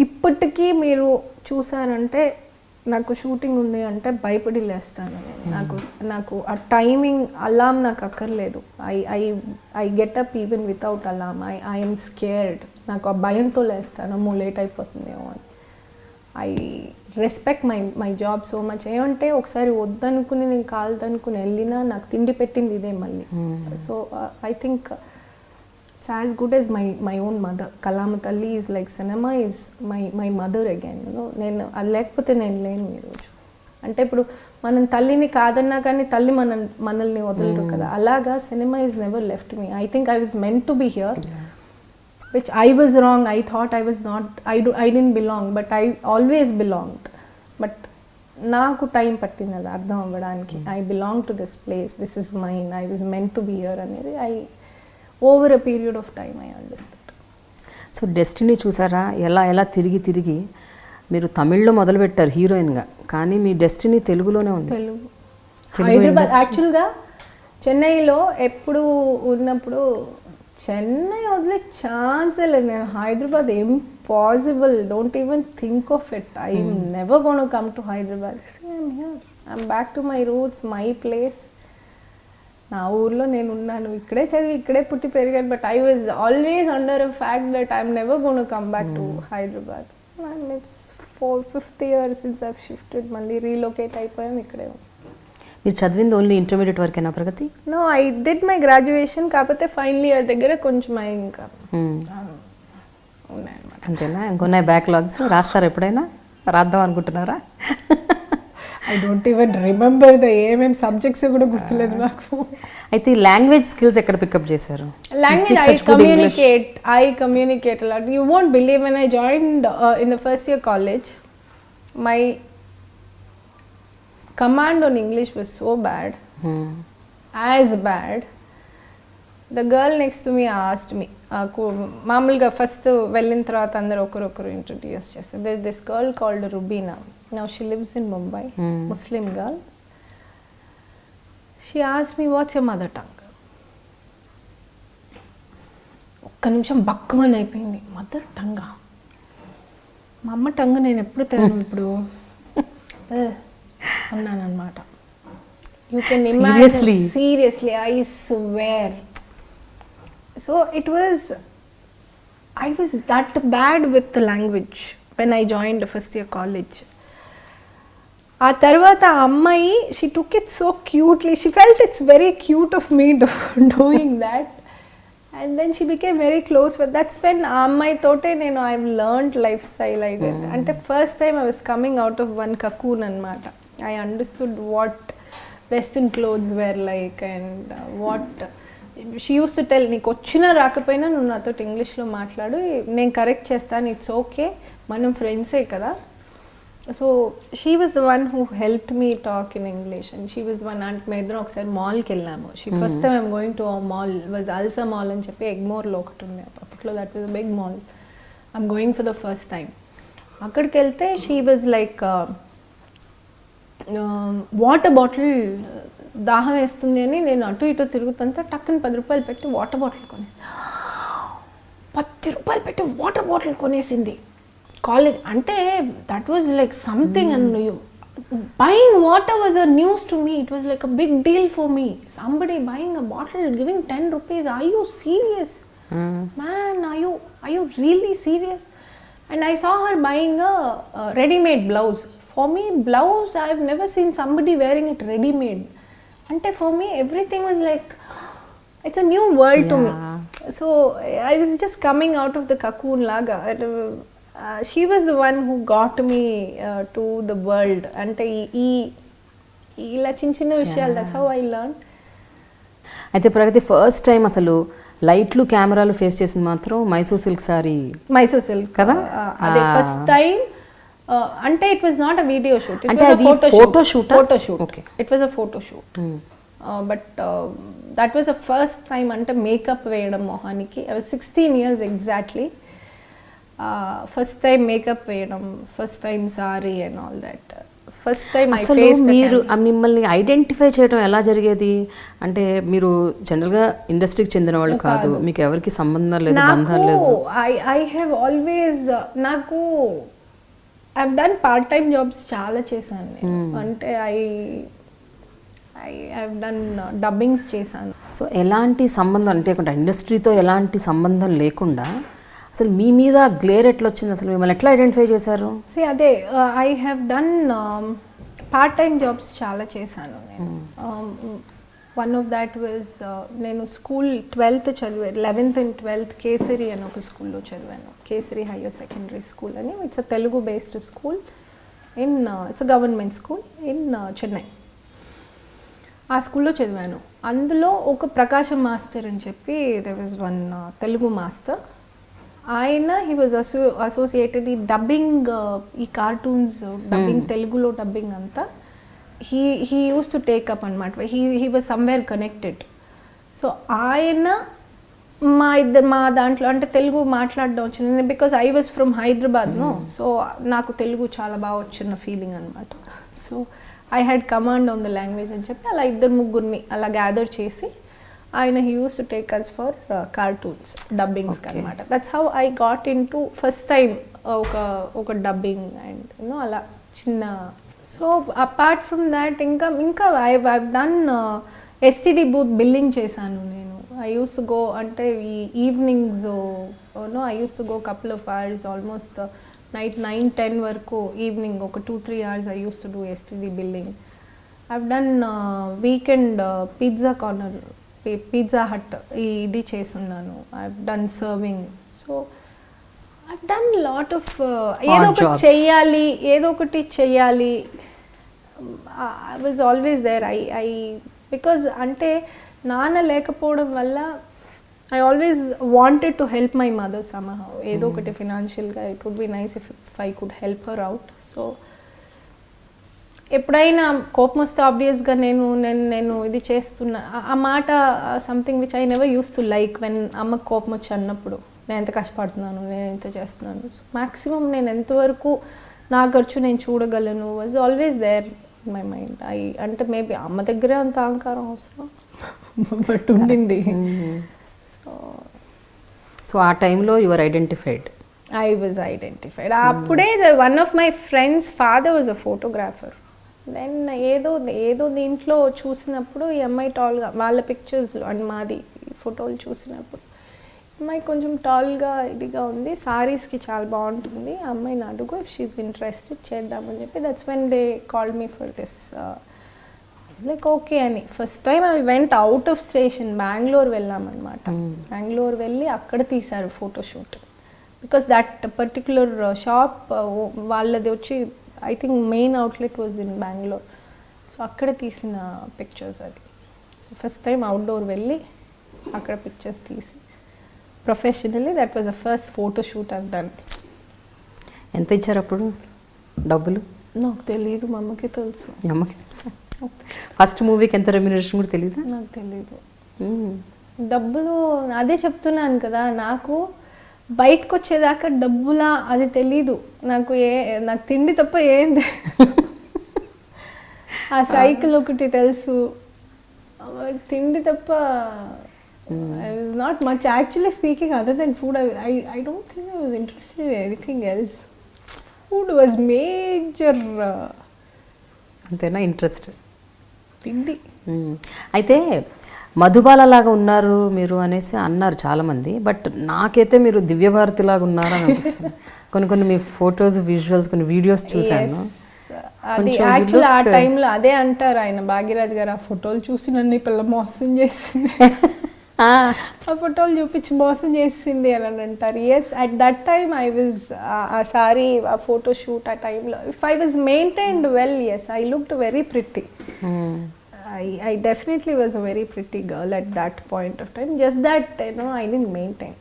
ఇప్పటికీ మీరు చూసారంటే నాకు షూటింగ్ ఉంది అంటే భయపడి లేస్తాను నేను. నాకు ఆ టైమింగ్ అలామ్ నాకు అక్కర్లేదు. I get up even without Alam. I'm scared. నాకు ఆ భయంతో లేస్తాను, లేట్ అయిపోతుందేమో అని. I respect my job so much. ఏమంటే ఒకసారి వద్దనుకుని నేను కాలదనుకుని వెళ్ళినా నాకు తిండి పెట్టింది ఇదే మళ్ళీ. So I think it's as good as my own mother. Kalama Talli is like cinema is my mother again. నేను అది లేకపోతే నేను లేను ఈరోజు. అంటే ఇప్పుడు మనం తల్లిని కాదన్నా కానీ తల్లి మనల్ని వదలరు కదా, అలాగా cinema is never left me. I think I was meant to be here, which I was wrong. I thought I was not, I didn't belong, but I always belonged. But నాకు టైం పట్టింది అది అర్థం అవ్వడానికి. I belong to this place, this is mine, I was meant to be here అనేది over a period of time I understand. So destiny చూసారా, ఎలా తిరిగి మీరు తమిళ్లో మొదలుపెట్టారు హీరోయిన్గా, కానీ మీ డెస్టినీ తెలుగులోనే ఉంది. తెలుగు హైదరాబాద్. యాక్చువల్గా చెన్నైలో ఎప్పుడు ఉన్నప్పుడు చెన్నై వదిలే ఛాన్సే లేదు. నేను Hyderabad impossible, don't even think of it. I never gonna come to Hyderabad. I'm here, I'm back to my roots, my place. నా ఊర్లో నేను ఉన్నాను, ఇక్కడే చదివి ఇక్కడే పుట్టి పెరిగాను. But I was always under a fact that I'm never gonna come back to Hyderabad. And it's 5th year since I've shifted. మళ్ళీ రీలొకేట్ అయిపోయాం, ఇక్కడే. మీరు చదివింది ఓన్లీ ఇంటర్మీడియట్ వరకేనా Pragathi? No, I did my graduation. కాకపోతే ఫైనల్ ఇయర్ దగ్గర కొంచెం ఇంకా ఉన్నాయన్నమాట. అంతేనా? ఇంకొన్నాయి బ్యాక్లాగ్స్? రాస్తారు ఎప్పుడైనా? రాద్దాం అనుకుంటున్నారా? ఐ డోంట్ ఈవెన్ రిమెంబర్ ఏమేమి సబ్జెక్ట్స్ కూడా గుర్తులేదు నాకు. అయితే లాంగ్వేజ్ స్కిల్స్ ఎక్కడ పికప్ చేశారు? Language, I communicate a lot. You won't believe, when I joined in the first year college, my command on English was so bad, as bad. The girl next to me asked me, మామూలుగా first వెళ్ళిన తర్వాత అందరు ఒకరొకరు introduce చేస్తారు. There's this girl called Rubina. Now she lives in Mumbai, Muslim girl. She asked me, what's your mother tongue? ఒక్క నిమిషం బక్కమని అయిపోయింది. Mother టంగా, మా అమ్మ టంగ్ నేను ఎప్పుడు తినను ఇప్పుడు అన్నాను అనమాట. You can imagine, seriously I swear. So it was, I was that bad with the language when I joined first year college. ఆ తర్వాత ఆ అమ్మాయి, she took it so cutely. She felt it's very cute of me doing that. And then she became very close with, that's when ఆ అమ్మాయి తోటే నేను I've learned lifestyle. I did. అంటే first time I was coming out of one cocoon అన్నమాట. I understood what western clothes were like and what she used to tell, నీకు వచ్చినా రాకపోయినా నువ్వు నాతో ఇంగ్లీష్లో మాట్లాడు, నేను కరెక్ట్ చేస్తాను, ఇట్స్ ఓకే, మనం ఫ్రెండ్సే కదా. So she was the one who help me talk in English. And she was one. అంటే మేము ఇద్దరం ఒకసారి మాల్కి వెళ్ళాము. She first time I'm going to mall was Alsa mall అని చెప్పి ఎగ్మోర్లో ఒకటి ఉంది అప్పట్లో. That was a big mall. I'm going for the first time. అక్కడికి వెళ్తే she was like water bottle దాహం వేస్తుంది అని నేను అటు ఇటు తిరుగుతుంటే టక్కుని 10 రూపాయలు పెట్టి వాటర్ బాటిల్ కొనేసి, 10 రూపాయలు పెట్టి వాటర్ బాటిల్ కొనేసింది కాలేజ్. అంటే that was like something. And buying water was a news to me. It was like a big deal for me. Somebody buying a bottle giving 10 rupees. Are you serious man? Are you really serious? And I saw her buying a readymade blouse. For me, blouse, I have never seen somebody wearing it ready-made. Ante for me, everything was like, it's a new world to me. So I was just coming out of the cocoon laga. She was the one who got me to the world. Ante ila chinna vishayalu, that's how I learned. అయితే ప్రగతి first time అసలు లైట్లు కెమెరాలు face చేసింది మాత్రం Mysore silk sari. Mysore silk కదా, అదే first time. అంటే it was not a video shoot, అంటే అది photo shoot. Okay, it was a photo shoot. But that was the first time అంటే మేకప్ వేయడం మొహానికి. I was 16 years exactly. First time makeup వేయడం, first time sari and all that. First time అసలు మీరు మిమ్మల్ని identify చేయడం ఎలా జరిగేది? అంటే మీరు జనరల్గా ఇండస్ట్రీకి చెందిన వాళ్ళు కాదు, మీకు ఎవరికి సంబంధం లేదు, బంధం లేదు. ఐ హ్యావ్ ఆల్వేస్, నాకు I've done part time jobs చాలా చేశాను నేను. అంటే ఐ హ్యావ్ డన్ డబ్బింగ్స్ చేశాను. సో ఎలాంటి సంబంధం అంటే ఇండస్ట్రీతో ఎలాంటి సంబంధం లేకుండా అసలు మీ మీద గ్లేర్ ఎట్లా వచ్చింది? అసలు మిమ్మల్ని ఎట్లా ఐడెంటిఫై చేశారు? అదే I have done part time jobs చాలా చేశాను నేను. వన్ ఆఫ్ దాట్ వాజ్, నేను స్కూల్ 12th చదివాను, 11th and 12th కేసరి అని ఒక స్కూల్లో చదివాను. కేసరి హైయర్ సెకండరీ స్కూల్ అని. It's a Telugu based school in, it's a government school in Chennai. ఆ స్కూల్లో చదివాను. అందులో ఒక ప్రకాశం మాస్టర్ అని చెప్పి, there was one Telugu master. ఆయన హీ వాజ్ అసోసియేటెడ్ ఈ డబ్బింగ్, ఈ కార్టూన్స్ డబ్బింగ్, తెలుగులో డబ్బింగ్ అంతా he used to take up అనమాట. he was somewhere connected. So ఆయన మా దాంట్లో అంటే తెలుగు మాట్లాడడం వచ్చింది. Because I was from Hyderabad no, so నాకు తెలుగు చాలా బాగా వచ్చిన ఫీలింగ్ అనమాట. So I had command on the language అని చెప్పి అలా 2-3 అలా గ్యాదర్ చేసి ఆయన he use to take us for cartoons dubbings అనమాట. That's how I got in to first time ఒక డబ్బింగ్ అండ్ యూనో అలా చిన్న. సో అపార్ట్ ఫ్రమ్ దాట్ ఇంకా I done STD booth billing చేశాను నేను. ఐ యూస్ టు గో, అంటే ఈ evenings no, I used to go couple of hours, almost night 9-10 వరకు, evening ఒక 2-3 hours I used to do STD billing. I done weekend pizza corner, Pizza Hut ఇది చేస్తున్నాను. I done serving. So I've done a lot of ఏదో ఒకటి చెయ్యాలి. I was always there. I because అంటే నాన్న లేకపోవడం వల్ల I always wanted to help my mother somehow. ఏదో ఒకటి ఫినాన్షియల్గా it would be nice if I could help her out. So ఎప్పుడైనా కోపం వస్తే ఆబ్వియస్గా నేను ఇది చేస్తున్నా ఆ మాట, something which I never use to like. When అమ్మకు కోపం వచ్చి అన్నప్పుడు నేను ఎంత కష్టపడుతున్నాను, నేను ఎంత చేస్తున్నాను, సో మ్యాక్సిమం నేను ఎంతవరకు నా ఖర్చు నేను చూడగలను was always there in my mind. అంటే మేబీ అమ్మ దగ్గరే అంత అహంకారం అవసరం బట్ ఉండింది. సో ఆ టైంలో your identified. I was identified. అప్పుడే one of my friends father was a photographer. Then ఏదో దీంట్లో చూసినప్పుడు ఈ అమ్మాయి టాల్గా, వాళ్ళ పిక్చర్స్ అండ్ మాది ఫోటోలు చూసినప్పుడు అమ్మాయి కొంచెం టాల్గా ఇదిగా ఉంది, సారీస్కి చాలా బాగుంటుంది, ఆ అమ్మాయిని అడుగు ఇఫ్ షీఈస్ ఇంట్రెస్టెడ్ చేద్దామని చెప్పి that's when they called me for this. Like okay అని first time I went out of station, Bengaluru వెళ్ళామన్నమాట. బెంగళూరు వెళ్ళి అక్కడ తీశారు photoshoot. Because that particular shop వాళ్ళది వచ్చి I think main outlet was in Bengaluru. So అక్కడ తీసిన పిక్చర్స్ అది. సో ఫస్ట్ టైం అవుట్డోర్ వెళ్ళి అక్కడ పిక్చర్స్ తీసి professionally that was the first photoshoot I've done. ఎంత ఇచ్చారు అప్పుడు డబ్బులు? నాకు తెలియదు, మా అమ్మకి తెలుసు. అమ్మకి తెలుసా? ఫస్ట్ మూవీకి ఎంత రెమ్యునరేషన్ కూడా తెలీదా? నాకు తెలీదు. డబ్బులు అదే చెప్తున్నాను కదా, నాకు బయటకు వచ్చేదాకా డబ్బులా అది తెలీదు నాకు. నాకు తిండి తప్ప ఏంది ఆ సైకిల్ ఒకటి తెలుసు, తిండి తప్ప I was not much actually speaking other then food. I don't think I was interested in anything else. Food was major. అంతేనా ఇంట్రెస్ట్? తిండి. అయితే మధుబాల లాగా ఉన్నారు మీరు అనేసి అన్నారు చాలామంది, బట్ నాకైతే మీరు దివ్యభారతి లాగా ఉన్నారు అని అనిపిస్తుంది. కొన్ని మీ ఫొటోస్, విజువల్స్, కొన్ని వీడియోస్ చూశాను. అది యాక్చువల్ ఆ టైంలో అదే అంటారు ఆయన, భాగ్యరాజ్ గారు, ఆ ఫోటోలు చూసి నన్ను ఈ పిల్ల మోసం చేసింది, ఆ ఫోటోలు చూపించి మోసం చేసింది అని అంటారు. Yes, at that time I was, uh sorry, uh photo shoot ఆ టైంలో if I was maintained well, yes I looked very pretty. I definitely was a very pretty girl at that point of time. Just that, I didn't maintain.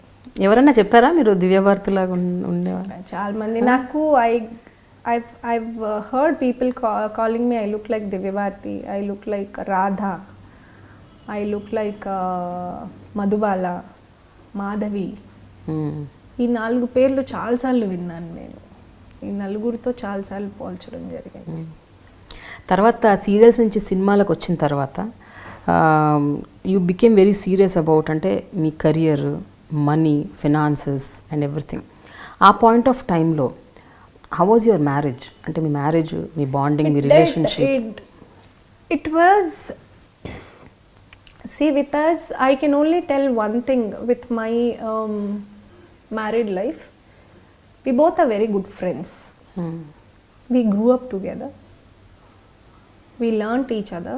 ఎవరన్నా చెప్పారా మీరు దివ్యభారతి లాగా ఉండేవారు? చాలా మంది నాకు I've heard people calling me, I look like Divyabharati, I look like Radha, I look like Madhubala, Madhavi. ఈ 4 పేర్లు చాలాసార్లు విన్నాను నేను. ఈ నలుగురితో చాలాసార్లు పోల్చడం జరిగింది. తర్వాత సీరియల్స్ నుంచి సినిమాలకు వచ్చిన తర్వాత you became very serious about, అంటే మీ career, money, finances and everything. ఆ పాయింట్ ఆఫ్ టైంలో హౌ వాజ్ యువర్ మ్యారేజ్? అంటే మీ మ్యారేజ్, మీ బాండింగ్, మీ relationship. It was, see with us I can only tell one thing with my married life. We both are very good friends. We grew up together. We learnt each other.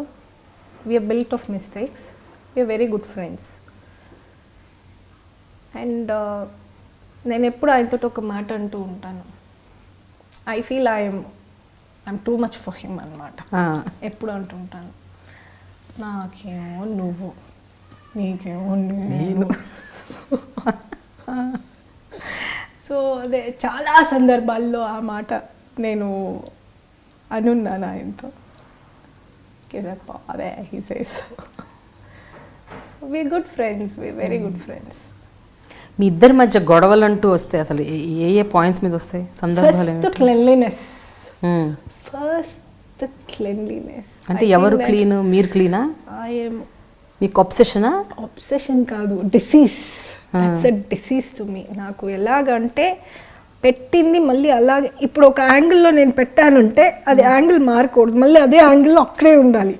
We are built of mistakes. We are very good friends. And నేను ఎప్పుడు ఆయనతో ఒక మాట అంటూ ఉంటాను, I feel I'm too much for him అనమాట. ఎప్పుడు అంటుంటాను, నాకేమో నువ్వు, నీకేమో నేను. సో అదే చాలా సందర్భాల్లో ఆ మాట నేను అనున్నాను ఆయనతో. He says, so we're good friends, we're very good friends. మీ ఇద్దరి మధ్య గొడవలు అంటూ వస్తే అసలు ఏ పాయింట్స్ మీద వస్తాయి సందర్భాలు? First cleanliness. ఫస్ట్ క్లెన్లీనెస్ అంటే ఎవరు క్లీన్? మీరు క్లీనా? మీకు ఒబ్సెషనా? ఒబ్సెషన్ కాదు, disease. That's a disease to me. నాకు ఎలాగంటే పెట్టింది మళ్ళీ అలాగే, ఇప్పుడు ఒక యాంగిల్లో నేను పెట్టానంటే అది యాంగిల్ మారకూడదు, మళ్ళీ అదే యాంగిల్లో అక్కడే ఉండాలి.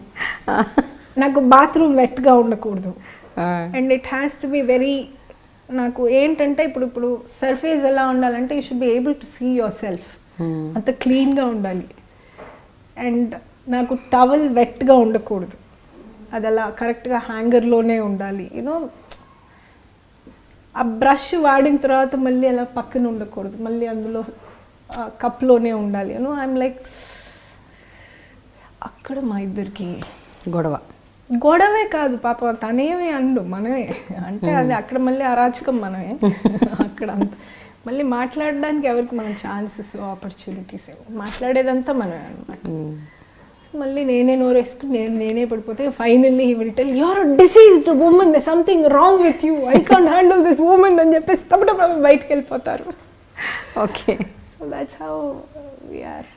నాకు బాత్రూమ్ వెట్గా ఉండకూడదు. And it has to be very, నాకు ఏంటంటే ఇప్పుడు సర్ఫేస్ ఎలా ఉండాలంటే you should be able to see your self క్లీన్గా ఉండాలి. అండ్ నాకు టవల్ వెట్గా ఉండకూడదు, అది అలా కరెక్ట్గా హ్యాంగర్లోనే ఉండాలి. యూనో, ఆ బ్రష్ వాడిన తర్వాత మళ్ళీ అలా పక్కన ఉండకూడదు, మళ్ళీ అందులో కప్లోనే ఉండాలి. యూనో, ఐఎమ్ లైక్, అక్కడ మా ఇద్దరికి గొడవే కాదు పాప, తనేమి అండు, మనమే అంటే అది అక్కడ మళ్ళీ అరాచకం మనమే. అక్కడ అంత మళ్ళీ మాట్లాడడానికి ఎవరికి మనం ఛాన్సెస్, ఆపర్చునిటీస్, మాట్లాడేదంతా మనమే అనమాట. మళ్ళీ నేనే నోరేసుకుని నేనే పడిపోతే finally he will tell, you're a diseased woman, there something wrong with you, I can't handle this woman అని చెప్పేసి తప్పట బయటకు వెళ్ళిపోతారు. Okay, so that's how we are.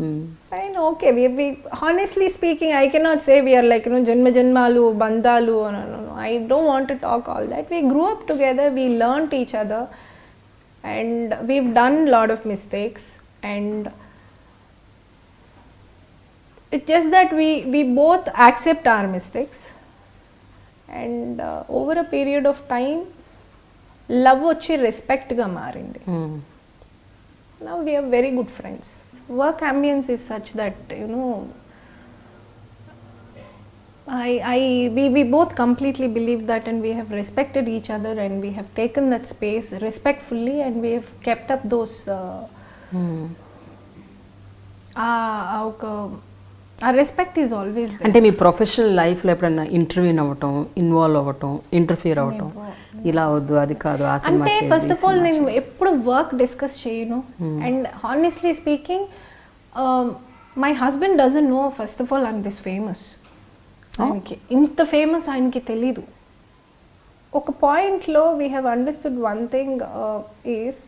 And okay, we honestly speaking, I cannot say we are like, janma janmalu, bandalu, no. I don't want to talk all that. We grew up together, we learnt each other, and we've done a lot of mistakes, and it's just that we both accept our mistakes, and over a period of time, love వచ్చి respect గా మారింది. Now we are very good friends. Work ambience is such that, we both completely believe that, and we have respected each other, and we have taken that space respectfully, and we have kept up those our respect is always there. అంటే మీ professional లైఫ్లో ఎప్పుడైనా interview అవ్వటం, involve అవ్వటం, interfere అవ్వటం, ఇలా వద్దు అది కాదు ఆ సినిమా అంటే ఫస్ట్ ఆఫ్ ఆల్ నేను ఎప్పుడు వర్క్ డిస్కస్ చేయను. And honestly speaking my husband doesn't know first of all I'm this famous. ఆయనకి ఇంత ఫేమస్ ఆయనకి తెలీదు. ఒక పాయింట్లో we have understood one thing is,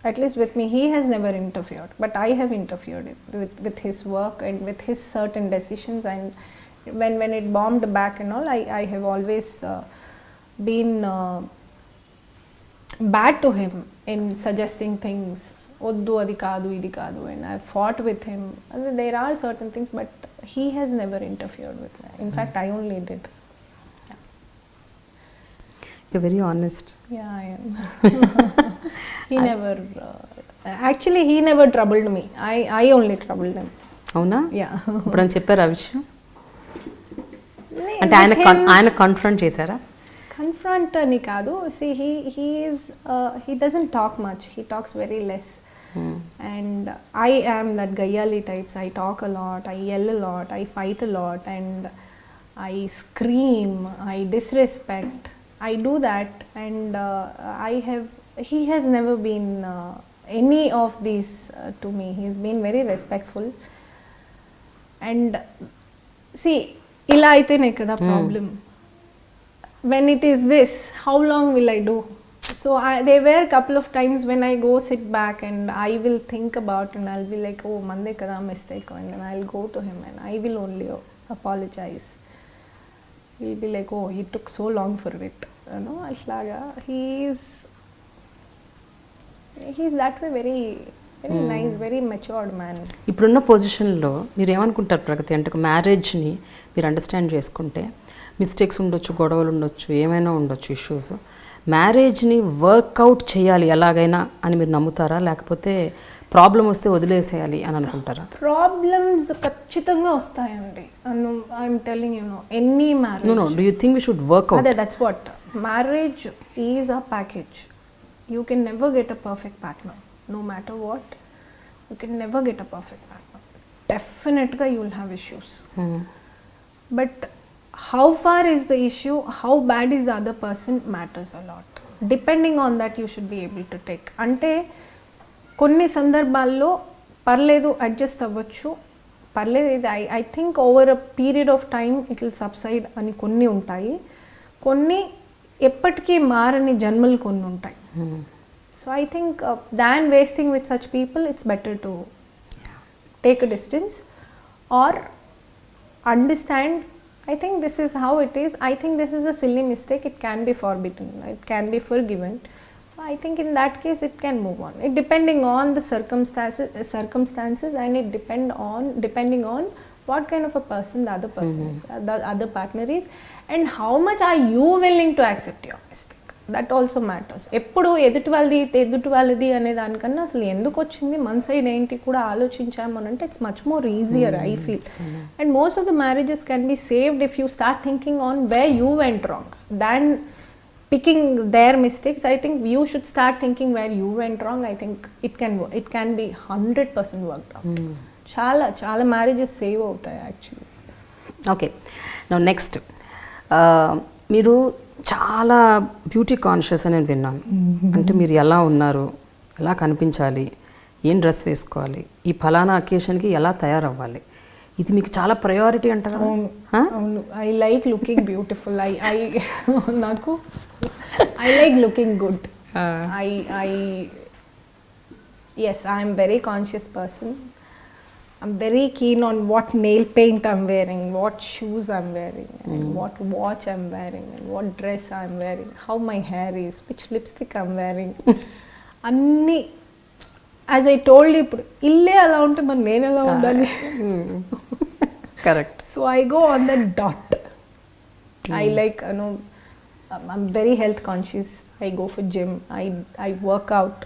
at least with me, he has never interfered, but I have interfered with his work and with his certain decisions, and when it bombed back and all, I have always been bad to him in suggesting things, oddu adi kaadu idi kaadu, and I fought with him. There are certain things, but he has never interfered with me. In fact, I only did. You're very honest. Yeah, I am. He never actually he never troubled me. I only troubled him. అవునా? Yeah. ఇప్పుడు అని చెప్పారు ఆ విషయం? అంటే ఆయన confront చేశారా? Confront అని కాదు. See, he doesn't talk much. He talks very less. And I am that gayyali types. I talk a lot, I yell a lot, I fight a lot, and I scream, I disrespect. I do that, and he has never been any of these to me. He's been very respectful, and see, ila aitene kada problem. When it is this, how long will I do? So there were a couple of times when I go sit back and I will think about, and I'll be like, oh, mande kada mistake, and I'll go to him and I will only apologize. He'll be like, oh, he took so long for it, aslaga. He's that way very nice, very matured man. ఇప్పుడున్న పొజిషన్లో మీరు ఏమనుకుంటారు ప్రగతి? అంటే ఒక మ్యారేజ్ని మీరు understand చేసుకుంటే mistakes ఉండొచ్చు, గొడవలు ఉండొచ్చు, ఏమైనా ఉండొచ్చు, ఇష్యూస్. మ్యారేజ్ని వర్కౌట్ చేయాలి ఎలాగైనా అని మీరు నమ్ముతారా, లేకపోతే ప్రాబ్లం వస్తే వదిలేసేయాలి అని అనుకుంటారా? ప్రాబ్లమ్స్ ఖచ్చితంగా వస్తాయండి. I'm telling any marriage. No do you think we should work out? అదే, that's what marriage is a package. You can never get a perfect partner. No matter what, you can never get a perfect partner. Definitely you will have issues. But how far is the issue, how bad is the other person matters a lot. Depending on that you should be able to take. Ante కొన్ని సందర్భాల్లో పర్లేదు, adjust అవ్వచ్చు, పర్లేదు, ఇది I think over a period of time it will subside అని కొన్ని ఉంటాయి. కొన్ని ఎప్పటికీ మారని జన్మలు కొన్ని ఉంటాయి. So I think than wasting with such people, it's better to take a distance or understand. I think this is how it is. I think this is a silly mistake. It can be forbidden. It can be forgiven. So I think in that case it can move on. It depending on the circumstances, and it depending on what kind of a person the other person is, the other partner is, and how much are you willing to accept your mistake. That also matters. ఎప్పుడు ఎదుటి వాళ్ళది అనే దానికన్నా అసలు ఎందుకు వచ్చింది, మన side ఏంటి కూడా ఆలోచించాము అని అంటే it's much more easier I feel. And most of the marriages can be saved if you start thinking on where you went wrong than picking there mistakes. I think you should start thinking where you went wrong. I think it can B 100% worked out. చాలా చాలా marriages save అవుతాయి actually. Okay, now next, మీరు చాలా beauty conscious అని నేను విన్నాను. అంటే మీరు ఎలా ఉన్నారు, ఎలా కనిపించాలి, ఏం డ్రెస్ వేసుకోవాలి, ఈ ఫలానా అకేషన్కి ఎలా తయారవ్వాలి, ఇది మీకు చాలా ప్రయారిటీ అంటారా? అవును, ఐ లైక్ లుకింగ్ బ్యూటిఫుల్. నాకు I like looking good. Yes, I'm very conscious person. I'm very keen on what nail paint I'm wearing, what shoes I'm wearing, and what watch I'm wearing, and what dress I'm wearing, how my hair is, which lipstick I'm wearing. అన్నీ as I told ఇప్పుడు ఇల్లే అలా ఉంటే మరి నేను ఎలా ఉండాలి? Correct. So I go on the dot. I like I'm very health conscious. I go for gym, I work out,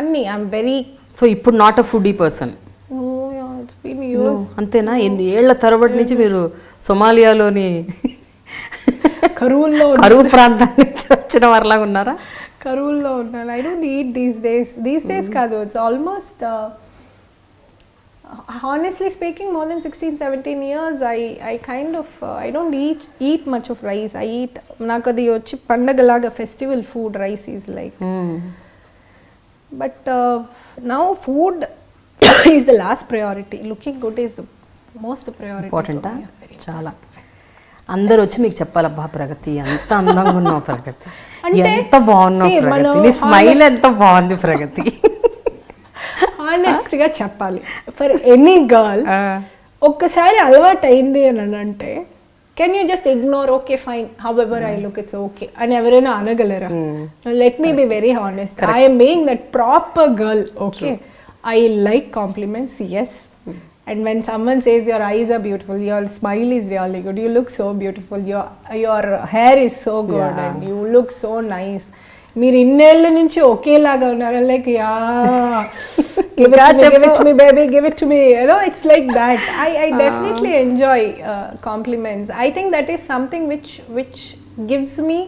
అన్నీ ఐఎమ్ వెరీ. సో ఇప్పుడు నాట్ అ ఫుడీ పర్సన్. అంతేనా? ఎన్ని ఏళ్ల తరబడి నుంచి మీరు సొమాలియాలోని కరువు ప్రాంతం నుంచి వచ్చిన వారిలాగా ఉన్నారా? కరువుల్లో ఉన్నాను. I don't eat these days కాదు, it's almost honestly speaking more than 16-17 years I kind of I don't eat much of rice. I eat, నాకు అది వచ్చి పండగలాగా festival food rice is like. But now food is the last priority. Looking good is the most priority. ఇంపార్టెంటా? చాలా. అందరూ వచ్చి మీకు చెప్పాలి, అబ్బా ప్రగతి ఎంత అందంగా ఉన్నావు ప్రగతి, ఎంత బాగున్నావు ప్రగతి, నీ స్మైల్ ఎంత బాగుంది ప్రగతి. హానెస్ట్గా చెప్పాలి, ఫర్ ఎనీ గర్ల్ ఒక్కసారి అలవాటు అయింది అని అంటే can you just ignore, okay fine, however I look it's okay అని ఎవరైనా అనగలరా? Let me be very honest. I am being that proper girl. Okay, I like compliments, yes. And when someone says your eyes are beautiful, your smile is really good, you look so beautiful, your hair is so good, and you look so nice. మీరు ఇన్నేళ్ళ నుంచి ఒకేలాగా ఉన్నారు, like yeah give it to me baby, give it to me, you know, it's like that. I definitely enjoy compliments. I think that is something which gives me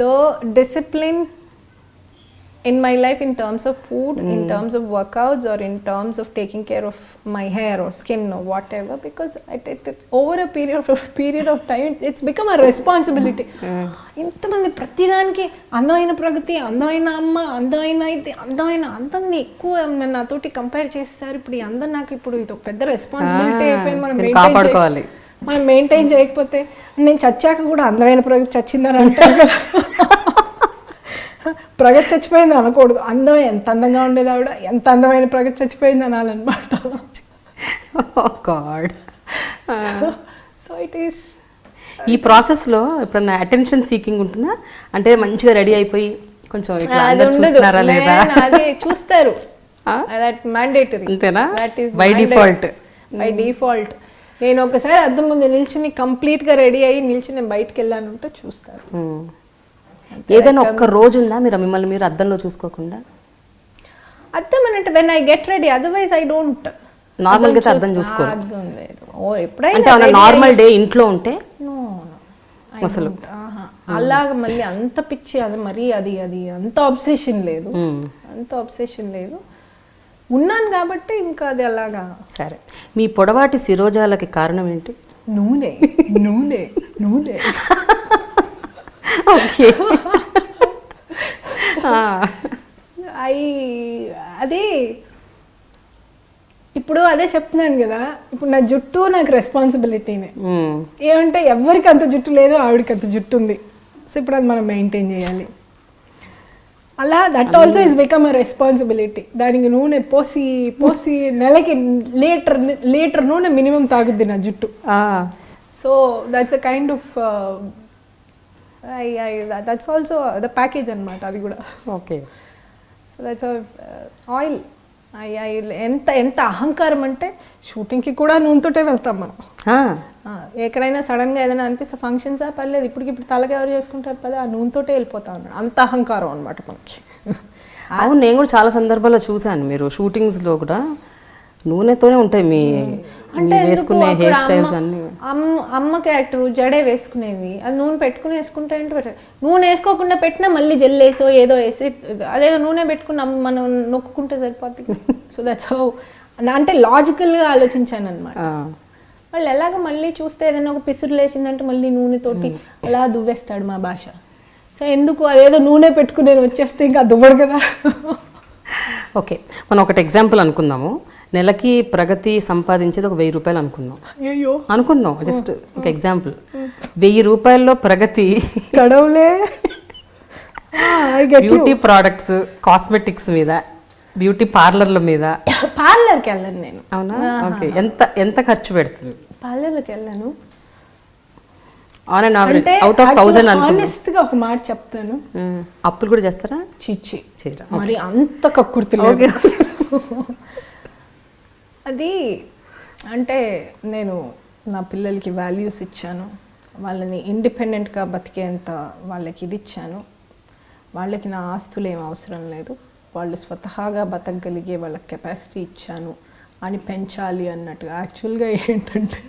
the discipline in my life in terms of food, in terms of workouts, or in terms of taking care of my hair or skin or whatever, because over a period of time it's become a responsibility. ఇంతమంది ప్రతిదానికి అందమైన ప్రగతి, అందమైన అమ్మ, అందమైన ఇది, అందరిని ఎక్కువ నన్ను నాతోటి కంపేర్ చేస్తారు. ఇప్పుడు ఈ అందరు నాకు ఇప్పుడు ఇది ఒక పెద్ద రెస్పాన్సిబిలిటీ అయిపోయింది. మనం మెయింటైన్ చేయకపోతే నేను చచ్చాక కూడా అందమైన ప్రగతి చచ్చిందని అంటారు కదా. ప్రగతి చచ్చిపోయింది అనకూడదు, అందం ఎంత అందంగా ఉండేది ఆవిడ, ఎంత అందమైన ప్రగతి చచ్చిపోయింది అనాలన్నమాట. So it is. ఈ ప్రాసెస్లో ఎప్పుడన్నా అటెన్షన్ సీకింగ్ ఉంటుందా? అంటే మంచిగా రెడీ అయిపోయి కొంచెం అది చూస్తారు, దట్ మ్యాండేటరీ. అంతేనా? That is by default. By default నేను ఒకసారి అద్దం ముందు నిల్చుని కంప్లీట్గా రెడీ అయ్యి నిల్చుని నేను బయటకు వెళ్ళాను అంటే చూస్తారు. ఏదైనా ఒక్క రోజు ఉందా మీరు మిమ్మల్ని మీరు అద్దంలో చూసుకోకుండా? అద్దం అంటే when I get ready, otherwise I don't. నార్మల్గా అద్దం చూసుకో. అద్దం లేదు. ఓ ఎప్పుడైనా అంటే నార్మల్ డే ఇంట్లో ఉంటే అసలు అలాగ మళ్ళీ అంత పిచ్చి, అది మరీ అది అంత ఆబ్సెషన్ లేదు, అంత ఆబ్సెషన్ లేదు. ఉన్నాను కాబట్టి ఇంకా అది అలాగా. సరే, మీ పొడవాటి శిరోజాలకి కారణం ఏంటి? నూనె నూనె నూనె. ఓకే. అదే ఇప్పుడు అదే చెప్తున్నాను కదా, ఇప్పుడు నా జుట్టు నాకు రెస్పాన్సిబిలిటీనే. ఏమంటే ఎవరికి అంత జుట్టు లేదు, ఆవిడకి అంత జుట్టు ఉంది. సో ఇప్పుడు అది మనం మెయింటైన్ చేయాలి. అలా that also is become a responsibility. దానికి నూనె పోసి పోసి నెలకి లీటర్ నూనె మినిమం తాగుద్ది నా జుట్టు. So that's a kind of that's also the package అనమాట అది కూడా. ఓకే. So that's oil. ఎంత ఎంత అహంకారం అంటే షూటింగ్కి కూడా నూనెతోటే వెళ్తాం మనం. ఎక్కడైనా సడన్గా ఏదైనా అనిపిస్తే ఫంక్షన్సా పర్లేదు, ఇప్పుడు తలగా ఎవరు చేసుకుంటారు పదే, ఆ నూనెతోటే వెళ్ళిపోతా ఉన్నాడు. అంత అహంకారం అనమాట మనకి. అవును, నేను కూడా చాలా సందర్భాల్లో చూశాను, మీరు షూటింగ్స్లో కూడా నూనెతోనే ఉంటాయి మీ వేసుకునే హెయిర్ స్టైల్స్ అన్ని. అమ్మ క్యారెక్టర్ జడే వేసుకునేది, అది నూనె పెట్టుకుని వేసుకుంటే ఏంటి పెట్టారు, నూనె వేసుకోకుండా పెట్టినా మళ్ళీ జెల్ వేసో ఏదో వేసి అదే నూనె పెట్టుకుని మనం నొక్కుంటే సరిపోతుంది. సో దట్స్ హౌ, అంటే లాజికల్గా ఆలోచించాను అనమాట. వాళ్ళు ఎలాగ మళ్ళీ చూస్తే ఏదైనా ఒక పిసురు లేచిందంటే మళ్ళీ నూనెతోటి అలా దువ్వేస్తాడు మా భాష. సో ఎందుకు అదేదో నూనె పెట్టుకుని నేను వచ్చేస్తే ఇంకా దువ్వడు కదా. ఓకే, మనం ఒకటి ఎగ్జాంపుల్ అనుకుందాము. నెలకి ప్రగతి సంపాదించేది ఒక 1000 రూపాయలు అనుకుందాం. అనుకుందాం, జస్ట్ ఒక ఎగ్జాంపుల్. 1000 రూపాయల్లో ప్రగతి గడవలే బ్యూటీ ప్రోడక్ట్స్, కాస్మెటిక్స్ మీద బ్యూటీ పార్లర్ల మీద? పార్లర్కి వెళ్ళను నేను. అవునా? ఓకే. ఎంత ఖర్చు పెడుతుంది? పార్లర్కి వెళ్ళాను ఆన్ అండ్ అంటే అవుట్ ఆఫ్ 1000 హానెస్ట్ గా ఒక మాట చెప్తాను. అప్పులు కూడా చేస్తారా? చిచ్చి మరి అంత కక్కుర్తి లేదు. అది అంటే నేను నా పిల్లలకి వాల్యూస్ ఇచ్చాను, వాళ్ళని ఇండిపెండెంట్గా బతికేంత వాళ్ళకి ఇది ఇచ్చాను. వాళ్ళకి నా ఆస్తులు ఏం అవసరం లేదు, వాళ్ళు స్వతహాగా బతకగలిగే వాళ్ళకి కెపాసిటీ ఇచ్చాను అని పెంచాలి అన్నట్టుగా. యాక్చువల్గా ఏంటంటే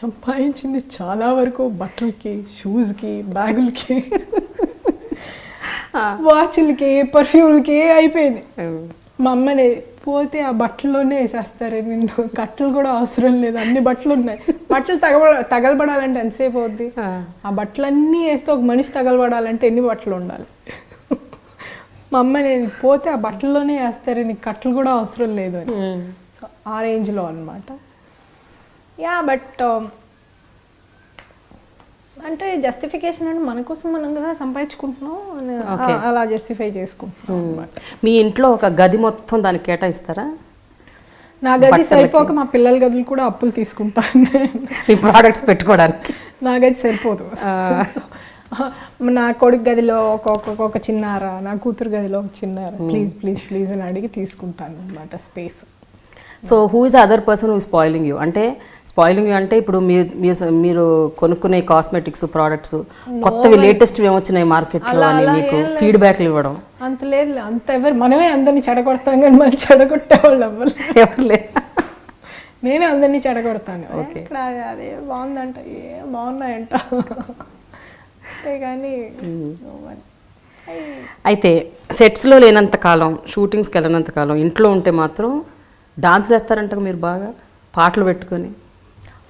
సంపాదించింది చాలా వరకు బట్టలకి, షూస్కి, బ్యాగులకి, వాచ్లకి, పర్ఫ్యూమ్లకి అయిపోయింది. మా అమ్మని పోతే ఆ బట్టల్లోనే వేసేస్తారు, నిన్ను కట్టలు కూడా అవసరం లేదు, అన్ని బట్టలు ఉన్నాయి. బట్టలు తగలబడాలంటే ఎంతసేపు అవుద్ది? ఆ బట్టలన్నీ వేస్తే ఒక మనిషి తగలబడాలంటే ఎన్ని బట్టలు ఉండాలి? మా అమ్మ నేను పోతే ఆ బట్టల్లోనే వేస్తారు, నీకు కట్టలు కూడా అవసరం లేదు అని. సో ఆ రేంజ్లో అనమాట. యా బట్ అంటే జస్టిఫికేషన్ అంటే మన కోసం మనం కదా సంపాదించుకుంటున్నాం, అలా జస్టిఫై చేసుకుంటున్నాం అనమాట. మీ ఇంట్లో ఒక గది మొత్తం దానికి కేటాయిస్తారా? నా గది సరిపోక మా పిల్లల గదులు కూడా అప్పులు తీసుకుంటాను మీ ప్రోడక్ట్స్ పెట్టుకోవడానికి. నా గది సరిపోదు. నా కొడుకు గదిలో ఒక చిన్నారా, నా కూతురు గదిలో ఒక చిన్నారా, ప్లీజ్ ప్లీజ్ ప్లీజ్ అని అడిగి తీసుకుంటాను అనమాట space. So who is other person who spoiling you? అంటే స్పాయిలింగ్ యూ అంటే ఇప్పుడు మీరు కొనుక్కునే కాస్మెటిక్స్ ప్రోడక్ట్స్ కొత్తవి లేటెస్ట్వి ఏమొచ్చినాయి మార్కెట్లో అని మీకు ఫీడ్బ్యాక్లు ఇవ్వడం? అంత లేదు, అంత ఎవరు, మనమే అందరినీ చెడగొడతాం కానీ మనం చెడగొట్టేవాళ్ళు ఎవరు లేదు. నేనే అందరినీ చెడగొడతాను. ఇక్కడ అదే బాగుందంట, ఏ బాగున్నాయంట కానీ. అయితే సెట్స్లో లేనంత కాలం, షూటింగ్స్కి వెళ్ళినంత కాలం ఇంట్లో ఉంటే మాత్రం డాన్స్ చేస్తారంట మీరు బాగా, పాటలు పెట్టుకొని.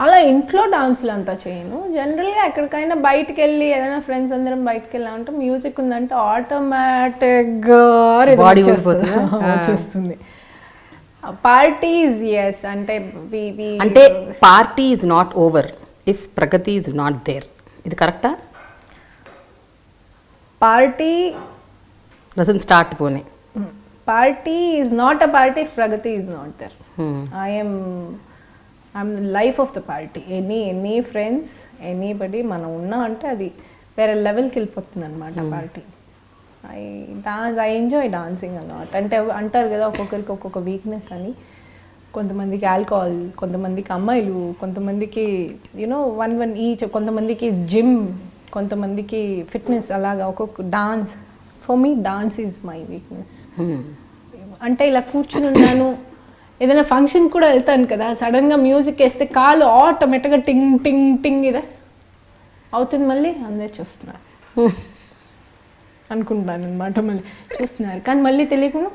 అలా ఇంట్లో డాన్సులు అంతా చేయను. జనరల్గా ఎక్కడికైనా బయటకు వెళ్ళి ఏదైనా ఫ్రెండ్స్ అందరం బయటకు వెళ్ళామంటే మ్యూజిక్ ఉందంటే ఆటోమేటిక్గా వచ్చేస్తుంది. పార్టీస్ ఎస్, అంటే party is not over if Pragathi is not there. ఇది కరెక్టా? పార్టీ డజంట్ స్టార్ట్ పోనీ. Party is not a party if Pragathi is not there. I'm the life of the party. Any friends, anybody మనం ఉన్నా అంటే అది వేరే లెవెల్కి వెళ్ళిపోతుంది అనమాట పార్టీ. I enjoy dancing అన్నమాట. అంటే అంటారు కదా ఒక్కొక్కరికి ఒక్కొక్క వీక్నెస్ అని. కొంతమందికి ఆల్కహాల్, కొంతమందికి అమ్మాయిలు, కొంతమందికి వన్ ఈచ్, కొంతమందికి జిమ్, కొంతమందికి ఫిట్నెస్, అలాగా ఒక్కొక్క dance. For me dance is my weakness. అంటే ఇలా కూర్చుని ఉన్నాను, ఏదైనా ఫంక్షన్ కూడా వెళ్తాను కదా, సడన్గా మ్యూజిక్ వేస్తే కాలు ఆటోమేటిక్గా టింగ్ టింగ్ టింగ్ ఇదే అవుతుంది. మళ్ళీ అందరూ చూస్తున్నారు అనుకుంటాను అనమాట, మళ్ళీ చూస్తున్నారు కానీ మళ్ళీ తెలియకుండా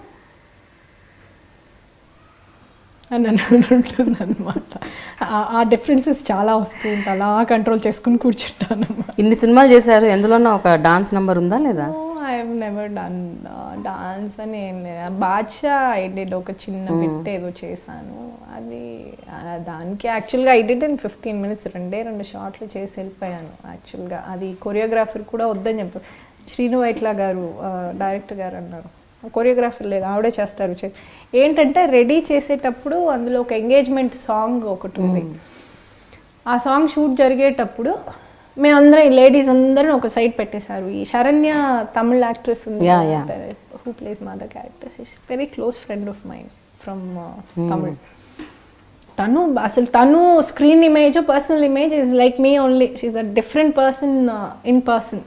అని ఉంటుంది అనమాట. ఆ డిఫరెన్సెస్ చాలా వస్తూ ఉంటాయి, అలా కంట్రోల్ చేసుకుని కూర్చుంటాను అనమాట. ఇన్ని సినిమాలు చేశారు, ఎందులోనో ఒక డాన్స్ నెంబర్ ఉందా లేదా? I have never done dance అని ఏం లేదు. బాద్షా ఐ డిడ్ ఒక చిన్న బిట్ ఏదో చేశాను, అది దానికి యాక్చువల్గా ఐ డిడ్ ఇన్ 15 minutes, 2 షార్ట్లు చేసి వెళ్ళిపోయాను. యాక్చువల్గా అది కొరియోగ్రాఫర్ కూడా వద్దని చెప్పారు. శ్రీను వైట్ల గారు డైరెక్టర్ గారు అన్నారు, కొరియోగ్రాఫర్ లేదు ఆవిడే చేస్తారు. ఏంటంటే రెడీ చేసేటప్పుడు అందులో ఒక ఎంగేజ్మెంట్ సాంగ్ ఒకటి ఉంది. ఆ సాంగ్ షూట్ జరిగేటప్పుడు మేమందరం ఈ లేడీస్ అందరం ఒక సైడ్ పెట్టేశారు. ఈ శరణ్య తమిళ్ యాక్ట్రెస్ ఉంది, who plays mother character, she's very close friend of mine from Tamil. తను screen image, personal image is like me only. She's a different person in person,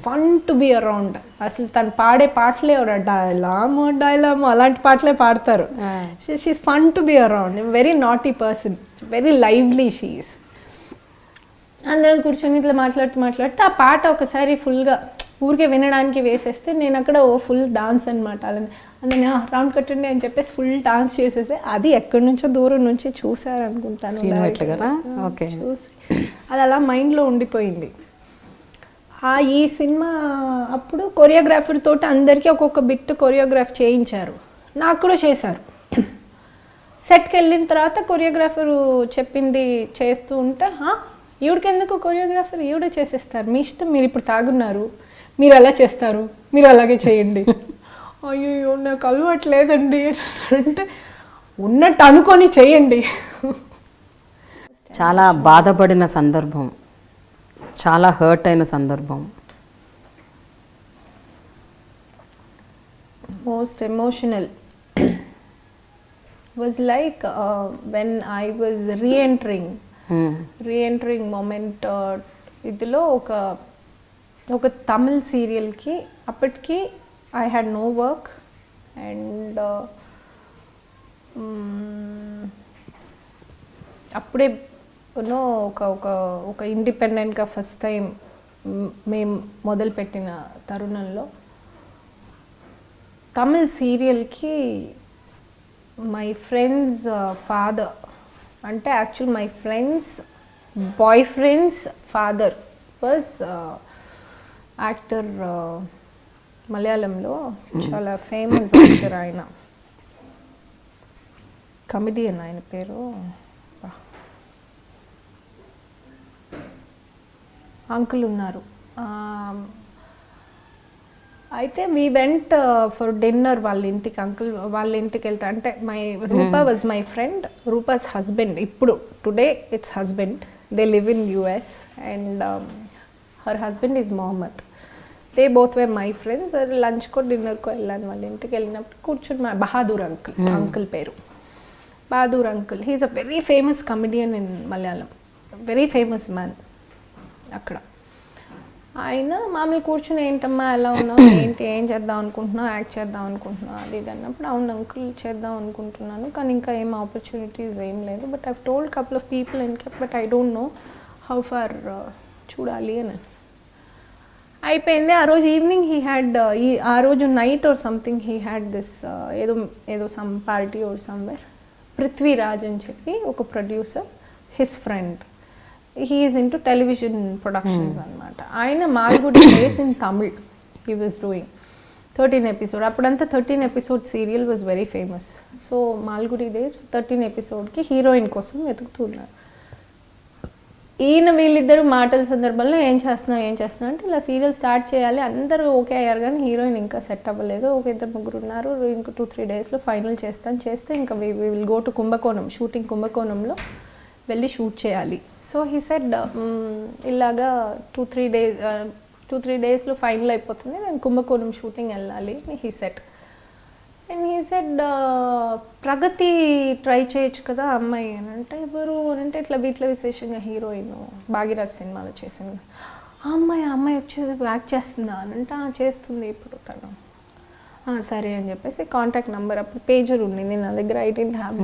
fun to be around. అసలు తను పాడే పాటలే డైలామో అలాంటి పాటలే పాడతారు. She's fun to be around, very naughty person, very lively she's. అందరం కూర్చొని ఇట్లా మాట్లాడుతూ ఆ పాట ఒకసారి ఫుల్గా ఊరికే వినడానికి వేసేస్తే నేను అక్కడ ఫుల్ డాన్స్ అనమాట. అలానే రౌండ్ కట్టండి అని చెప్పేసి ఫుల్ డాన్స్ చేసేసి అది ఎక్కడి నుంచో దూరం నుంచి చూసారనుకుంటాను, చూసి అది అలా మైండ్లో ఉండిపోయింది. ఈ సినిమా అప్పుడు కొరియోగ్రాఫర్ తోటి అందరికీ ఒక్కొక్క బిట్ కొరియోగ్రాఫ్ చేయించారు, నాకు కూడా చేశారు. సెట్కి వెళ్ళిన తర్వాత కొరియోగ్రాఫరు చెప్పింది చేస్తూ ఉంటే, ఈవిడికి ఎందుకు కొరియోగ్రాఫర్, ఈవిడే చేసేస్తారు, మీ ఇష్టం, మీరు ఇప్పుడు తాగున్నారు, మీరు ఎలా చేస్తారు, మీరు అలాగే చేయండి. అయ్యో నాకు అలవాటు లేదండి అంటే ఉన్నట్టు అనుకొని చెయ్యండి. చాలా బాధపడిన సందర్భం, చాలా హర్ట్ అయిన సందర్భం. Most emotional was like when I was re-entering moment. ఇదిలో ఒక తమిళ్ సీరియల్కి అప్పటికి I had no work and అప్పుడే ఒక ఇండిపెండెంట్గా ఫస్ట్ టైం మేము మొదలుపెట్టిన తరుణంలో తమిళ్ సీరియల్కి మై ఫ్రెండ్స్ ఫాదర్, అంటే actual my friend's boyfriend's father was actor, మలయాళంలో చాలా ఫేమస్ యాక్టర్, ఆయన కమెడియన్, ఆయన పేరు అంకుల్ ఉన్నారు. అయితే వీ వెంట్ ఫర్ డిన్నర్ వాళ్ళ ఇంటికి, అంకుల్ వాళ్ళ ఇంటికి వెళ్తా అంటే Rupa was my friend, Rupa's husband, ఇప్పుడు today it's husband, they live in US and her husband is Mohammed. They both were my friends. లంచ్కో డిన్నర్కో వెళ్ళాను వాళ్ళ ఇంటికి. వెళ్ళినప్పుడు కూర్చుని బహాదూర్ అంకుల్ పేరు Bahadur uncle. He's a very famous comedian in Malayalam, very famous man. అక్కడ ఆయన మామూలు కూర్చుని ఏంటమ్మా ఎలా ఉన్నావు, ఏంటి, ఏం చేద్దాం అనుకుంటున్నావు, యాక్ట్ చేద్దాం అనుకుంటున్నావు, అది ఇది అన్నప్పుడు అవును అంకుల్ చేద్దాం అనుకుంటున్నాను కానీ ఇంకా ఏం ఆపర్చునిటీస్ ఏం లేదు, but I told couple of people and but I don't know how far చూడాలి అని అయిపోయింది. ఆ రోజు ఈవినింగ్ హీ హ్యాడ్, ఆ రోజు night or something he had this ఏదో some party or somewhere. Prithviraj అని చెప్పి ఒక producer, his friend, he is into television productions అనమాట. ఆయన Malgudi days in Tamil he was doing 13 episode. అప్పుడంతా 13 episode serial was very famous. So Malgudi days 13 episodeకి heroine కోసం వెతుకుతున్నారు. ఈయన వీళ్ళిద్దరు మాటల సందర్భంలో ఏం చేస్తున్నా అంటే ఇలా సీరియల్ స్టార్ట్ చేయాలి, అందరూ ఓకే అయ్యారు కానీ హీరోయిన్ ఇంకా సెట్ అవ్వలేదు. ఒక 2-3 ఉన్నారు, ఇంకా 2-3 డేస్లో ఫైనల్ చేస్తే ఇంకా we will go to కుంభకోణం, షూటింగ్ కుంభకోణంలో వెళ్ళి షూట్ చేయాలి. సో హీ సెడ్ ఇలాగా 2-3 డేస్లో ఫైనల్ అయిపోతుంది, నేను కుంభకోణం షూటింగ్ వెళ్ళాలి he said. And he said Pragathi try చేయొచ్చు కదా అమ్మాయి అని అంటే, ఎవరు అని అంటే ఇట్లా వీటిలో విశేషంగా హీరోయిన్ భాగీరథ్ సినిమాలో చేసింది. ఆ అమ్మాయి వచ్చేది యాక్ట్ చేస్తుందా అని అంటే చేస్తుంది ఇప్పుడు తను. సరే అని చెప్పేసి కాంటాక్ట్ నెంబర్, అప్పుడు పేజర్ ఉండింది నా దగ్గర, I didn't have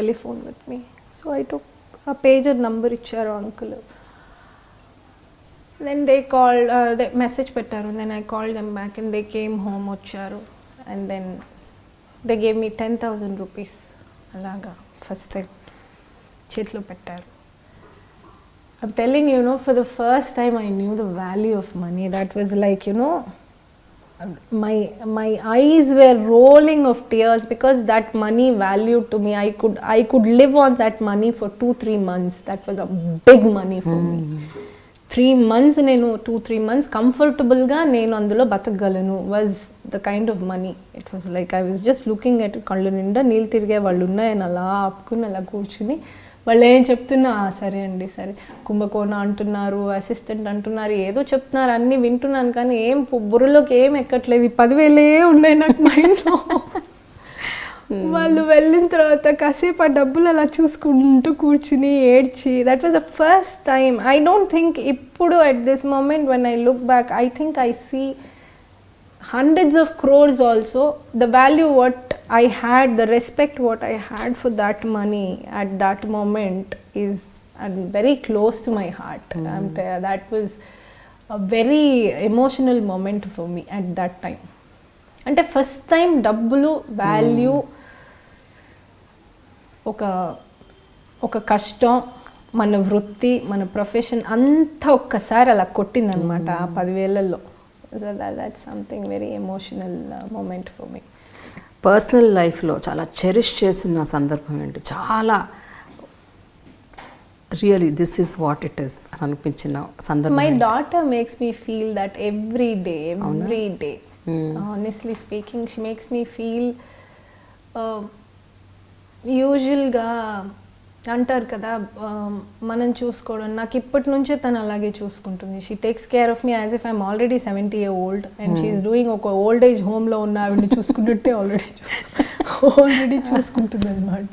telephone with me. So I took ఆ పేజర్ నంబర్ ఇచ్చారు uncle. Then they called, they message పెట్టారు. Then I called them back and they came home వచ్చారు. And then they gave me 10,000 rupees అలాగా first time చేతిలో పెట్టారు. I'm telling you no, for the first time I knew the value of money. That was like you know, my eyes were rolling of tears because that money valued to me. I could live on that money for 2-3 months. That was a big money for me. 3 months నేను 2-3 months comfortable గా నేను అందులో బతకగలను was the kind of money. It was like I was just looking at కళ్ళు నిండా నీళ్ళు తిరిగే వాళ్ళు ఉన్నాయని అలా ఆపుకుని అలా కూర్చుని వాళ్ళు ఏం చెప్తున్నా సరే అండి, సరే కుంభకోణ అంటున్నారు, అసిస్టెంట్ అంటున్నారు, ఏదో చెప్తున్నారు, అన్నీ వింటున్నాను కానీ ఏం బుర్రలోకి ఏం ఎక్కట్లేదు. 10,000 ఉన్నాయి నాకు మైండ్లో. వాళ్ళు వెళ్ళిన తర్వాత కాసేపు ఆ డబ్బులు అలా చూసుకుంటూ కూర్చుని ఏడ్చి, that was the first time. I don't think ఇప్పుడు at this moment when I look back, I think I see hundreds of crores also. The value what I had, the respect what I had for that money at that moment is very close to my heart. That was a very emotional moment for me at that time. Ante first time డబ్బులు value, ఒక కష్టం, మన వృత్తి, మన profession అంతా ఒక్కసారి అలా కొట్టిందనమాట ఆ 10,000లో. So that's something very emotional moment for me. Personal లైఫ్లో చాలా చెరిష్ చేసిన సందర్భం ఏంటి? చాలా really this is what it is అని అనిపించిన సందర్భం? My daughter makes me feel that every day. Honestly speaking she makes me feel యూజువల్గా అంటారు కదా మనం చూసుకోవడం, నాకు ఇప్పటి నుంచే తను అలాగే చూసుకుంటుంది. She takes care of me as if I'm already 70 years old and she's doing ఒక ఓల్డ్ ఏజ్ హోమ్లో ఉన్న ఆవిడని చూసుకున్నట్టే ఆల్రెడీ చూసుకుంటుంది అనమాట.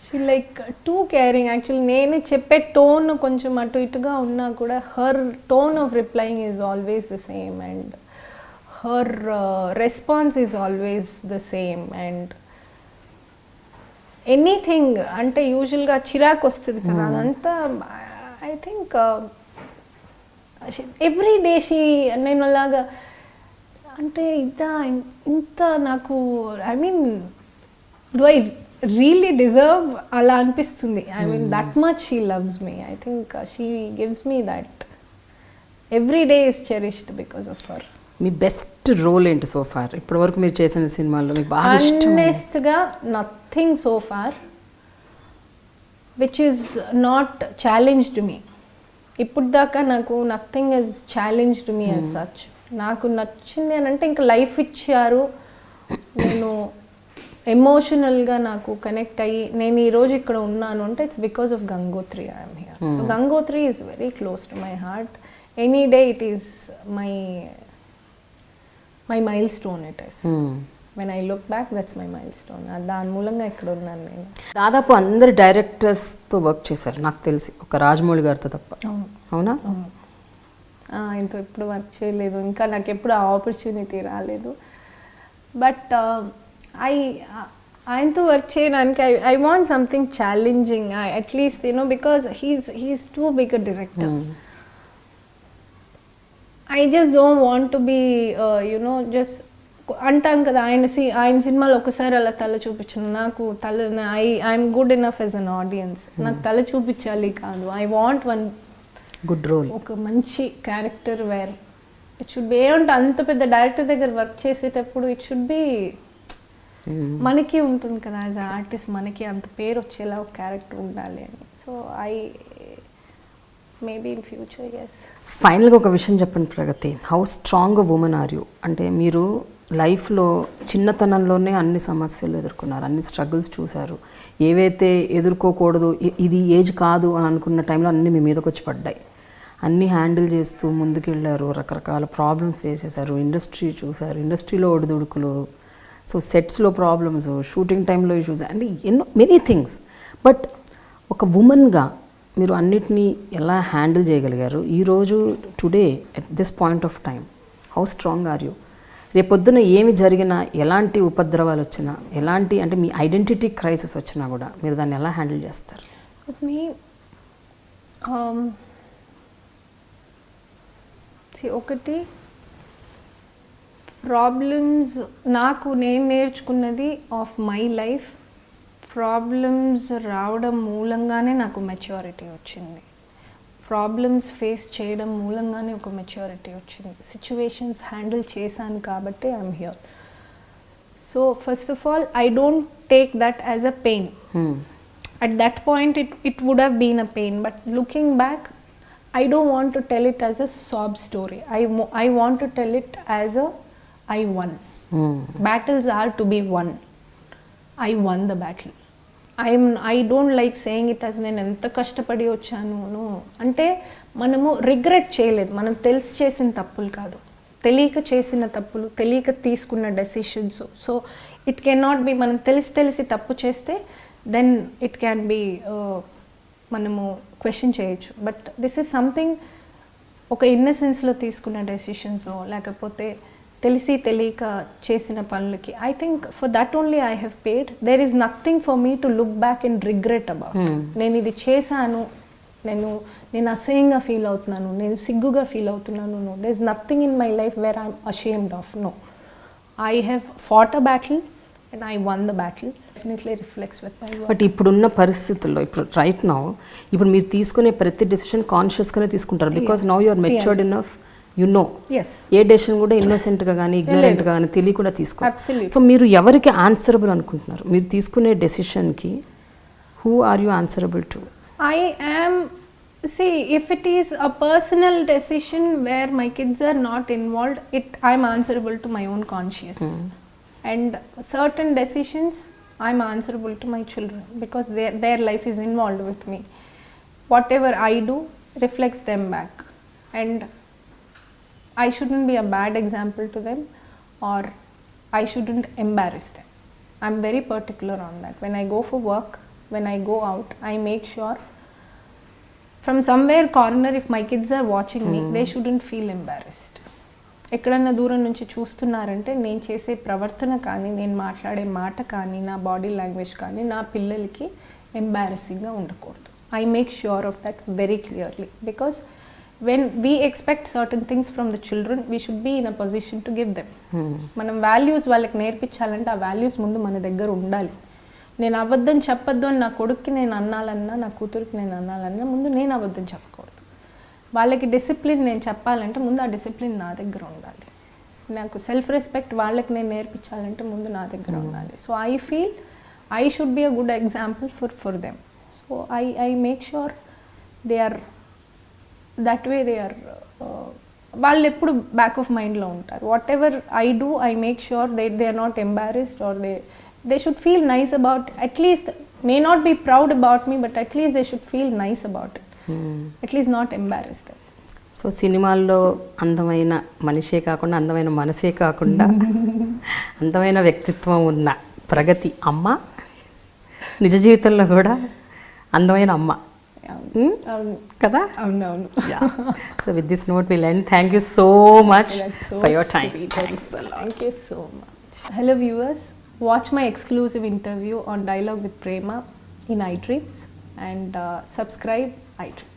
She like too caring. Actually నేను చెప్పే టోన్ కొంచెం అటు ఇటుగా ఉన్నా కూడా her tone of replying is always the same and her response is always the same. And anything అంటే యూజువల్గా చిరాకు వస్తుంది కదా, అదంతా I think every day she నేను అలాగా అంటే ఇంత నాకు I mean do I really deserve అలా అనిపిస్తుంది. I mean that much she loves me. I think she gives me that every day is cherished because of her. మీ best role ఏంటి so far? ఇప్పటి వరకు మీరు చేసిన సినిమాల్లో మీకు బాగా ఇష్టం? ఆనెస్ట్గా nothing so far which is not challenged me. ఇప్పుడు దాకా నాకు nothing is challenged me as such. నాకు నచ్చింది అని అంటే ఇంకా లైఫ్ ఇచ్చారు, నేను ఎమోషనల్గా నాకు కనెక్ట్ అయ్యి నేను ఈరోజు ఇక్కడ ఉన్నాను అంటే it's because of Gangotri I'm here. So Gangotri is very close to my heart. Any day it is my milestone it is. When I look back, that's my milestone. దాని మూలంగా ఇక్కడ ఉన్నాను నేను. దాదాపు అందరు డైరెక్టర్స్తో వర్క్ చేశారు నాకు తెలిసి, ఒక రాజమౌళి గారితో తప్ప. అవునా? ఆయనతో ఎప్పుడు వర్క్ చేయలేదు, ఇంకా నాకు ఎప్పుడు ఆ ఆపర్చునిటీ రాలేదు. బట్ ఆయనతో వర్క్ చేయడానికి I want something challenging at least because he's too big director. I just don't want to be just అంటాం కదా ఆయన సినిమాలో ఒకసారి అలా తల చూపించను, నాకు I'm good enough as an audience, నాకు తల చూపించాలి కాదు. I want one good role, ఒక మంచి character where it should be. ఏమంటే అంత పెద్ద డైరెక్టర్ దగ్గర వర్క్ చేసేటప్పుడు ఇట్ షుడ్ బి మనకి ఉంటుంది కదా యాజ్ అ ఆర్టిస్ట్, మనకి అంత పేరు వచ్చేలా ఒక క్యారెక్టర్ ఉండాలి అని. So maybe in future yes. ఫైనల్గా ఒక విషయం చెప్పండి Pragathi, how strong women are you? అంటే మీరు లైఫ్లో చిన్నతనంలోనే అన్ని సమస్యలు ఎదుర్కొన్నారు, అన్ని స్ట్రగుల్స్ చూశారు, ఏవైతే ఎదుర్కోకూడదు ఇది ఏజ్ కాదు అని అనుకున్న టైంలో అన్నీ మీ మీదకి వచ్చి పడ్డాయి, అన్నీ హ్యాండిల్ చేస్తూ ముందుకెళ్ళారు, రకరకాల ప్రాబ్లమ్స్ ఫేస్ చేశారు, ఇండస్ట్రీ చూశారు, ఇండస్ట్రీలో ఒడిదుడుకులు, సో సెట్స్లో ప్రాబ్లమ్స్, షూటింగ్ టైంలో ఇష్యూస్, అంటే ఎన్నో మెనీ థింగ్స్. బట్ ఒక ఉమెన్గా మీరు అన్నిటినీ ఎలా హ్యాండిల్ చేయగలిగారు ఈరోజు? Today at this point of time how strong are you? రేపొద్దున ఏమి జరిగినా, ఎలాంటి ఉపద్రవాలు వచ్చినా, ఎలాంటి అంటే మీ ఐడెంటిటీ క్రైసిస్ వచ్చినా కూడా మీరు దాన్ని ఎలా హ్యాండిల్ చేస్తారు? ఒకటి ప్రాబ్లమ్స్ నాకు నేను నేర్చుకున్నది ఆఫ్ మై లైఫ్. ప్రాబ్లమ్స్ రావడం మూలంగానే నాకు మెచ్యూరిటీ వచ్చింది, ప్రాబ్లమ్స్ ఫేస్ చేయడం మూలంగానే ఒక మెచ్యూరిటీ వచ్చింది, సిచ్యువేషన్స్ హ్యాండిల్ చేశాను కాబట్టి I'm here. So first of all I don't take that as a pain. At that point it would have been a pain, but looking back I don't want to tell it as a sob story. I want to tell it as a I won. Battles are to be won. I won the battle. I don't like saying it as నేను ఎంత కష్టపడి వచ్చాను అంటే మనము regret చేయలేదు, మనం తెలిసి చేసిన తప్పులు కాదు, తెలియక చేసిన తప్పులు, తెలియక తీసుకున్న decisions. So it can not be మనం తెలిసి తప్పు చేస్తే దెన్ ఇట్ క్యాన్ బి మనము క్వశ్చన్ చేయొచ్చు. బట్ దిస్ ఈజ్ సంథింగ్ ఒక ఇన్నసెన్స్లో తీసుకున్న డెసిషన్స్ లేకపోతే తెలిసి తెలియక చేసిన పనులకి I think for that only I have paid. There is nothing for me to look back and regret about. నేను ఇది చేశాను, నేను అసహ్యంగా ఫీల్ అవుతున్నాను, నేను సిగ్గుగా ఫీల్ అవుతున్నాను. No, there is nothing in my life where I'm ashamed of. No, I have fought a battle and I won the battle. Definitely reflects with my work. But ఇప్పుడున్న పరిస్థితుల్లో ఇప్పుడు రైట్ నౌ ఇప్పుడు మీరు తీసుకునే ప్రతి decision కాన్షియస్గానే తీసుకుంటారు, because now you are matured enough, you know ఏ డెసిషన్ కూడా ఇన్నోసెంట్గా కానీ ఇగ్నోరెంట్గా కానీ తెలియకుండా తీసుకోవాలి. సో మీరు ఎవరికి ఆన్సరబుల్ అనుకుంటున్నారు మీరు తీసుకునే డెసిషన్కి? Who are you answerable to? I am See, if it is a personal decision where my kids are not involved, I'm answerable to my own conscience. And certain decisions, I'm answerable to my children because their life is involved with me. Whatever I do reflects them back, and I shouldn't be a bad example to them, or I shouldn't embarrass them. I'm very particular on that. When I go for work, when I go out, I make sure from somewhere corner, if my kids are watching me, they shouldn't feel embarrassed. ఎక్కడన్నా దూరం నుంచి చూస్తున్నారంటే నేను చేసే ప్రవర్తన కానీ, నేను మాట్లాడే మాట కానీ, నా బాడీ లాంగ్వేజ్ కానీ నా పిల్లలకి ఎంబారసింగ్గా ఉండకూడదు. I make sure of that very clearly, because when we expect certain things from the children, we should be in a position to give them. మనం వాల్యూస్ వాళ్ళకి నేర్పించాలంటే ఆ వాల్యూస్ ముందు మన దగ్గర ఉండాలి. నేను అబద్ధం చెప్పొద్దు అని నా కొడుక్కి నేను అన్నాలన్నా, నా కూతురికి నేను అన్నాలన్నా ముందు నేను అబద్ధం చెప్పకూడదు. వాళ్ళకి డిసిప్లిన్ నేను చెప్పాలంటే ముందు ఆ డిసిప్లిన్ నా దగ్గర ఉండాలి. నాకు సెల్ఫ్ రెస్పెక్ట్ వాళ్ళకి నేను నేర్పించాలంటే ముందు నా దగ్గర ఉండాలి. So I feel I should be a good example for them. So I make sure they are that way, they are వాళ్ళు ఎప్పుడు బ్యాక్ ఆఫ్ మైండ్లో ఉంటారు. Whatever I do, I make sure they are not embarrassed, or they should feel nice about, at least may not be proud about me, but at least they should feel nice about it. At least not embarrass them. So సినిమాల్లో అందమైన మనిషే కాకుండా, అందమైన మనసే కాకుండా అందమైన వ్యక్తిత్వం ఉన్న ప్రగతి అమ్మ నిజ జీవితంలో కూడా అందమైన అమ్మ కదా. అవునవును. So with this note will end. Thank you so much for your time. Thank you so much. Hello viewers, watch my exclusive interview on Dialogue with Prema in iDreams, and subscribe iDream.